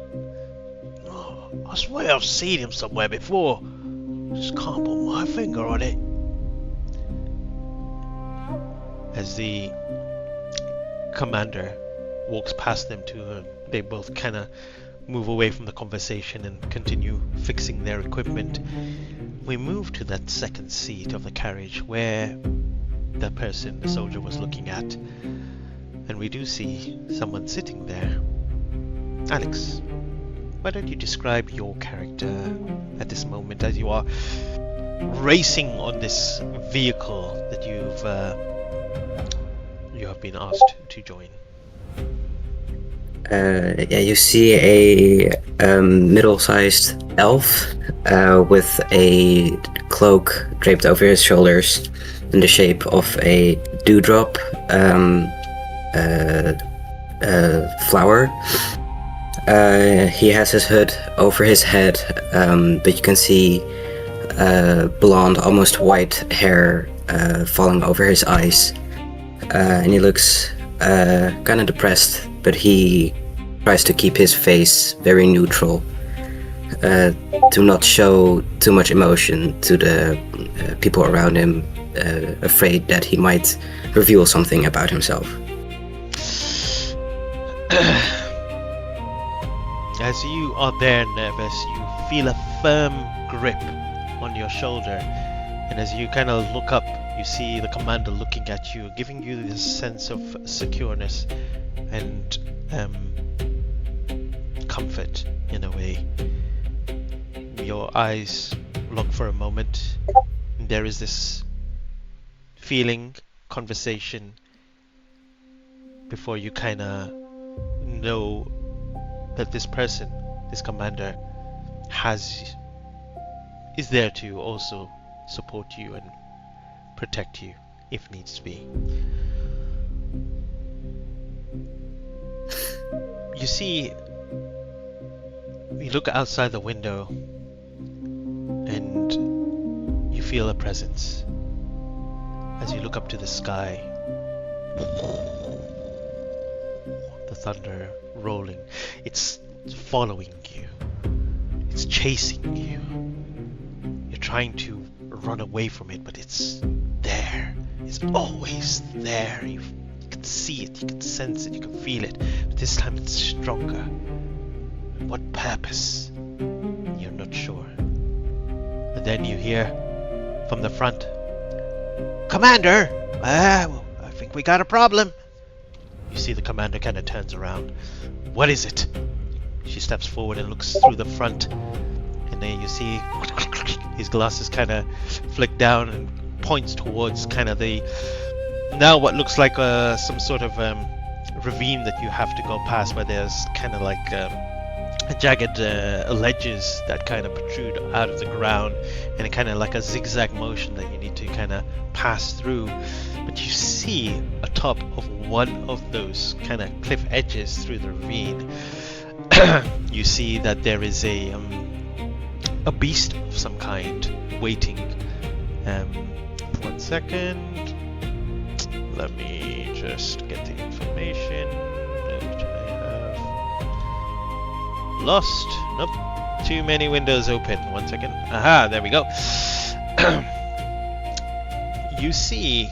Oh, I swear I've seen him somewhere before. Just can't put my finger on it. As the commander walks past them they both kind of move away from the conversation and continue fixing their equipment. We move to that second seat of the carriage where the soldier was looking at, and we do see someone sitting there. Alex, why don't you describe your character at this moment as you are racing on this vehicle that you have been asked to join? You see a middle-sized elf with a cloak draped over his shoulders in the shape of a dewdrop flower. He has his hood over his head, but you can see blonde, almost white hair falling over his eyes. And he looks kind of depressed, but he tries to keep his face very neutral to not show too much emotion to the people around him, afraid that he might reveal something about himself. As you are there, nervous, you feel a firm grip on your shoulder, and as you kind of look up, you see the commander looking at you, giving you this sense of secureness and comfort in a way. Your eyes lock for a moment, and there is this feeling, conversation, before you kind of know that this person, this commander, is there to also support you and protect you if needs be. You see, you look outside the window and you feel a presence as you look up to the sky. The thunder rolling. It's following you. It's chasing you. You're trying to run away from it, but it's there. It's always there. You can see it, you can sense it, you can feel it. But this time it's stronger. What purpose? You're not sure. But then you hear from the front, "Commander! I think we got a problem." You see the commander kind of turns around. "What is it?" She steps forward and looks through the front, and then you see his glasses kind of flick down and points towards kind of now what looks like some sort of ravine that you have to go past, where there's kind of like jagged ledges that kind of protrude out of the ground, and it kind of like a zigzag motion that you need to kind of pass through. But you see atop of one of those kind of cliff edges through the ravine, you see that there is a beast of some kind waiting. 1 second. Let me just get the information which I have lost. Nope. Too many windows open. 1 second. Aha, there we go. You see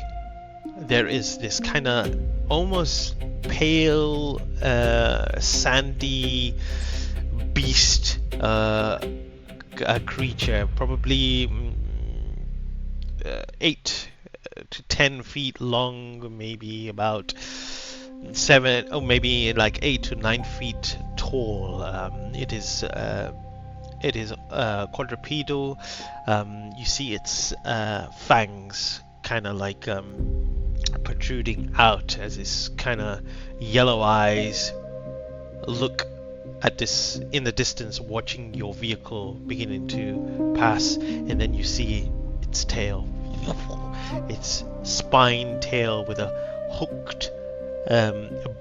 there is this kind of almost pale, sandy beast, a creature, probably 8 to 10 feet long, maybe about 7, or maybe like 8 to 9 feet tall. It is quadrupedal. You see its fangs kind of like protruding out as its kind of yellow eyes look at this in the distance, watching your vehicle beginning to pass. And then you see its tail, its spine tail with a hooked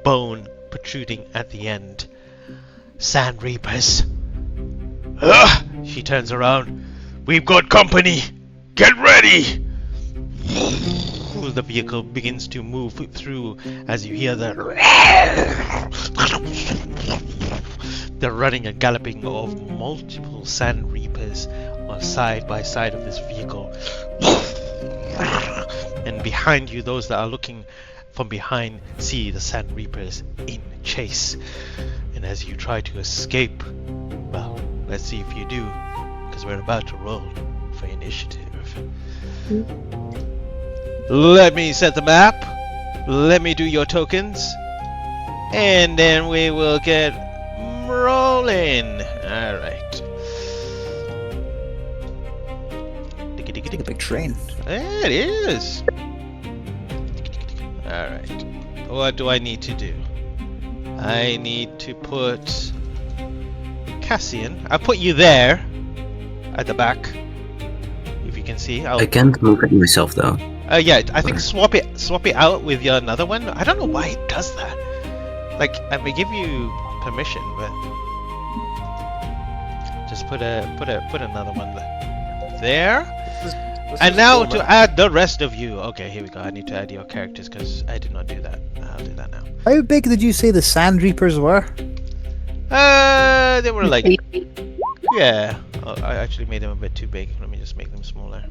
bone protruding at the end. "Sand Reapers." She turns around. "We've got company. Get ready." The vehicle begins to move through as you hear the running and galloping of multiple Sand Reapers on side by side of this vehicle. And behind you, those that are looking from behind see the Sand Reapers in chase. And as you try to escape, well, let's see if you do, because we're about to roll for initiative. Let me set the map. Let me do your tokens. And then we will get rolling. Alright. Like a big train. It is. Alright. What do I need to do? I need to put Cassian. I'll put you there at the back. If you can see. I can't move it myself though. Yeah, I think swap it out with your another one. I don't know why it does that. Like, I may give you permission, but just put another one there. And now to add the rest of you. Okay, here we go. I need to add your characters because I did not do that. I'll do that now. How big did you say the Sand Reapers were? They were like, yeah. Oh, I actually made them a bit too big. Let me just make them smaller.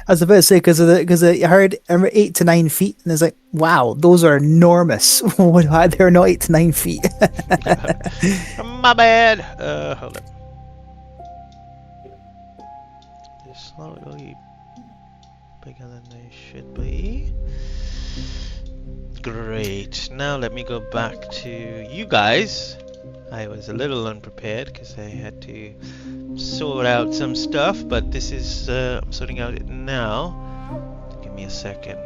I was about to say, because I heard 8 to 9 feet, and it's like, wow, those are enormous. Why they're not 8 to 9 feet? My bad. Hold up. slightly bigger than they should be. Great. Now let me go back to you guys. I was a little unprepared because I had to sort out some stuff, but this is I'm sorting out it now. Give me a second.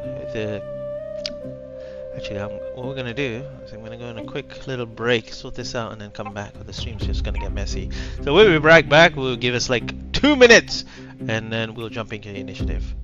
Actually, what we're gonna do is I'm gonna go on a quick little break, sort this out, and then come back. Or the stream's just gonna get messy. So we'll be right back. We'll give us like 2 minutes, and then we'll jump into the initiative.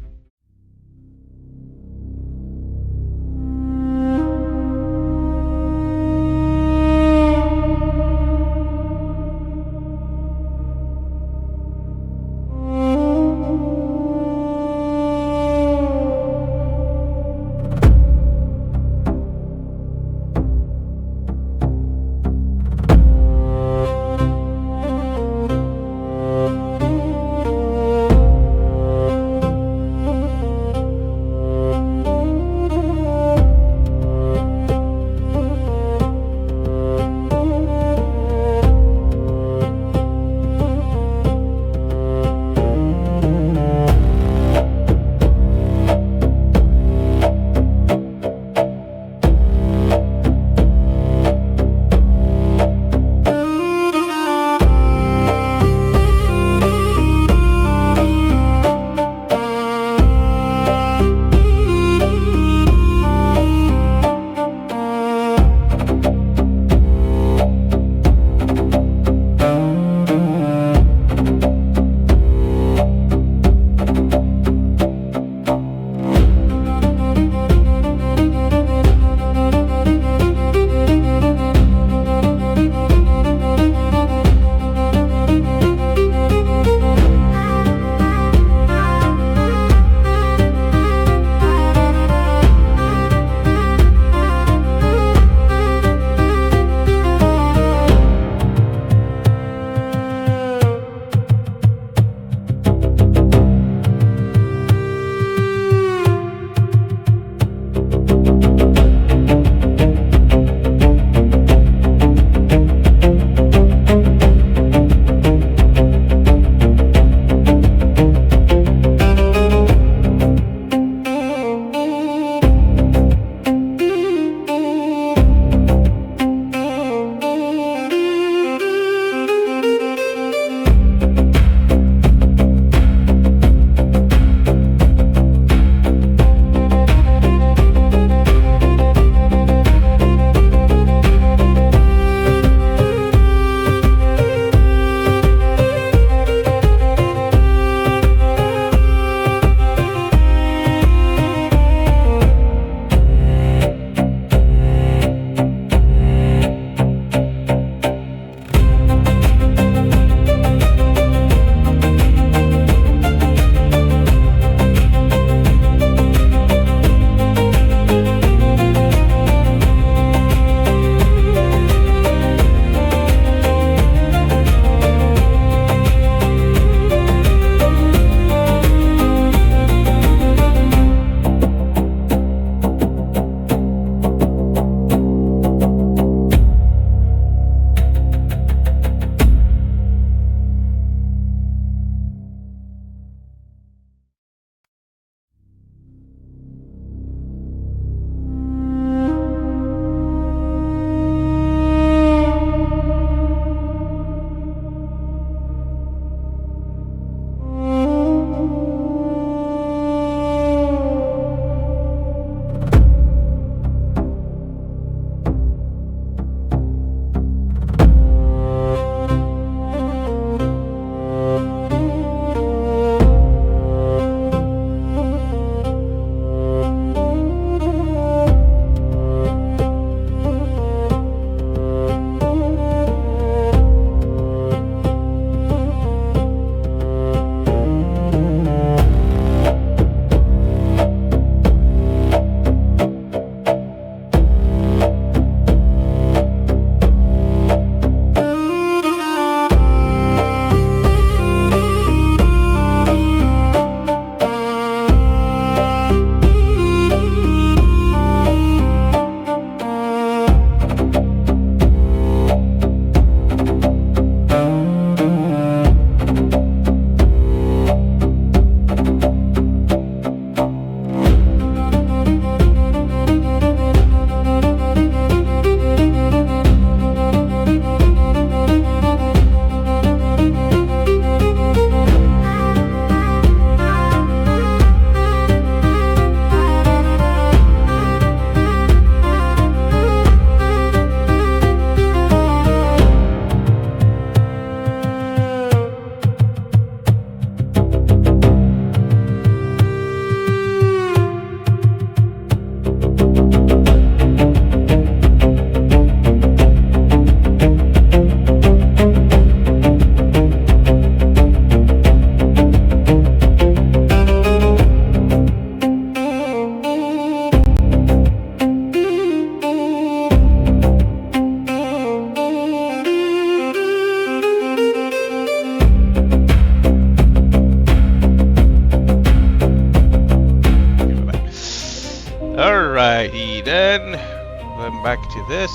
this.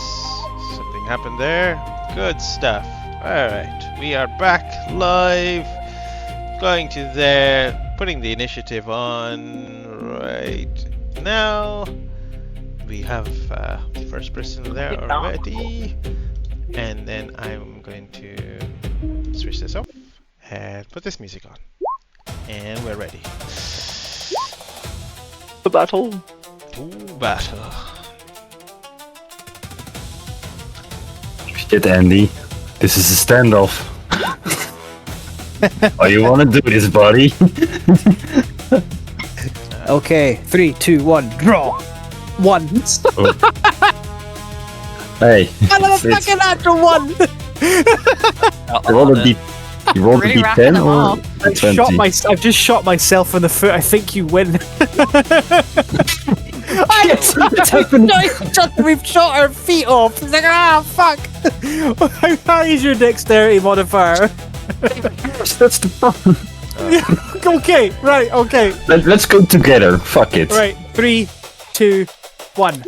Something happened there. Good stuff. Alright, we are back live. Going to there, putting the initiative on right now. We have first person there already. And then I'm going to switch this off and put this music on. And we're ready. The battle. To battle. Shit, Andy. This is a standoff. Oh, you wanna do this, buddy? Okay, 3, 2, 1, draw. 1. Hey. Another fucking natural 1. You rolled a Really racking D10 them or up. a 20? I've just shot myself in the foot. I think you win. We've shot our feet off. It's like, fuck. How high is your dexterity modifier? That's the problem. Okay, right, okay. Let's go together. Fuck it. Right, 3, 2, 1.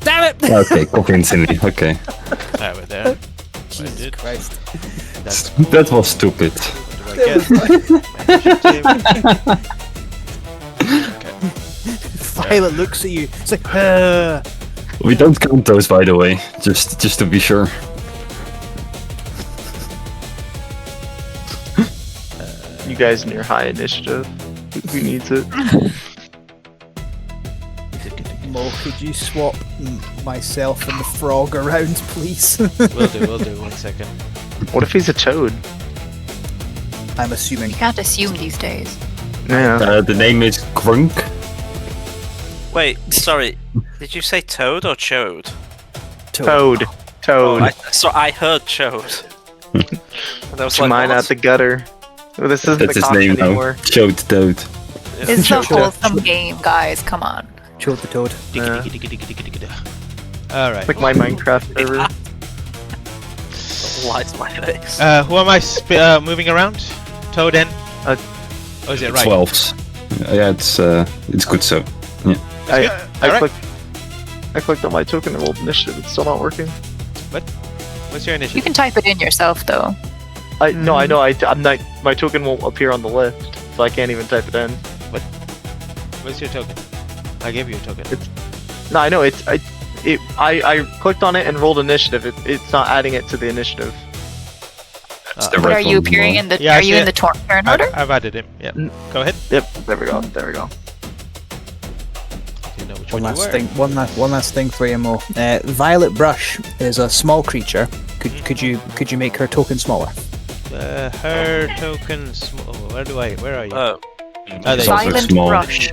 Damn it! Okay, convincingly. Okay. Alright, we're there. Jesus Christ. That was stupid. What do I get? Violet looks at you. It's like, We don't count those, by the way. Just to be sure. You guys near high initiative. Who needs it? Mo, could you swap myself and the frog around, please? We'll do. 1 second. What if he's a toad? I'm assuming. You can't assume these days. Yeah. The name is Grunk. Wait, sorry. Did you say toad or chode? Toad. Toad. I heard chode. And I was Put mine what? out the gutter. Oh, this isn't That's the his cock name now. anymore. Chode Toad. It's a wholesome game, guys. Come on. Chode the toad. Alright. Like my Minecraft server. Lies my face. Who am I moving around? Toad in? Oh, is it right? 12s. Yeah, it's good so. Yeah. I Alright. clicked on my token and rolled initiative. It's still not working. What's your You initiative? can type it in yourself, though. No, I know. I'm not. My token won't appear on the list, so I can't even type it in. What's your token? I gave you a token. No, I know. I clicked on it and rolled initiative. It's not adding it to the initiative. That's the But right are you one. appearing in the? Yeah, I are you see in it. the turn order? I've added him. Yeah. Go ahead. Yep. There we go. There we go. You know which One you last were. thing. One last thing for you, Mo. Violet Brush is a small creature. Could you make her token smaller? Her token. Where are you? Oh, There you go. also Violent small. Rush.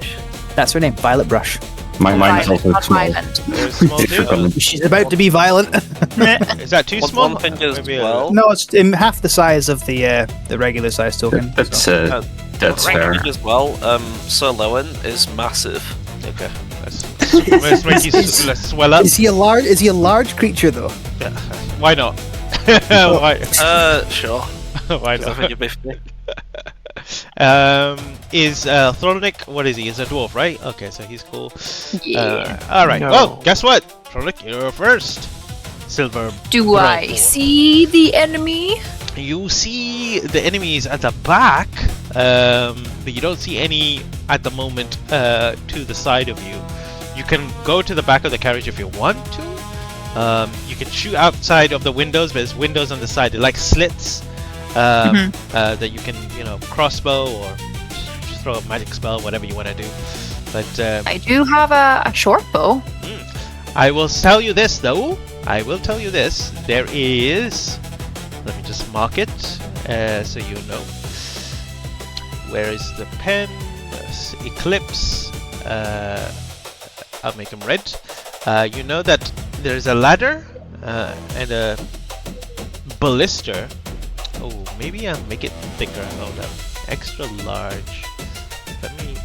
That's her name, Violet Brush. Mine is also Not small. violent. There's small If you're too. coming. She's about to be violent. Is that too small? one thing is Maybe well. No, it's half the size of the regular size token. That's so. that's fair. Ranking as well. Sir Lowen is massive. Okay. Let's make you swell up. Is he a large creature though? Yeah. Why not? Why? Sure. Why I think not? you'd be free. Is Throlnick? What is he? He's a dwarf, right? Okay, so he's cool. Yeah. All right. No. Well, guess what? Throlnick, you're first. Silver. Do I Brown. see the enemy? You see the enemies at the back, but you don't see any at the moment to the side of you. You can go to the back of the carriage if you want to. You can shoot outside of the windows, but there's windows on the side. They're like slits that you can, crossbow or just throw a magic spell, whatever you want to do. But I do have a short bow. I will tell you this, though. There is. Let me just mark it so you know. Where is the pen? Eclipse. I'll make them red. You know that there's a ladder and a ballista. Oh, maybe I'll make it thicker. Hold up. Extra large. Let me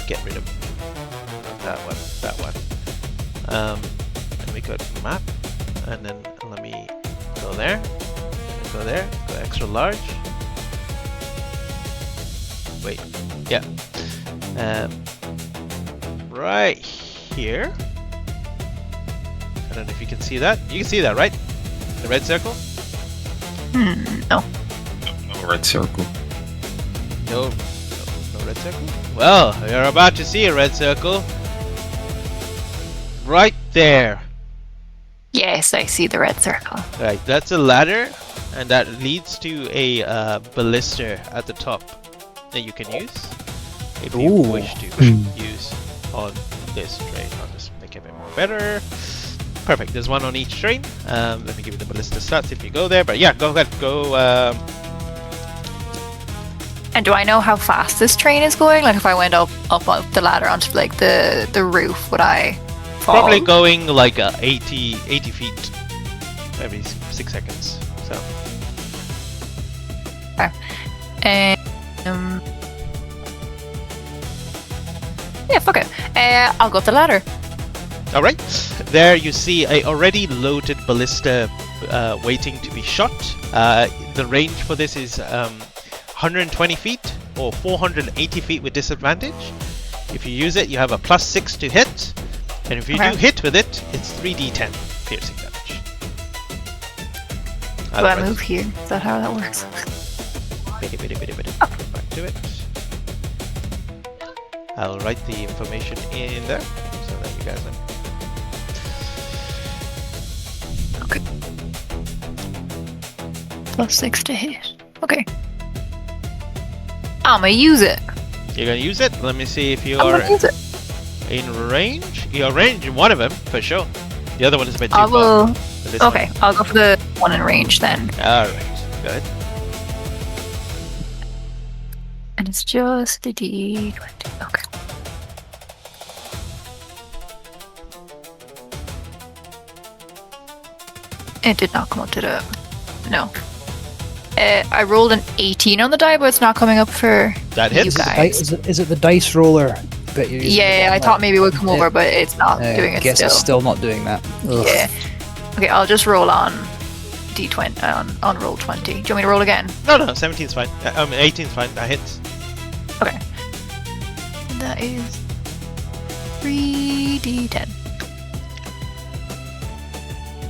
get rid of that one. Let me go to map, and then let me go there. Go extra large. Wait, yeah. Right here. don't know if you can see that. You can see that, right? The red circle? No. No red circle. No red circle? Well, you're about to see a red circle. Right there. Yes, I see the red circle. Right, that's a ladder, and that leads to a ballista at the top that you can use if you Ooh. wish to use on this train. I'll just make it a bit more better. Perfect. There's one on each train. Let me give you the ballista stats if you go there. But yeah, go ahead. Go. And do I know how fast this train is going? Like if I went up the ladder onto like the roof, would I fall? Probably going like 80 feet every 6 seconds. So. Yeah, fuck it. I'll go up the ladder. All right. There you see a already loaded ballista waiting to be shot. The range for this is 120 feet or 480 feet with disadvantage. If you use it, you have a +6 to hit, and if you do hit with it, it's 3d10 piercing damage. Do I move here? Is that how that works? Back to it. I'll write the information in there so that you guys know. Okay. +6 to hit. Okay. I'm gonna use it. You're gonna use it? Let me see if you I'm are gonna use it. in range. You're range in one of them, for sure. The other one is a bit too I far. will. for this Okay, I'll go for the one in range then. one. Alright, go ahead. And it's just a D20. Okay. It did not come up to the. No. I rolled an 18 on the die, but it's not coming up for That you hits. guys. Is it the dice roller bit you're using? Yeah, I thought maybe it would come over, but it's not doing I it guess still. it's still not doing that. Ugh. Yeah. Okay, I'll just roll on D20 on roll 20. Do you want me to roll again? No, 17's fine. 18's fine. That hits. Okay. And that is 3d10.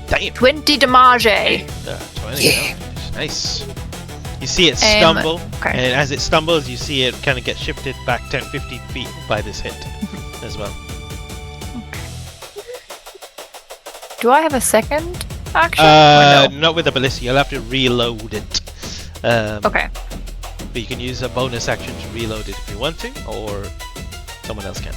Damn. 20 damage. 20. Yeah. Nice. You see it stumble, okay. and as it stumbles, you see it kind of get shifted back 10-15 feet by this hit as well. Do I have a second action? Or no? Not with the ballista. You'll have to reload it. Okay. But you can use a bonus action to reload it if you want to, or someone else can.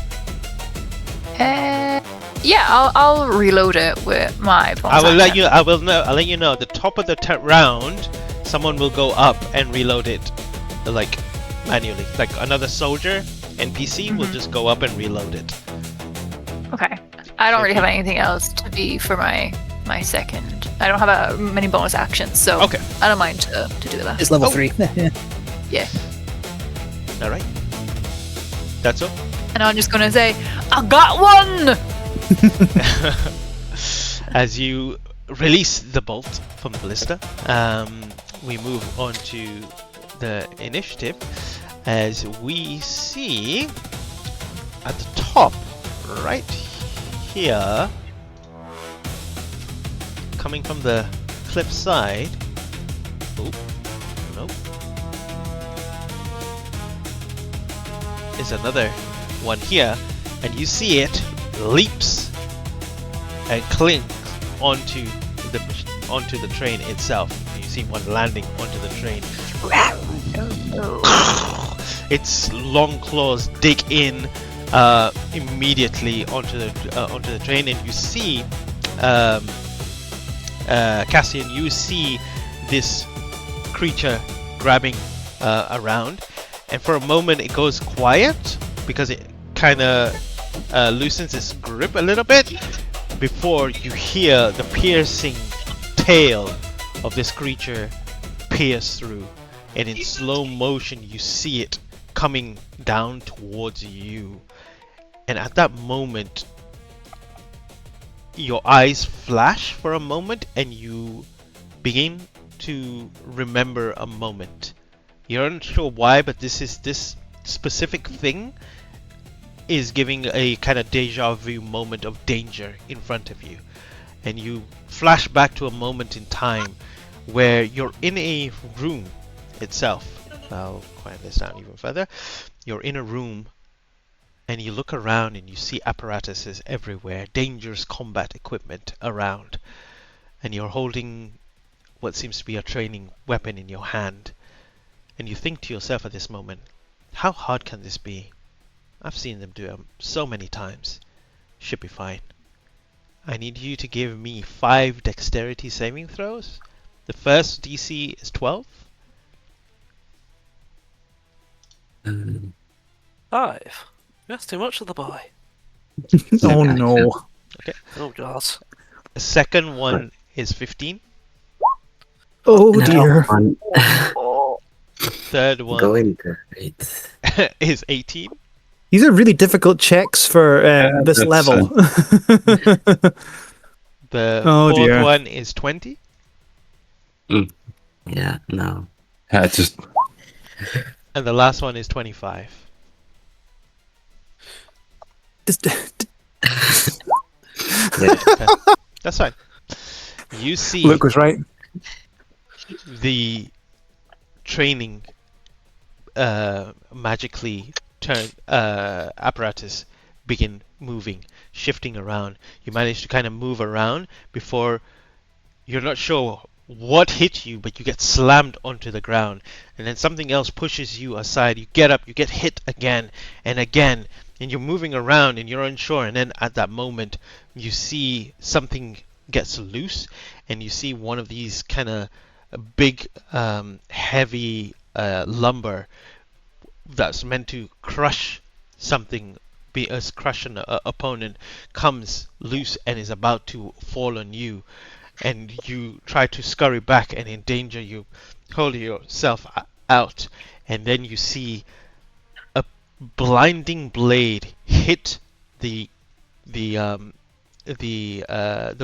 Yeah, I'll reload it with my bonus I will let action. you. I'll let you know. At the top of the round, someone will go up and reload it, like manually. Like another soldier NPC will just go up and reload it. Okay. I don't really have anything else to be for my second. I don't have many bonus actions, so Okay. I don't mind to do that. It's level 3. Yeah. All right. That's all. And I'm just gonna say, I got one! As you release the bolt from the ballista, we move on to the initiative as we see at the top right here, coming from the cliff side. Oh, no. Is another one here, and you see it leaps and clinks onto the train itself. You see one landing onto the train. Its long claws dig in immediately onto the train, and you see Cassian. You see this creature grabbing around, and for a moment it goes quiet because it kind of loosens its grip a little bit before you hear the piercing tail of this creature pierce through, and in slow motion you see it coming down towards you. And at that moment, your eyes flash for a moment and you begin to remember a moment. You're unsure why, but this specific thing is giving a kind of deja vu moment of danger in front of you. and you flash back to a moment in time where you're in a room itself. I'll quiet this down even further. You're in a room and you look around and you see apparatuses everywhere, dangerous combat equipment around, and you're holding what seems to be a training weapon in your hand, and you think to yourself at this moment, how hard can this be? I've seen them do it so many times. Should be fine. I need you to give me 5 dexterity saving throws. The first DC is 12. 5. That's too much of the boy. Oh no. Okay. Oh god. The second one is 15. Oh No, dear. on- Third one Going great. is 18. These are really difficult checks for this that's, level. The Oh, fourth dear. one is 20. Yeah, no. Just And the last one is 25. Yeah. Okay. That's fine. You see Luke was right. the training magically turn apparatus begin moving, shifting around. You manage to kind of move around before you're not sure what hit you, but you get slammed onto the ground, and then something else pushes you aside. You get up, you get hit again and again, and you're moving around and you're unsure, and then at that moment you see something gets loose, and you see one of these kind of big heavy lumber that's meant to crush something, crush an opponent, comes loose and is about to fall on you, and you try to scurry back, and in danger you hold yourself out, and then you see a blinding blade hit the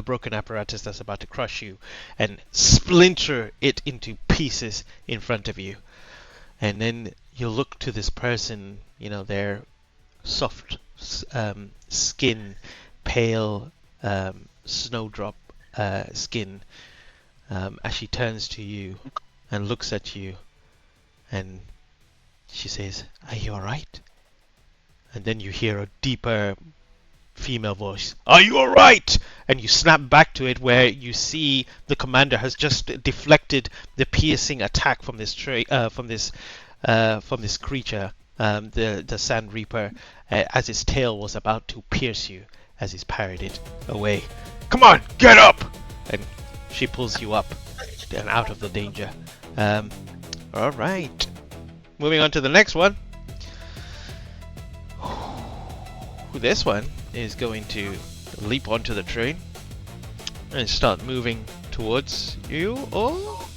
broken apparatus that's about to crush you and splinter it into pieces in front of you. And then you look to this person, you know, their soft skin, pale snowdrop skin, as she turns to you and looks at you, and she says, "Are you alright?" And then you hear a deeper female voice, "Are you alright?" And you snap back to it, where you see the commander has just deflected the piercing attack from this from this creature, the Sand Reaper, as its tail was about to pierce you, as he's parried it away. Come on, get up! And she pulls you up and out of the danger. All right, moving on to the next one. This one is going to leap onto the train and start moving towards you. Oh,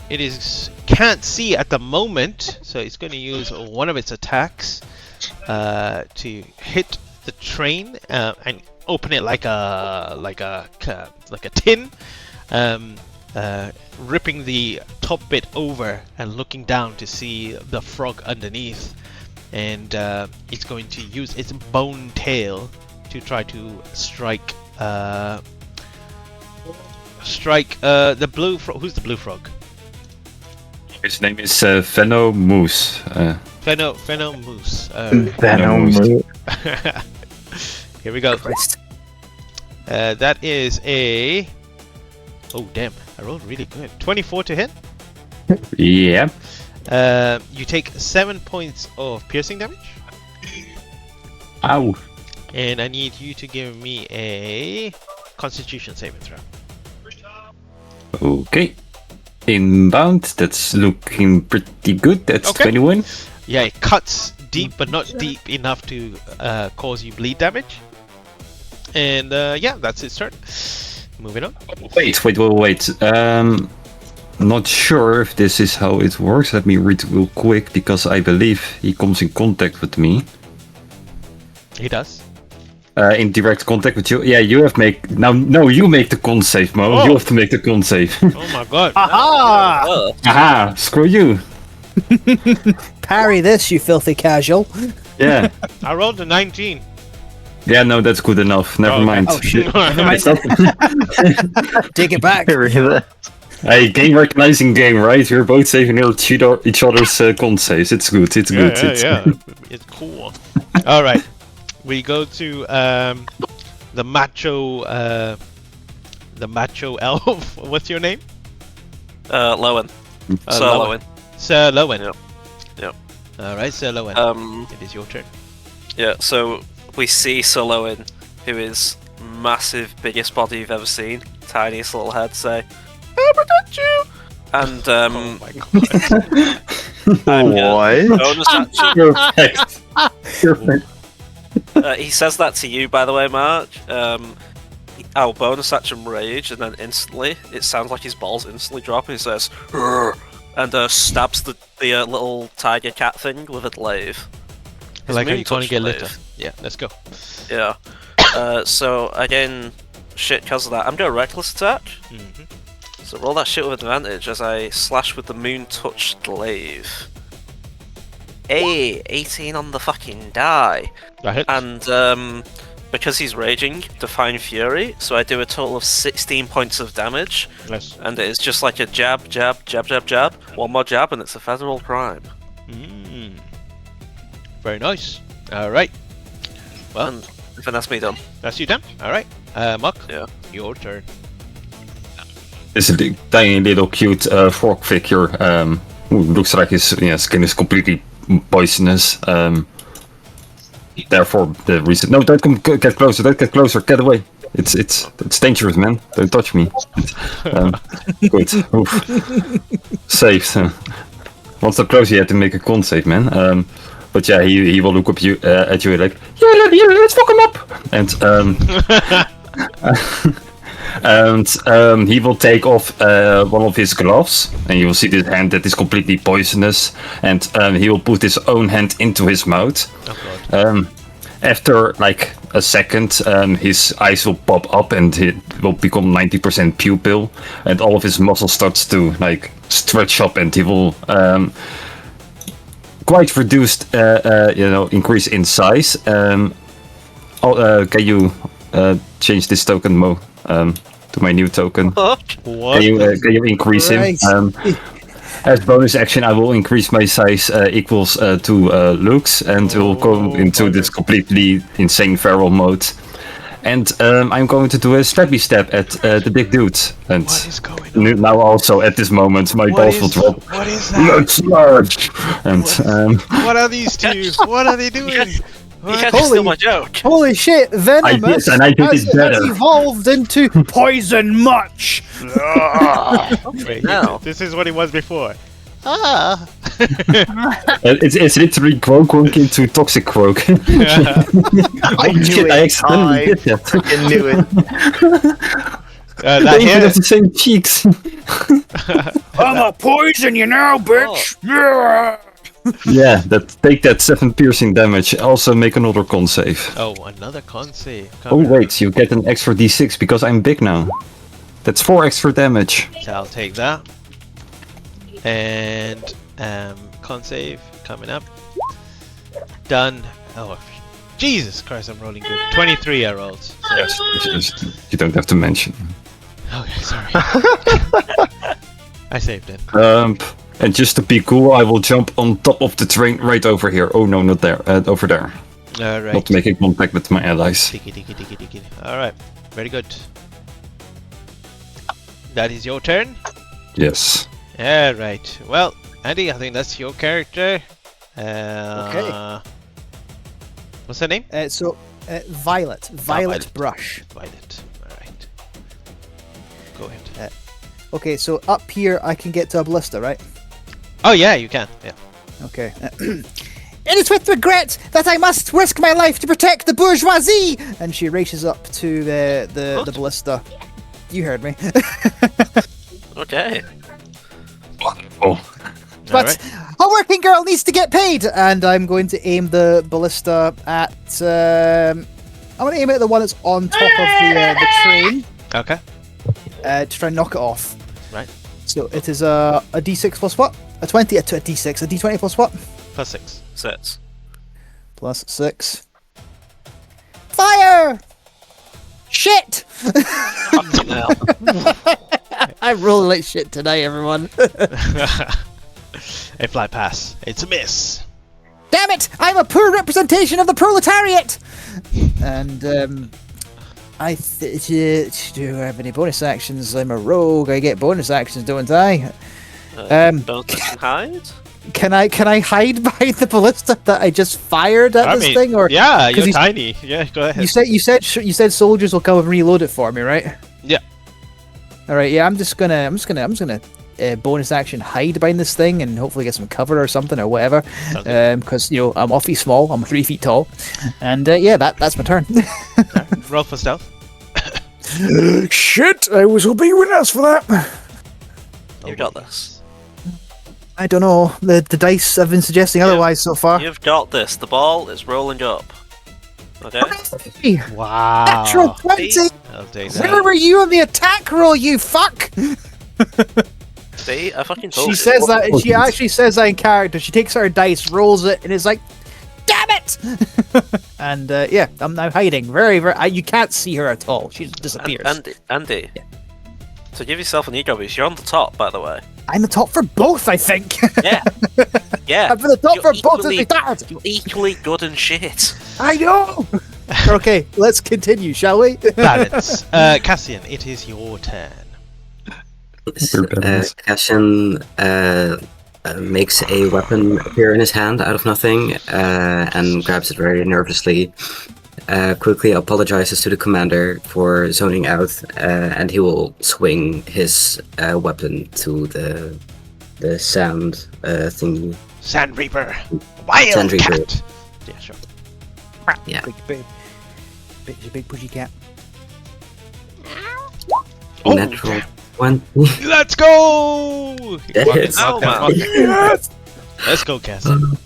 it is can't see at the moment, so it's going to use one of its attacks to hit the train and open it like a tin, ripping the top bit over and looking down to see the frog underneath. And it's going to use its bone tail to try to strike the blue frog. Who's the blue frog? his name is Venomoose. Venomoose. Venom. Here we go. Christ. That is a... Oh damn! I rolled really good. 24 to hit. Yeah. You take 7 points of piercing damage, Ow. and I need you to give me a Constitution saving throw. Okay. Inbound, that's looking pretty good. That's Okay. 21. Yeah, it cuts deep, but not deep enough to cause you bleed damage. And yeah, that's its turn. Moving on. Wait. Not sure if this is how it works. Let me read real quick, because I believe he comes in contact with me. He does. In direct contact with you. Yeah, you have make now. No, you make the con save, Mo. Oh. You have to make the con save. Oh my god. Aha! Aha! Screw you. Parry this, you filthy casual. Yeah. I rolled a 19. Yeah, no, that's good enough. Never Okay. mind. Oh shit! It's not- Take it back. Hey, game recognizing game, right? We're both saving each other's con saves. It's good. It's good. Yeah. It's cool. All right, we go to the macho elf. What's your name? Lowen. Sir Lowen. Lowen. Sir Lowen. Yep. All right, Sir Lowen. It is your turn. Yeah, so we see Sir Lowen, who is massive, biggest body you've ever seen, tiniest little head, say, "I'll protect you!" And, Oh my god. What? bonus action. Perfect. Perfect. He says that to you, by the way, March. Our bonus action rage, and then instantly, it sounds like his balls instantly drop, and he says, "Rrr," and stabs the little tiger cat thing with a glaive. I like how moon you can't touch get glaive. litter. Yeah, let's go. Yeah. So again, shit because of that, I'm going reckless attack. Mm-hmm. So roll that shit with advantage as I slash with the moon touch glaive. Hey, 18 on the fucking die. That hits. And because he's raging, Define Fury, so I do a total of 16 points of damage. Yes. And it is just like a jab, jab, jab, jab, jab. One more jab, and it's a federal crime. Very nice. All right. Well, And then that's me done. that's you done. All right. Muck. Yeah. Your turn. It's a tiny little cute frog figure who looks like his skin is completely poisonous. Therefore, the reason. No, don't get closer. Don't get closer. Get away. It's dangerous, man. Don't touch me. Good. Oof. Saved. Once so close, you have to make a con save, man. But yeah, he will look up at you like, yeah, let's fuck him up. And he will take off one of his gloves, and you will see this hand that is completely poisonous, and he will put his own hand into his mouth. Oh god. After like a second, his eyes will pop up and it will become 90% pupil, and all of his muscles starts to like stretch up, and he will quite reduced, increase in size. Can you change this token, Mo, to my new token? What? Can you increase him? As bonus action, I will increase my size equals to Luke's, and we'll go into this completely insane feral mode. And I'm going to do a stabby stab at the big dude. And What is going on? now also at this moment, my balls will drop. What is that? Let's merge! And What are these two? What are they doing? You can't steal my joke. Holy shit! Venomous I did has it better. evolved into poison much. Wait, No. this is what it was before. Ah. it's literally Croak into Toxic Croak. I Oh, knew shit, it. I accidentally did that. freaking knew it. That They even hair. have the same cheeks. I'm a poison you now, bitch. Yeah, take that 7 piercing damage. Also make another con save. Oh, another con save. Oh wait, you get an extra d6 because I'm big now. That's 4 extra damage. So I'll take that. And con save coming up. Done. Oh, Jesus Christ! I'm rolling good. 23 I rolled. So. Yes, you don't have to mention. Okay, sorry. I saved it. And just to be cool, I will jump on top of the train right over here. Oh no, not there. Over there. All right. Not making contact with my allies. Diggy. All right. Very good. That is your turn. Yes. All right. Well, Andy, I think that's your character. Okay. What's her name? Violet. Violet Violet. Brush. Violet. All right. Go ahead. Okay, so up here I can get to a ballista, right? Oh yeah, you can. Yeah. Okay. It is with regret that I must risk my life to protect the bourgeoisie! And she races up to the ballista. You heard me. Okay. Oh. But Alright. a working girl needs to get paid! And I'm going to aim the ballista at... I'm going to aim it at the one that's on top of the train. Okay. To try and knock it off. Right. So it is a d6 plus what? A 20? A d6. A d20 plus what? +6. Sets. Plus 6. Fire! fire! Shit! I'm rolling like shit tonight, everyone. A fly pass. It's a miss. Damn it! I'm a poor representation of the proletariat! And, do I have any bonus actions? I'm a rogue. I get bonus actions, don't I? Don't hide? Can I hide behind the ballista that I just fired at this thing? Or yeah, you're 'cause tiny. Yeah, go ahead. you said soldiers will come and reload it for me, right? Yeah. All right. Yeah, I'm just gonna bonus action hide behind this thing and hopefully get some cover or something or whatever. Because I'm awfully small. I'm 3 feet tall, and that's my turn. Right, roll for stealth. Shit! I was hoping you would ask for that. You got this. I don't know. The dice have been suggesting otherwise so far. You've got this. The ball is rolling up. Okay? Wow. Natural 20! I'll take Where that. were you on the attack roll, you fuck? See, I fucking told She you. says that. She actually says that in character. She takes her dice, rolls it, and is like, "Damn it!" And I'm now hiding. Very, very. You can't see her at all. She just disappears. Andy. So give yourself an ego boost. You're on the top, by the way. I'm the top for both, I think. Yeah. Yeah. I'm for the top You're for both of equally- the You're equally good and shit. I know. Okay, let's continue, shall we? Balance. Cassian, it is your turn. Cassian makes a weapon appear in his hand out of nothing and grabs it very nervously. Quickly apologizes to the commander for zoning out, and he will swing his weapon to the sand thingy. Sand Reaper. Wild Sand Reaper. cat. Yeah, sure. Yeah. Big pushy cat. Oh, Natural 20. Let's go! That Walk it, hits. walk down, Oh, walk down. Yes! Let's go, Cassian.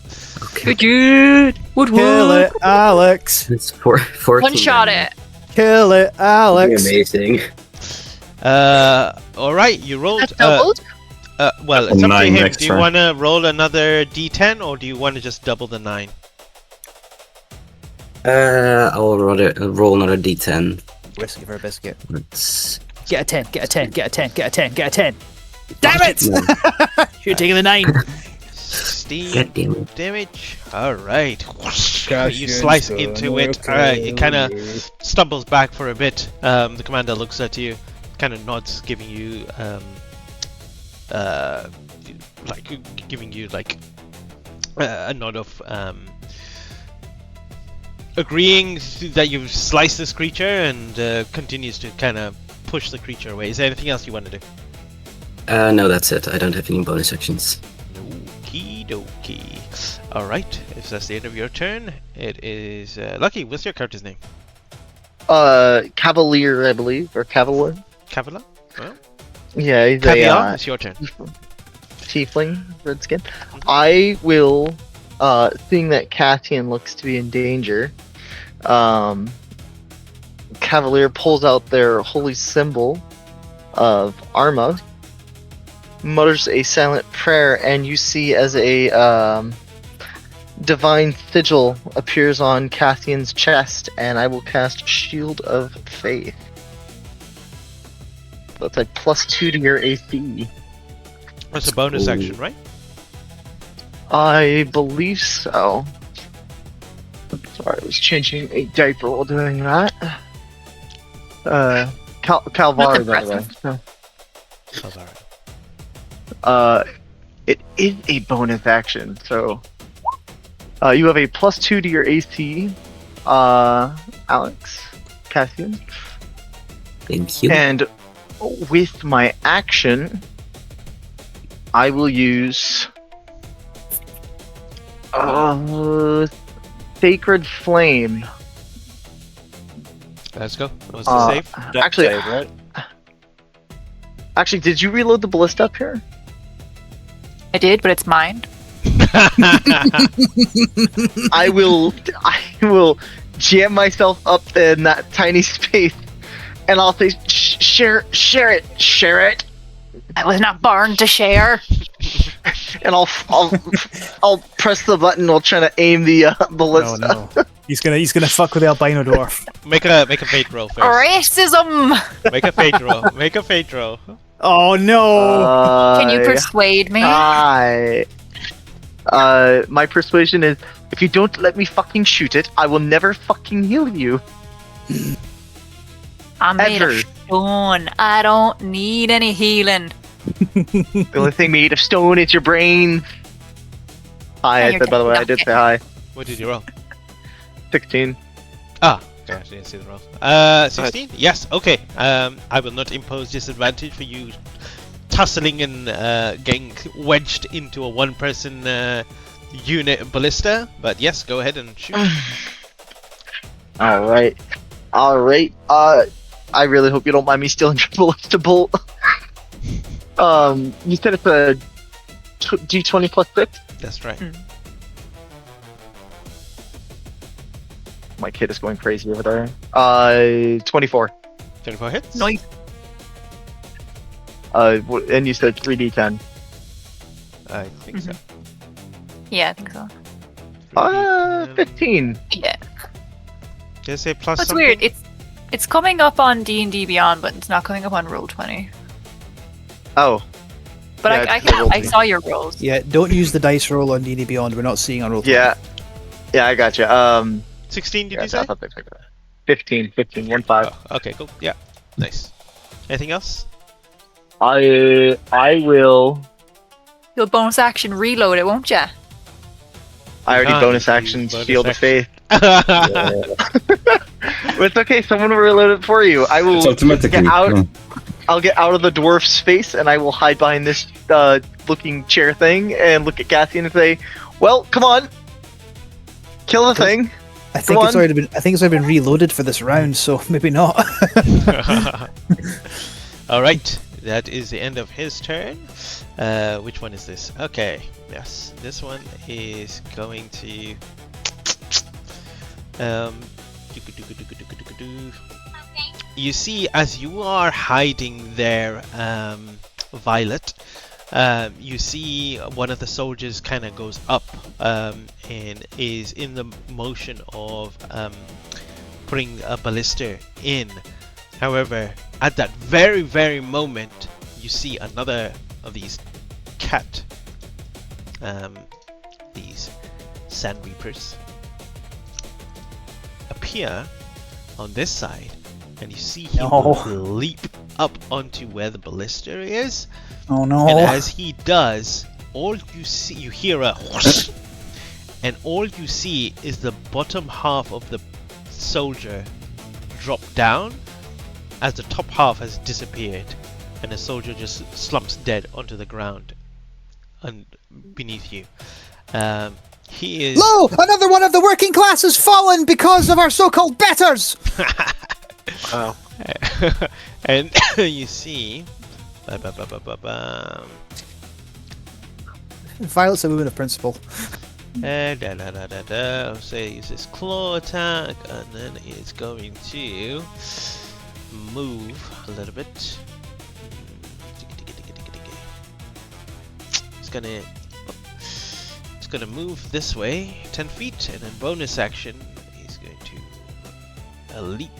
Okay. Good. Kill it, Alex. It's 14. One shot it. Kill it, Alex. Amazing. Alright, you rolled. That's doubled. Well, it's up to 9 him. Do you extra. want to roll another d10 or do you want to just double the 9? I'll roll another d10. Risky for a biscuit. Let's... Get a 10, get a 10, get a 10, get a 10, get a 10. Damn it! You're taking the 9. 16 God damn it. damage. Alright. You Cassian slice son into of it. a It kind of stumbles back for a bit. The commander looks at you, kind of nods, giving you a nod of agreeing that you've sliced this creature, and continues to kind of push the creature away. Is there anything else you want to do? No, that's it. I don't have any bonus actions. Okie dokie. Alright, if that's the end of your turn, it is Lucky. What's your character's name? Cavalier, I believe, or Cavalier. Cavilla? Well, Yeah, he's Caviar, it's your turn. tiefling, redskin. I will, seeing that Cassian looks to be in danger, Cavalier pulls out their holy symbol of Arma, mutters a silent prayer, and you see as a divine sigil appears on Cassian's chest, and I will cast Shield of Faith. That's like +2 to your AC. That's a bonus Ooh. action, right? I believe so. Sorry, I was changing a diaper while doing that. Calvar, by the way. So, Oh, alright. it is a bonus action, so you have a +2 to your AC, Alex, Cassian, Thank you. and with my action, I will use Sacred Flame. Let's go. What's the save? Actually, Save, right? actually, did you reload the ballista up here? I did, but it's mine. I will jam myself up in that tiny space, and I'll say, share it. I was not born to share. and I'll press the button while trying to aim the ballista. No, no. He's gonna fuck with the albino dwarf. Make a fate roll first. Racism! Make a fate roll. Make a fate roll. Oh no! Can you persuade me? My persuasion is, if you don't let me fucking shoot it, I will never fucking heal you. I'm made Ever. of stone. I don't need any healing. The only thing made of stone is your brain. Hi, And I your said, by the way, I did say hi. What did you roll? 16. Ah, okay, I didn't see the roll. 16? Yes, okay. I will not impose disadvantage for you tussling and getting wedged into a one-person unit ballista. But yes, go ahead and shoot. Alright. I really hope you don't mind me stealing your ballista bolt. You said it's a D20 plus 6? That's right. My kid is going crazy over there. 24. 24 hits? Nice. And you said 3d10. I think so. Yeah, I think so. 15. Yeah. Did I say plus That's something? weird. It's coming up on D&D Beyond, but it's not coming up on Roll20. Oh. But Yeah, I it's the I Roll20. saw your rolls. Yeah, don't use the dice roll on D&D Beyond. We're not seeing on roll. Yeah. Yeah, I gotcha. 16, did Yeah, you say? 15. 1 5. Oh, okay, cool. Yeah, nice. Anything else? I will. You'll bonus action reload it, won't ya? I already Ah, bonus you action bonus Shield of action. Faith. But it's okay. Someone will reload it for you. I will It's automatically. get out. yeah. I'll get out of the dwarf's face and I will hide behind this looking chair thing and look at Cassian and say, "Well, come on, kill the thing." I think Go it's on. already been. I think it's already been reloaded for this round, so maybe not. All right, that is the end of his turn. Which one is this? Okay, yes, this one is going to. You see, as you are hiding there, Violet, you see one of the soldiers kind of goes up and is in the motion of putting a ballista in. However, at that very moment, you see another of these these sand reapers appear on this side, and you see him leap up onto where the ballista is. Oh no! And as he does, all you see, you hear a whoosh, and all you see is the bottom half of the soldier drop down, as the top half has disappeared, and the soldier just slumps dead onto the ground, and beneath you. He is. Lo! Another one of the working class has fallen because of our so-called betters. Wow. And you see. Violet's a woman of principle. I'll say use his claw attack, and then it's going to move a little bit. It's gonna move this way 10 feet, and then bonus action he's going to leap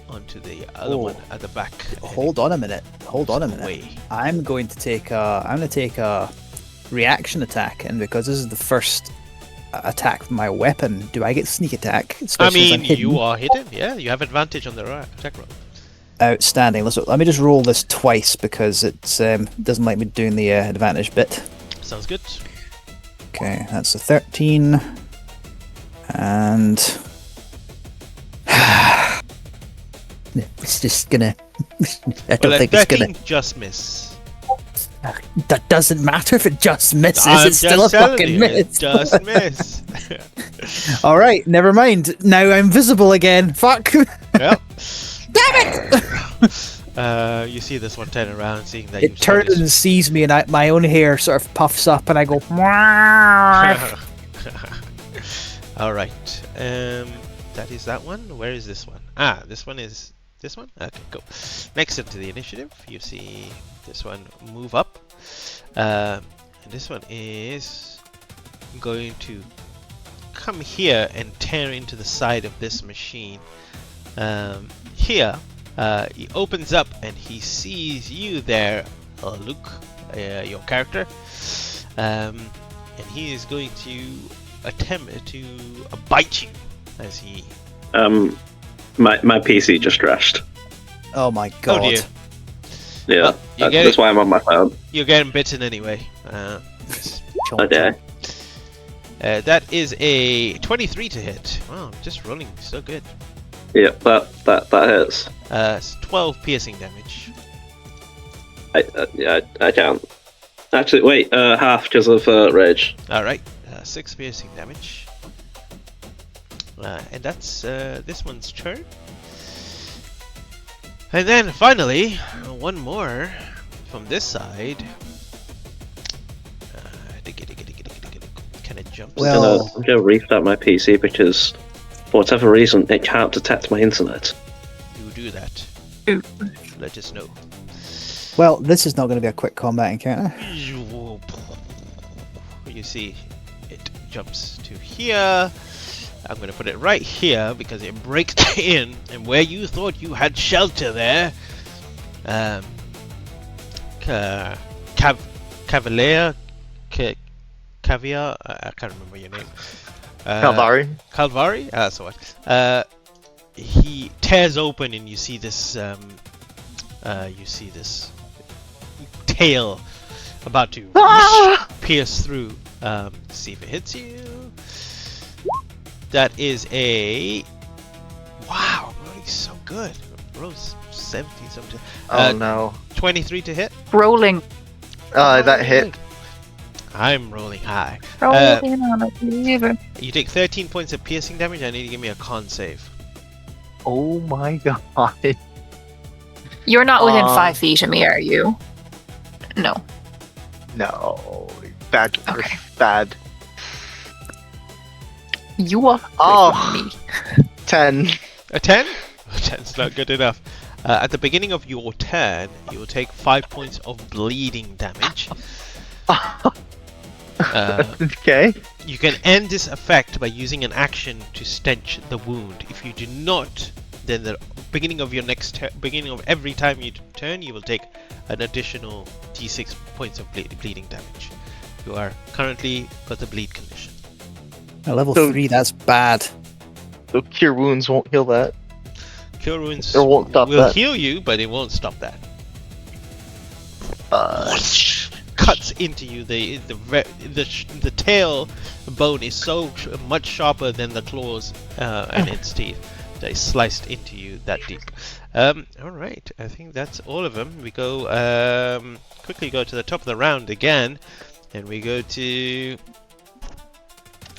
onto the other one at the back. Hold on a minute. Way. I'm going to take a reaction attack, and because this is the first attack with my weapon, do I get sneak attack? I Especially as I'm mean, hidden? you are hidden. Yeah, you have advantage on the attack roll. Outstanding. Let me just roll this twice because it doesn't like me doing the advantage bit. Sounds good. Okay, that's a 13, and it's just gonna. I don't Well, think a it's gonna. 13 just miss. That doesn't matter if it just misses. I'm It's still a just telling fucking you, miss. it just miss. All right, never mind. Now I'm visible again. Fuck. Yep. Damn it! You see this one turn around, seeing that It you've turns started- and sees me, and my own hair sort of puffs up, and I go. All right. That is that one. Where is this one? Ah, this one is this one. Okay, cool. Next into the initiative, you see this one move up, and this one is going to come here and tear into the side of this machine. Here, he opens up and he sees you there, Luke, your character, and he is going to attempt to bite you as he. My PC just crashed. Oh my god. Oh dear. Yeah, Well, that's why I'm on my phone. You're getting bitten anyway. Okay. That is a 23 to hit. Wow, just rolling so good. Yeah, that hits. It's 12 piercing damage. I can't. Actually, wait, half because of rage. Alright, 6 piercing damage. And that's this one's turn. And then finally, one more from this side. Can it jump? Well, I'm gonna restart my PC because, for whatever reason, it can't detect my internet. You do that. Ooh. Let us know. well, this is not going to be a quick combat encounter. You see, it jumps to here. I'm going to put it right here because it breaks in, and where you thought you had shelter there, Cavalier, Caviar, I can't remember your name. Calvari. Calvari? That's the one. He tears open, and you see this tail about to pierce through. See if it hits you. That is a wow, rolling so good. Rolls 17 something. Oh no. 23 to hit. Rolling. That hit. I'm rolling high. Rolling on a lever. You take 13 points of piercing damage. I need to give me a con save. Oh my god. You're not within 5 feet of me, are you? No. No. Bad. Okay. Bad. You are Oh. me. 10. A 10? 10's not good enough. At the beginning of your turn, you will take 5 points of bleeding damage. Okay. You can end this effect by using an action to stench the wound. If you do not, then the beginning of your beginning of every time you turn, you will take an additional d6 points of bleeding damage. You are currently got the bleed condition. At level So- 3, that's bad. So cure wounds won't heal that. Cure wounds It won't stop will that. heal you, but it won't stop that. Cuts into you. The tail bone is so much sharper than the claws and its teeth. They sliced into you that deep. All right, I think that's all of them. We go quickly go to the top of the round again, and we go to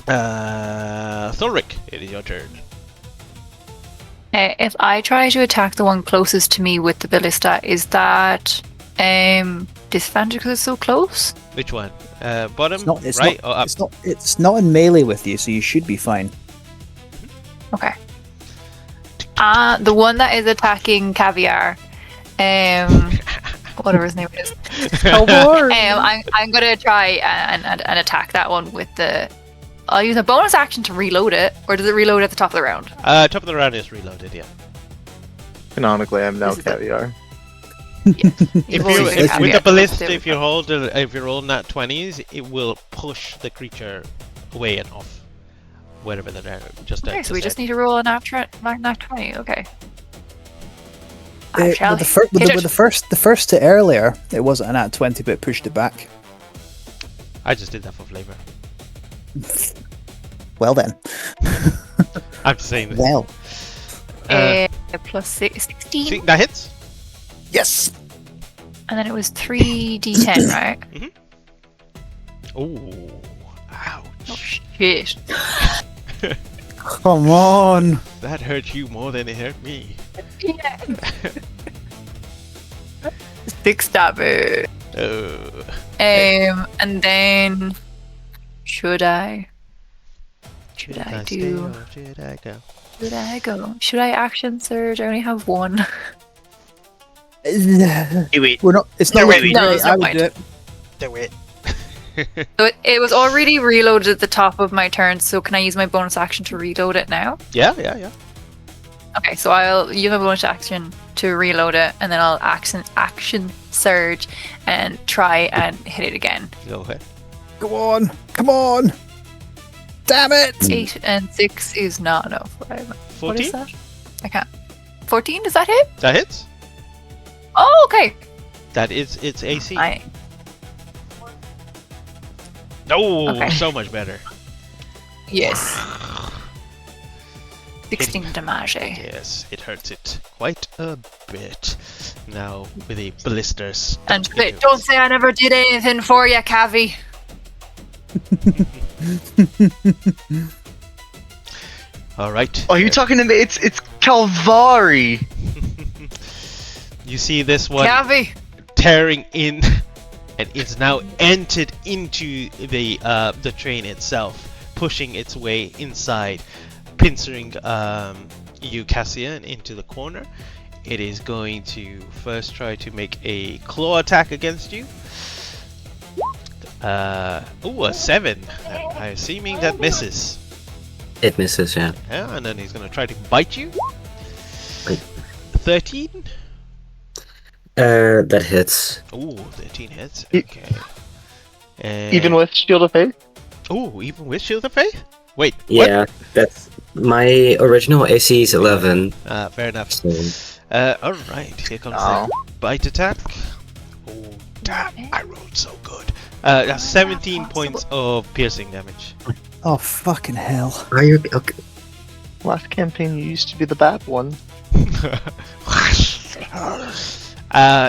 Thulric. It is your turn. If I try to attack the one closest to me with the ballista, is that disadvantage because it's so close? Which one? Bottom, It's right, not, or up? It's not in melee with you, so you should be fine. Okay. The one that is attacking Caviar, whatever his name is. I'm gonna try and attack that one with the. I'll use a bonus action to reload it, or does it reload at the top of the round? Top of the round is reloaded. Yeah. Canonically, I'm now This is a- caviar. If always you been with caveat the ballista, to if you roll nat 20s, it will push the creature away and off wherever the just. Okay, so we just need to roll a nat 20. Okay. With the first to earlier, it wasn't an at 20, but it pushed it back. I just did that for flavor. Well then. I'm just saying this. Well. Plus 16, See, that hits. Yes. and then it was 3d10, right? Oh, ouch. Oh shit. Come on. That hurt you more than it hurt me. Yeah. 6 damage. Oh. And then should I Stay do? or should I go? Should I go? Should I action surge? I only have one. We're not. It's not. No, really it's not I would mine. do it. Do it. So it was already reloaded at the top of my turn, so can I use my bonus action to reload it now? Yeah. Okay, so I'll use my bonus action to reload it, and then I'll action surge and try and hit it again. Go ahead. Go on. Come on. Damn it. 8 and 6 is not enough. What 14? is that? I can't. 14, does that hit? That hits. Oh, okay. That is its AC. Oh, Okay. so much better. Yes. 16 damage. Yes, it hurts it quite a bit. Now with the blisters. And don't say I never did anything for you, Cavi. All right. Oh, you're talking to me? It's Calvary. You see this one Cavi. tearing in, and it's now entered into the train itself, pushing its way inside, pincering you, Cassian, into the corner. It is going to first try to make a claw attack against you. A 7. I'm assuming that misses. It misses, yeah. Yeah, and then he's going to try to bite you. Wait. 13. That hits. Ooh, 13 hits. E- Okay. And Even with Shield of Faith? ooh, even with Shield of Faith? Wait, Yeah, that's my original AC is 11. what? Fair enough. So Alright, here comes Oh. the bite attack. Oh, damn, I rolled so good. That's 17 points of piercing damage. Oh, fucking hell. are you okay? Last campaign you used to be the bad one.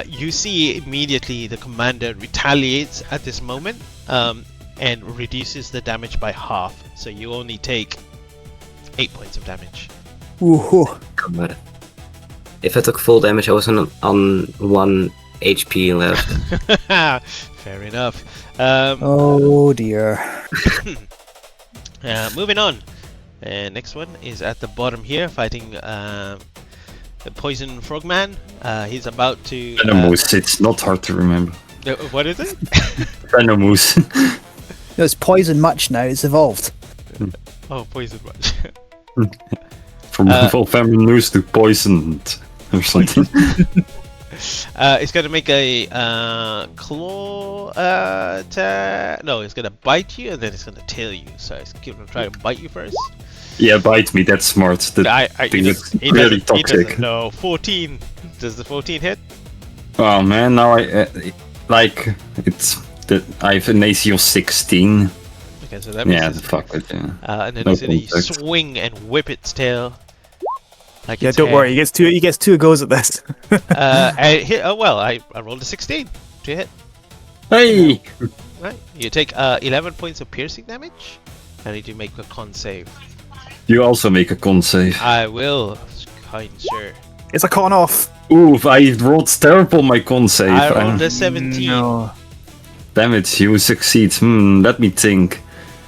You see immediately the commander retaliates at this moment and reduces the damage by half. So you only take 8 points of damage. Ooh. God. If I took full damage, I was on 1 HP left. Fair enough. Oh, dear. Moving on. Next one is at the bottom here, fighting the Poison Frogman. He's about to. Venomous, it's not hard to remember. What is it? Venomous. No, it's poison much now. It's evolved. Oh, Poison Much. From venomous to poisoned or something. It's gonna make a claw attack. No, it's gonna bite you and then it's gonna tail you. So it's gonna try to bite you first. Yeah, bite me, that's smart. That thing is really toxic. No, 14. Does the 14 hit? Oh man, now I I have an AC of 16. Okay, so that Yeah, misses. fuck it. Yeah. And then No it's gonna contact. swing and whip its tail. Like Yeah, its don't hair. worry. He gets two goes at this. I rolled a 16 to hit. Hey! Right, you take 11 points of piercing damage. I need to make a con save. You also make a con save. I will, kind sir. It's a con off. Ooh, I rolled terrible my con save. I rolled a 17. No. Damn it, you succeed. Let me think.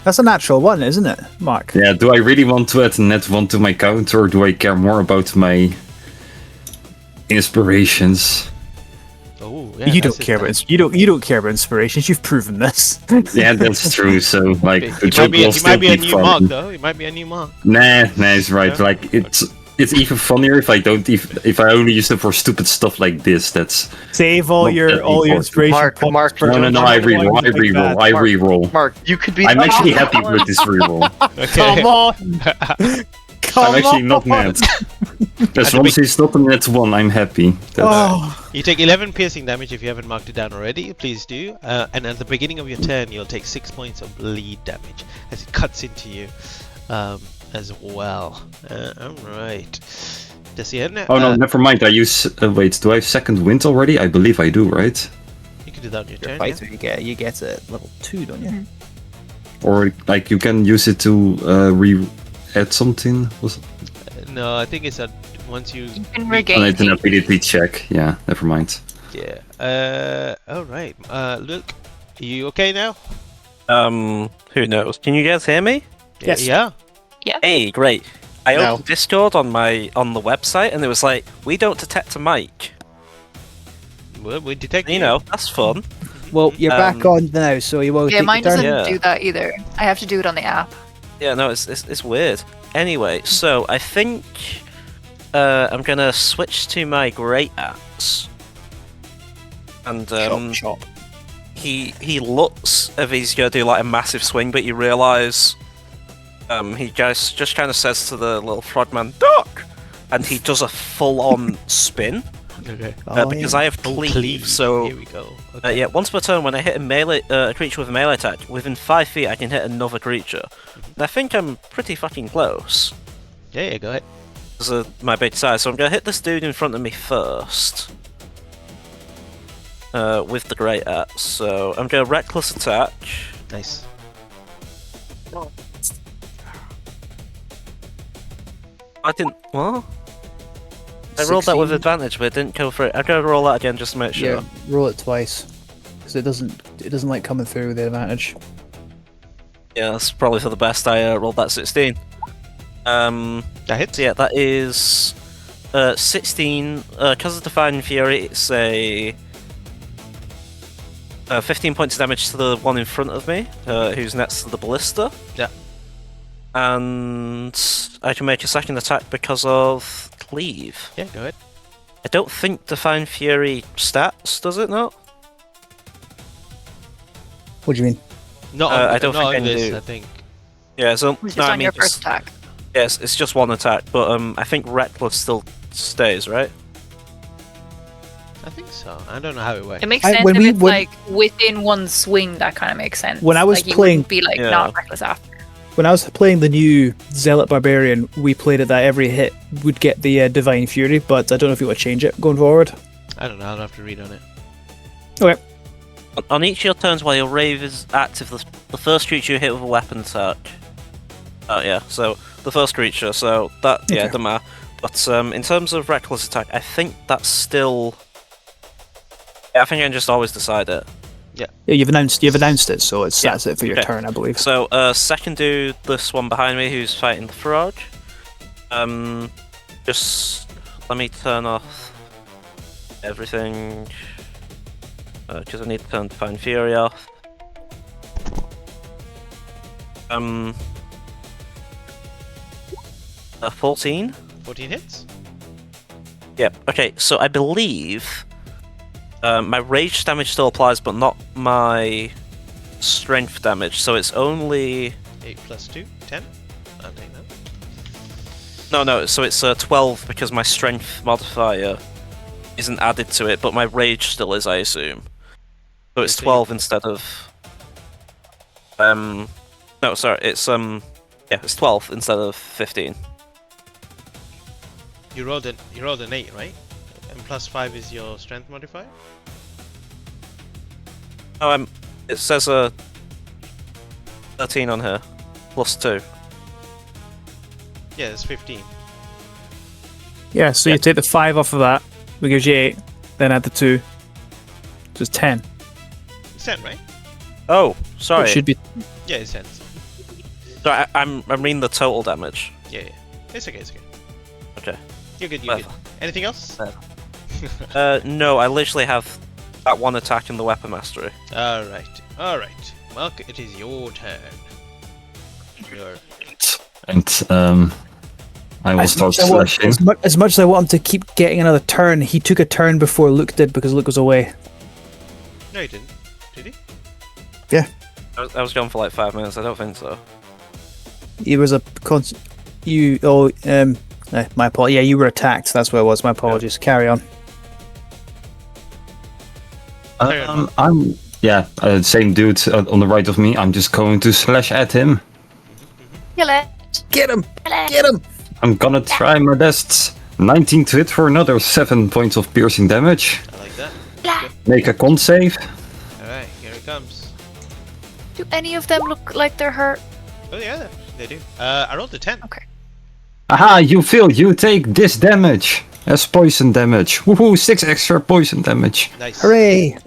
That's a natural one, isn't it, Mark? Yeah, do I really want to add a net 1 to my counter, or do I care more about my inspirations? Oh, yeah, You that's don't care it. about you don't care about inspirations. You've proven this. Yeah, that's true. So, like, the He joke will might still be a be new fun. monk though. He might be a new monk. Nah, it's right. Yeah? Like, it's even funnier if I don't if I only use them for stupid stuff like this. That's Save all Not your that inspiration. Mark, points Mark, for no. I reroll. I reroll. I reroll. Mark, you could be. I'm actually happy with this reroll. Okay. Come on. Come I'm actually not on. mad. As long as it's not a net 1, I'm happy. Oh, You take 11 piercing damage if you haven't marked it down already. Please do. And at the beginning of your turn, you'll take 6 points of bleed damage as it cuts into you as well. Alright. Does he have Oh no, never mind. I use. Wait, do I have second wind already? I believe I do, right? You can do that on your turn. fighter, you get it at level 2, don't you? Or like you can use it to add something. Was it? No, I think it's that once you. You can Oh, regain. it's an HP. ability check. Yeah, never mind. Yeah. Alright. Luke, are you okay now? Who knows? Can you guys hear me? Yes. Yeah. Hey, great. I No. opened Discord on the website, and it was like, we don't detect a mic. Well, we detect You know, that's fun. Well, you're back on now, so you will Yeah, take mine your turn. doesn't do that either. I have to do it on the app. Yeah, no, it's weird. Anyway, so I think I'm gonna switch to my great axe, and Chop. he looks as if he's gonna do like a massive swing, but you realise he just kind of says to the little frogman, "Duck!" and he does a full-on spin. Okay. Because I have cleave, so here we go. Okay. yeah, once per turn when I hit a creature with a melee attack, within 5 feet I can hit another creature. And I think I'm pretty fucking close. Yeah, go ahead. Because of my big size, so I'm gonna hit this dude in front of me first. With the great axe, so I'm gonna reckless attack. Nice. I didn't. What? I rolled that with 16. advantage, but it didn't go through. I'm gonna roll that again just to make sure. Yeah, roll it twice. Because it doesn't like coming through with the advantage. Yeah, that's probably for the best. I rolled that 16. That hits? So yeah, that is 16. Because of Divine Fury, it's a 15 points of damage to the one in front of me, who's next to the ballista. Yeah. And I can make a second attack because of cleave. Yeah, go ahead. I don't think Divine Fury stats, does it not? What do you mean? Not I don't not think on I this, do. I think. Yeah, so It's no, just I on mean your just- first attack. Yes, it's just one attack, but I think Reckless still stays, right? I think so. I don't know how it works. It makes I- sense when if we- it's when- like within one swing. That kind of makes sense. When I was like, you playing- wouldn't be like Yeah. not reckless after. When I was playing the new Zealot Barbarian, we played it that every hit would get the Divine Fury, but I don't know if you want to change it going forward. I don't know. I'll have to read on it. Okay. On each of your turns while your rave is active, the first creature you hit with a weapon attack. Oh yeah, so the first creature, so that yeah, Okay. doesn't matter. But in terms of reckless attack, I think that's still. Yeah, I think I can just always decide it. Yeah, you've announced it, so that's it for your okay. turn, I believe. So second dude, this one behind me who's fighting the frog. Just let me turn off everything because I need to turn Divine Fury off. 14. 14 hits? Yep. Okay, so I believe my rage damage still applies, but not my strength damage. So it's only 8 plus 2, 10? I'll take that. no. So it's 12 because my strength modifier isn't added to it, but my rage still is, I assume. So it's Okay. 12 instead of. No, sorry. It's it's 12 instead of 15. You rolled an 8, right? And plus 5 is your strength modifier? Oh, it says 13 on here, plus 2. Yeah, that's 15. Yeah, so you take the 5 off of that, which gives you 8, then add the 2, so it's 10. It's 10, right? Oh, sorry. It should be. Yeah, it's 10. So I'm reading the total damage. Yeah. It's okay, Okay. You're good. Whatever. Anything else? No, I literally have that one attack in the weapon mastery. Alright. Mark, it is your turn. And I will start slashing. As much as I want him to keep getting another turn, he took a turn before Luke did because Luke was away. No, he didn't. Did he? Yeah. I was going for like 5 minutes. I don't think so. He was my apologies. Yeah, you were attacked. That's what it was. My apologies. Carry on. Same dude on the right of me. I'm just going to slash at him. Kill it. Get him! Kill it. Get him! I'm gonna try my best. 19 to hit for another 7 points of piercing damage. I like that. Make a con save. Alright, here it comes. Do any of them look like they're hurt? Oh yeah, they do. I rolled a 10. Okay. Aha, you fail. You take this damage as poison damage. Woohoo, 6 extra poison damage. Nice. Hooray!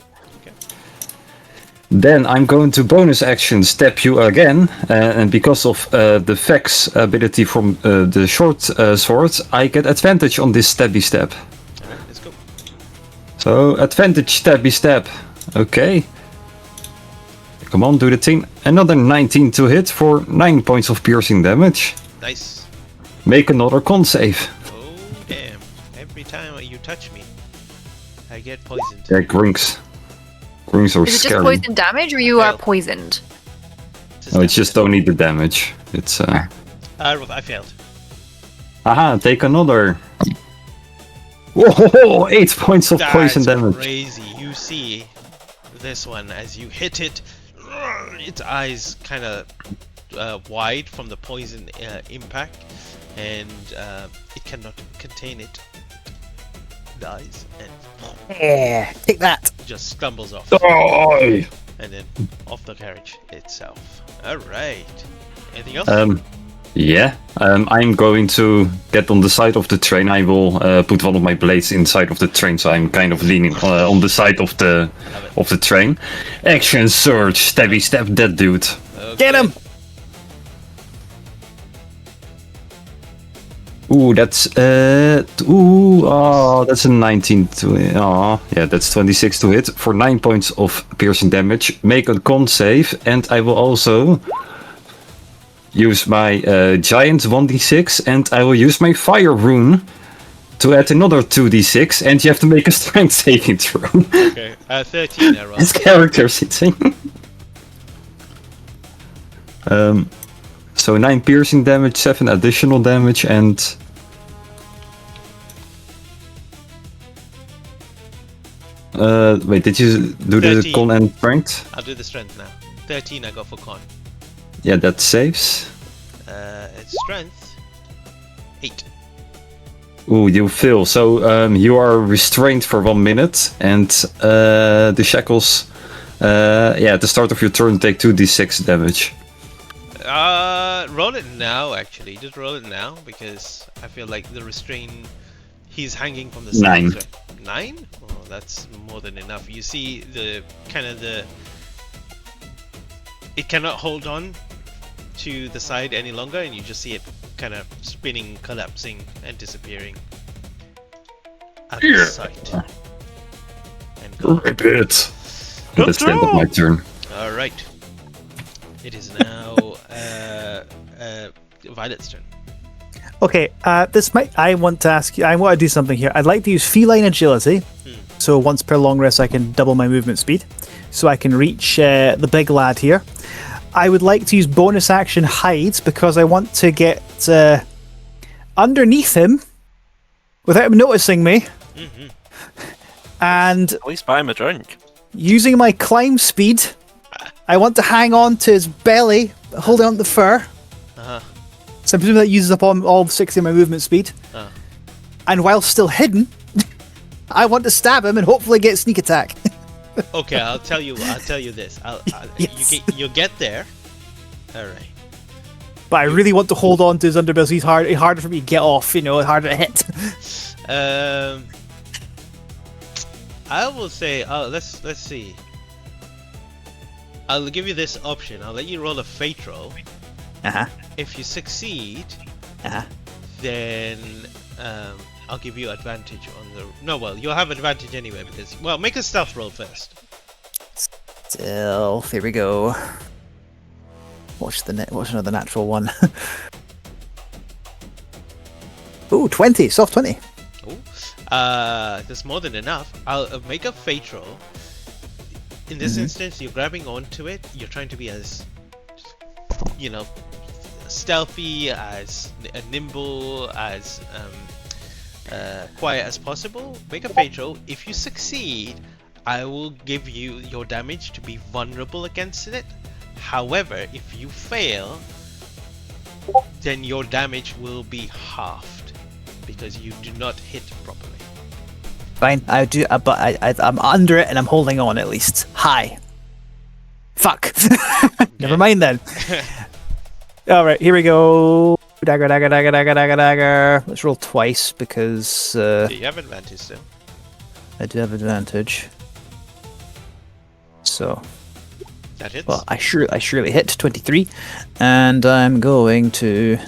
Then I'm going to bonus action step you again, and because of the Vex ability from the short sword, I get advantage on this stabby step. Alright, let's go. So advantage stabby step. Okay. Come on, do the thing. Another 19 to hit for 9 points of piercing damage. Nice. Make another con save. Oh, damn. Every time you touch me, I get poisoned. Yeah, Grunks. Grunks are Is it just scary. poison damage, or you are Fail. poisoned? No, it's just only the damage. It's I failed. Aha, take another. Whoa, 8 points of poison That's damage. crazy. You see this one as you hit it, its eyes kind of wide from the poison impact, and it cannot contain it. Dies and Yeah, take that. just stumbles off, Die! and then off the carriage itself. All right. Anything else? Yeah, I'm going to get on the side of the train. I will put one of my blades inside of the train, so I'm kind of leaning on the side of the train. Action surge, stabby stab that dude. Okay. Get him! Ooh, that's that's a 19 to yeah, that's 26 to hit for 9 points of piercing damage. Make a con save, and I will also use my giant 1d6, and I will use my fire rune to add another 2d6, and you have to make a strength saving throw. Okay. 13 I rolled. This character sitting. So 9 piercing damage, 7 additional damage, and wait, did you do the 13. con and strength? I'll do the strength now. 13 I got for con. Yeah, that saves. It's strength 8. Ooh, you fail. So you are restrained for 1 minute, and the shackles, at the start of your turn, take 2d6 damage. Roll it now. Actually, just roll it now because I feel like the restraint. He's hanging from the side. 9. So 9? Oh, that's more than enough. You see the kind of the. It cannot hold on to the side any longer, and you just see it kind of spinning, collapsing, and disappearing out of sight. And gone. Rip it. That's the end of my turn. All right. It is now Violet's turn. Okay, this might. I want to ask you. I want to do something here. I'd like to use feline agility. So once per long rest, I can double my movement speed, so I can reach the big lad here. I would like to use bonus action hide because I want to get underneath him without him noticing me, and At least buy him a drink. using my climb speed, I want to hang on to his belly, holding on to the fur. So I'm presuming that uses up all 60 of my movement speed. And while still hidden, I want to stab him and hopefully get sneak attack. Okay, I'll tell you this. Yes. You'll get there. All right. But I really want to hold on to his underbelly. He's harder for me to get off. Harder to hit. I will say. Let's see. I'll give you this option. I'll let you roll a fate roll. If you succeed, then I'll give you advantage on the. No, well, you'll have advantage anyway because. Well, make a stealth roll first. Still, here we go. Watch another natural one. Ooh, 20, soft 20. Oh, that's more than enough. I'll make a fate roll. In this instance, you're grabbing onto it. You're trying to be as, stealthy, as nimble, as quiet as possible. Make a fate roll. If you succeed, I will give you your damage to be vulnerable against it. However, if you fail, then your damage will be halved because you do not hit properly. Fine, I do, but I'm under it and I'm holding on at least. Hi. Fuck. Never mind then. All right, here we go. Dagger, dagger, dagger, dagger, dagger, dagger. Let's roll twice because You have advantage still. I do have advantage. So, That hits. well, I surely hit 23, and I'm going to.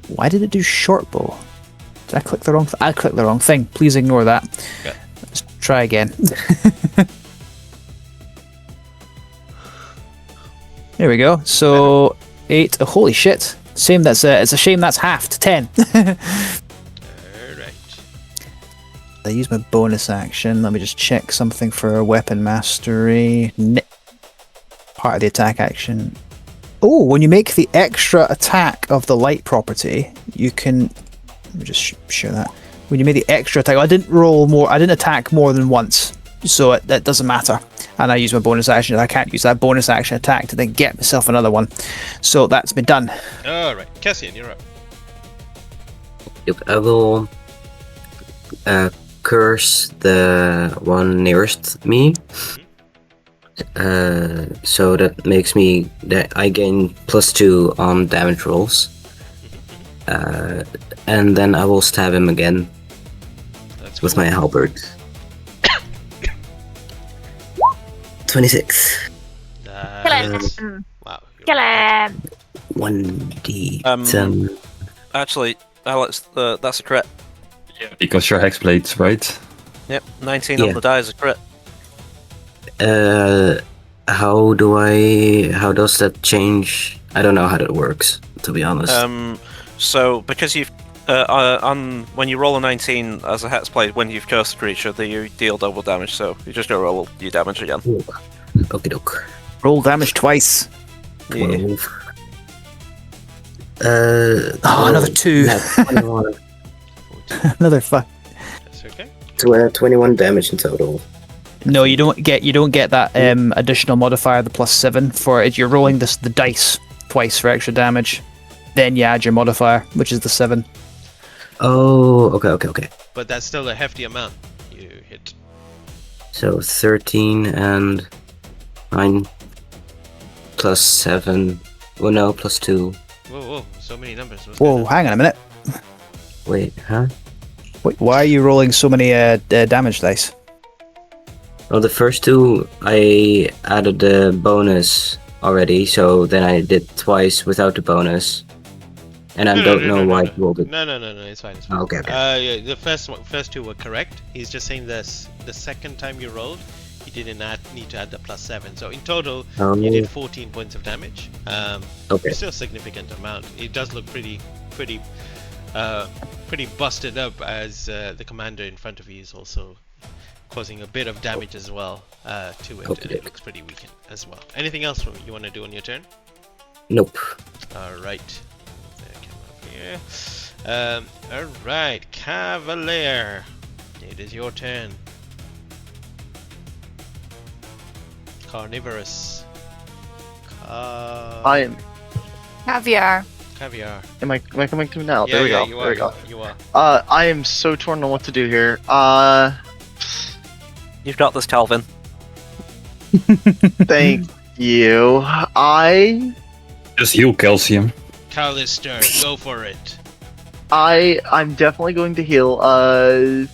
Why did it do short bow? Did I click the wrong? I clicked the wrong thing. Please ignore that. Yeah. Let's try again. There we go. So 8. Oh, holy shit! Same. That's it's a shame that's half to 10. Alright. I use my bonus action. Let me just check something for weapon mastery. Part of the attack action. Oh, when you make the extra attack of the light property, you can. Let me just share that. When you made the extra attack, I didn't roll more. I didn't attack more than once, so that doesn't matter. And I use my bonus action. I can't use that bonus action attack to then get myself another one. So that's been done. Alright. Cassian, you're up. Yep, I will curse the one nearest me. So that makes me that I gain +2 on damage rolls. And then I will stab him again with my halberd. 26. Nice. Wow. Kill him! 1d10. Actually, Alex, that's a crit. Because your hex blades, right? Yep, 19 on Yeah. the die is a crit. How does that change? I don't know how that works, to be honest. So because you've when you roll a 19 as a hex blade, when you've cursed a creature, you deal double damage. So you just go roll your damage again. Okie doke. Roll damage twice. 12. Another 2. Yeah, 21. Another fuck. That's okay. 21 damage in total. No, you don't get that additional modifier, the +7 for it. You're rolling the dice twice for extra damage. Then you add your modifier, which is the 7. Oh, okay. But that's still a hefty amount you hit. So 13 and 9 +7. Well, no, +2. Whoa, so many numbers. What's Whoa, going on? hang on a minute. Wait, huh? Wait, why are you rolling so many damage dice? Well, the first 2 I added the bonus already, so then I did twice without the bonus. And I don't know why I rolled it. No, it's fine. It's fine. Okay. Yeah, the first 2 were correct. He's just saying this: the second time you rolled, you didn't need to add the +7. So in total, you did 14 points of damage. Okay. Still a significant amount. It does look pretty busted up, as the commander in front of you is also causing a bit of damage as well to it, and it looks pretty weakened as well. Anything else you want to do on your turn? Nope. All right. Here. Alright, Cavalier. It is your turn. Carnivorous. I am. Caviar. Caviar. Am I coming to now? Yeah, There we go. You There we go. You are. I am so torn on what to do here. You've got this, Calvin. Thank you. Just heal calcium. Callister, go for it. I'm definitely going to heal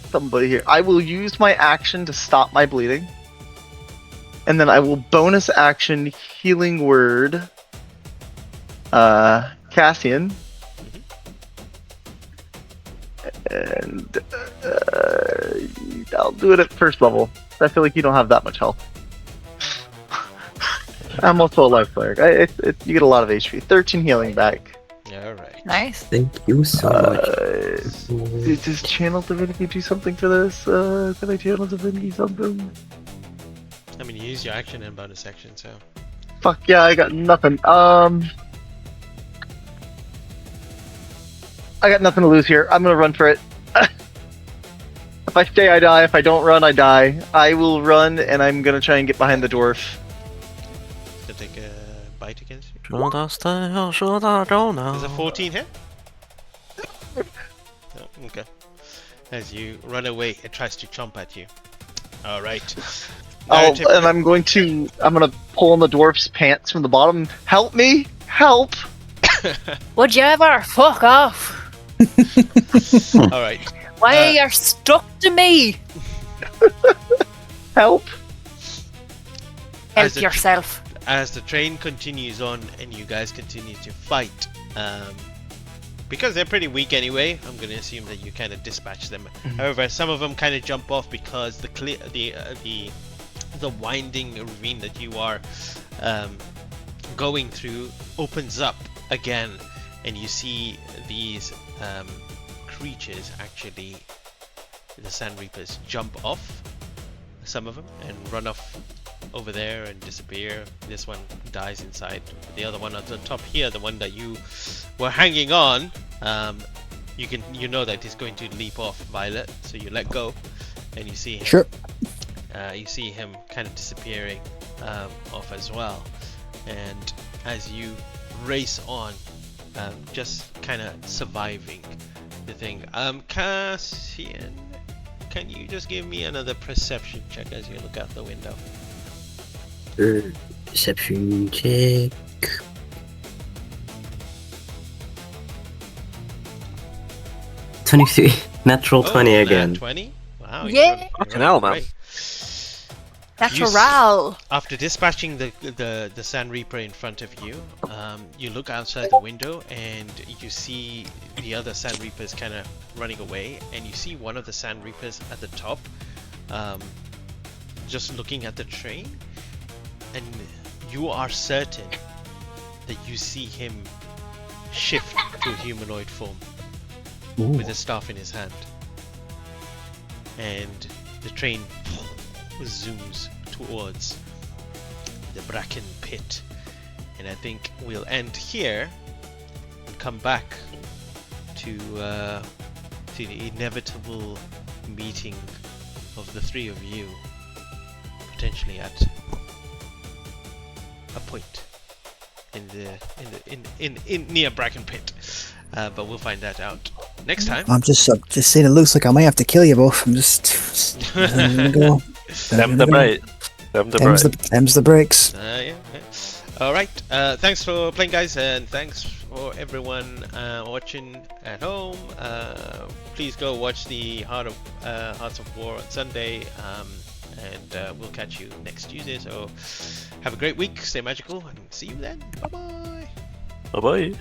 somebody here. I will use my action to stop my bleeding. And then I will bonus action healing word Cassian. And I'll do it at first level. I feel like you don't have that much health. I'm also a life cleric. You get a lot of HP. 13 healing back. Alright. Nice. Thank you so much. Does Channel Divinity do something for this? Can I Channel Divinity something? I mean, you use your action and bonus action, so. Fuck yeah, I got nothing. I got nothing to lose here. I'm gonna run for it. If I stay, I die. If I don't run, I die. I will run, and I'm gonna try and get behind the dwarf. Gonna take a bite against you. Should I stay or should I go now? Is a 14 hit? Oh, okay. As you run away, it tries to chomp at you. Alright. And I'm gonna pull on the dwarf's pants from the bottom. Help me! Help! Would you ever fuck off? Alright. Why are you stuck to me? Help! Help yourself. As the train continues on and you guys continue to fight, because they're pretty weak anyway, I'm going to assume that you kind of dispatch them. However, some of them kind of jump off because the winding ravine that you are going through opens up again, and you see these creatures, actually the Sand Reapers, jump off, some of them, and run off over there and disappear. This one dies inside. The other one on the top here, the one that you were hanging on, you know that he's going to leap off, Violet, so you let go, and you see him. Sure. You see him kind of disappearing off as well. And as you race on, just kind of surviving the thing. Cassian, can you just give me another perception check as you look out the window? Perception check. 23. Natural 20 again. 20? Wow. Yeah. Fucking hell, man. Natural. After dispatching the Sand Reaper in front of you, you look outside the window and you see the other Sand Reapers kind of running away, and you see one of the Sand Reapers at the top, just looking at the train, and you are certain that you see him shift to a humanoid form with a staff in his hand, and the train zooms towards the Bracken Pit. And I think we'll end here and come back to the inevitable meeting of the three of you, potentially at a point in near Bracken Pit. But we'll find that out next time. I'm just saying, it looks like I might have to kill you both. I'm just letting you go. Them the brakes. Them's the brakes. Yeah. All right. Thanks for playing, guys, and thanks for everyone watching at home. Please go watch the Hearts of War on Sunday, and we'll catch you next Tuesday. So have a great week. Stay magical, and see you then. Bye bye. Bye bye.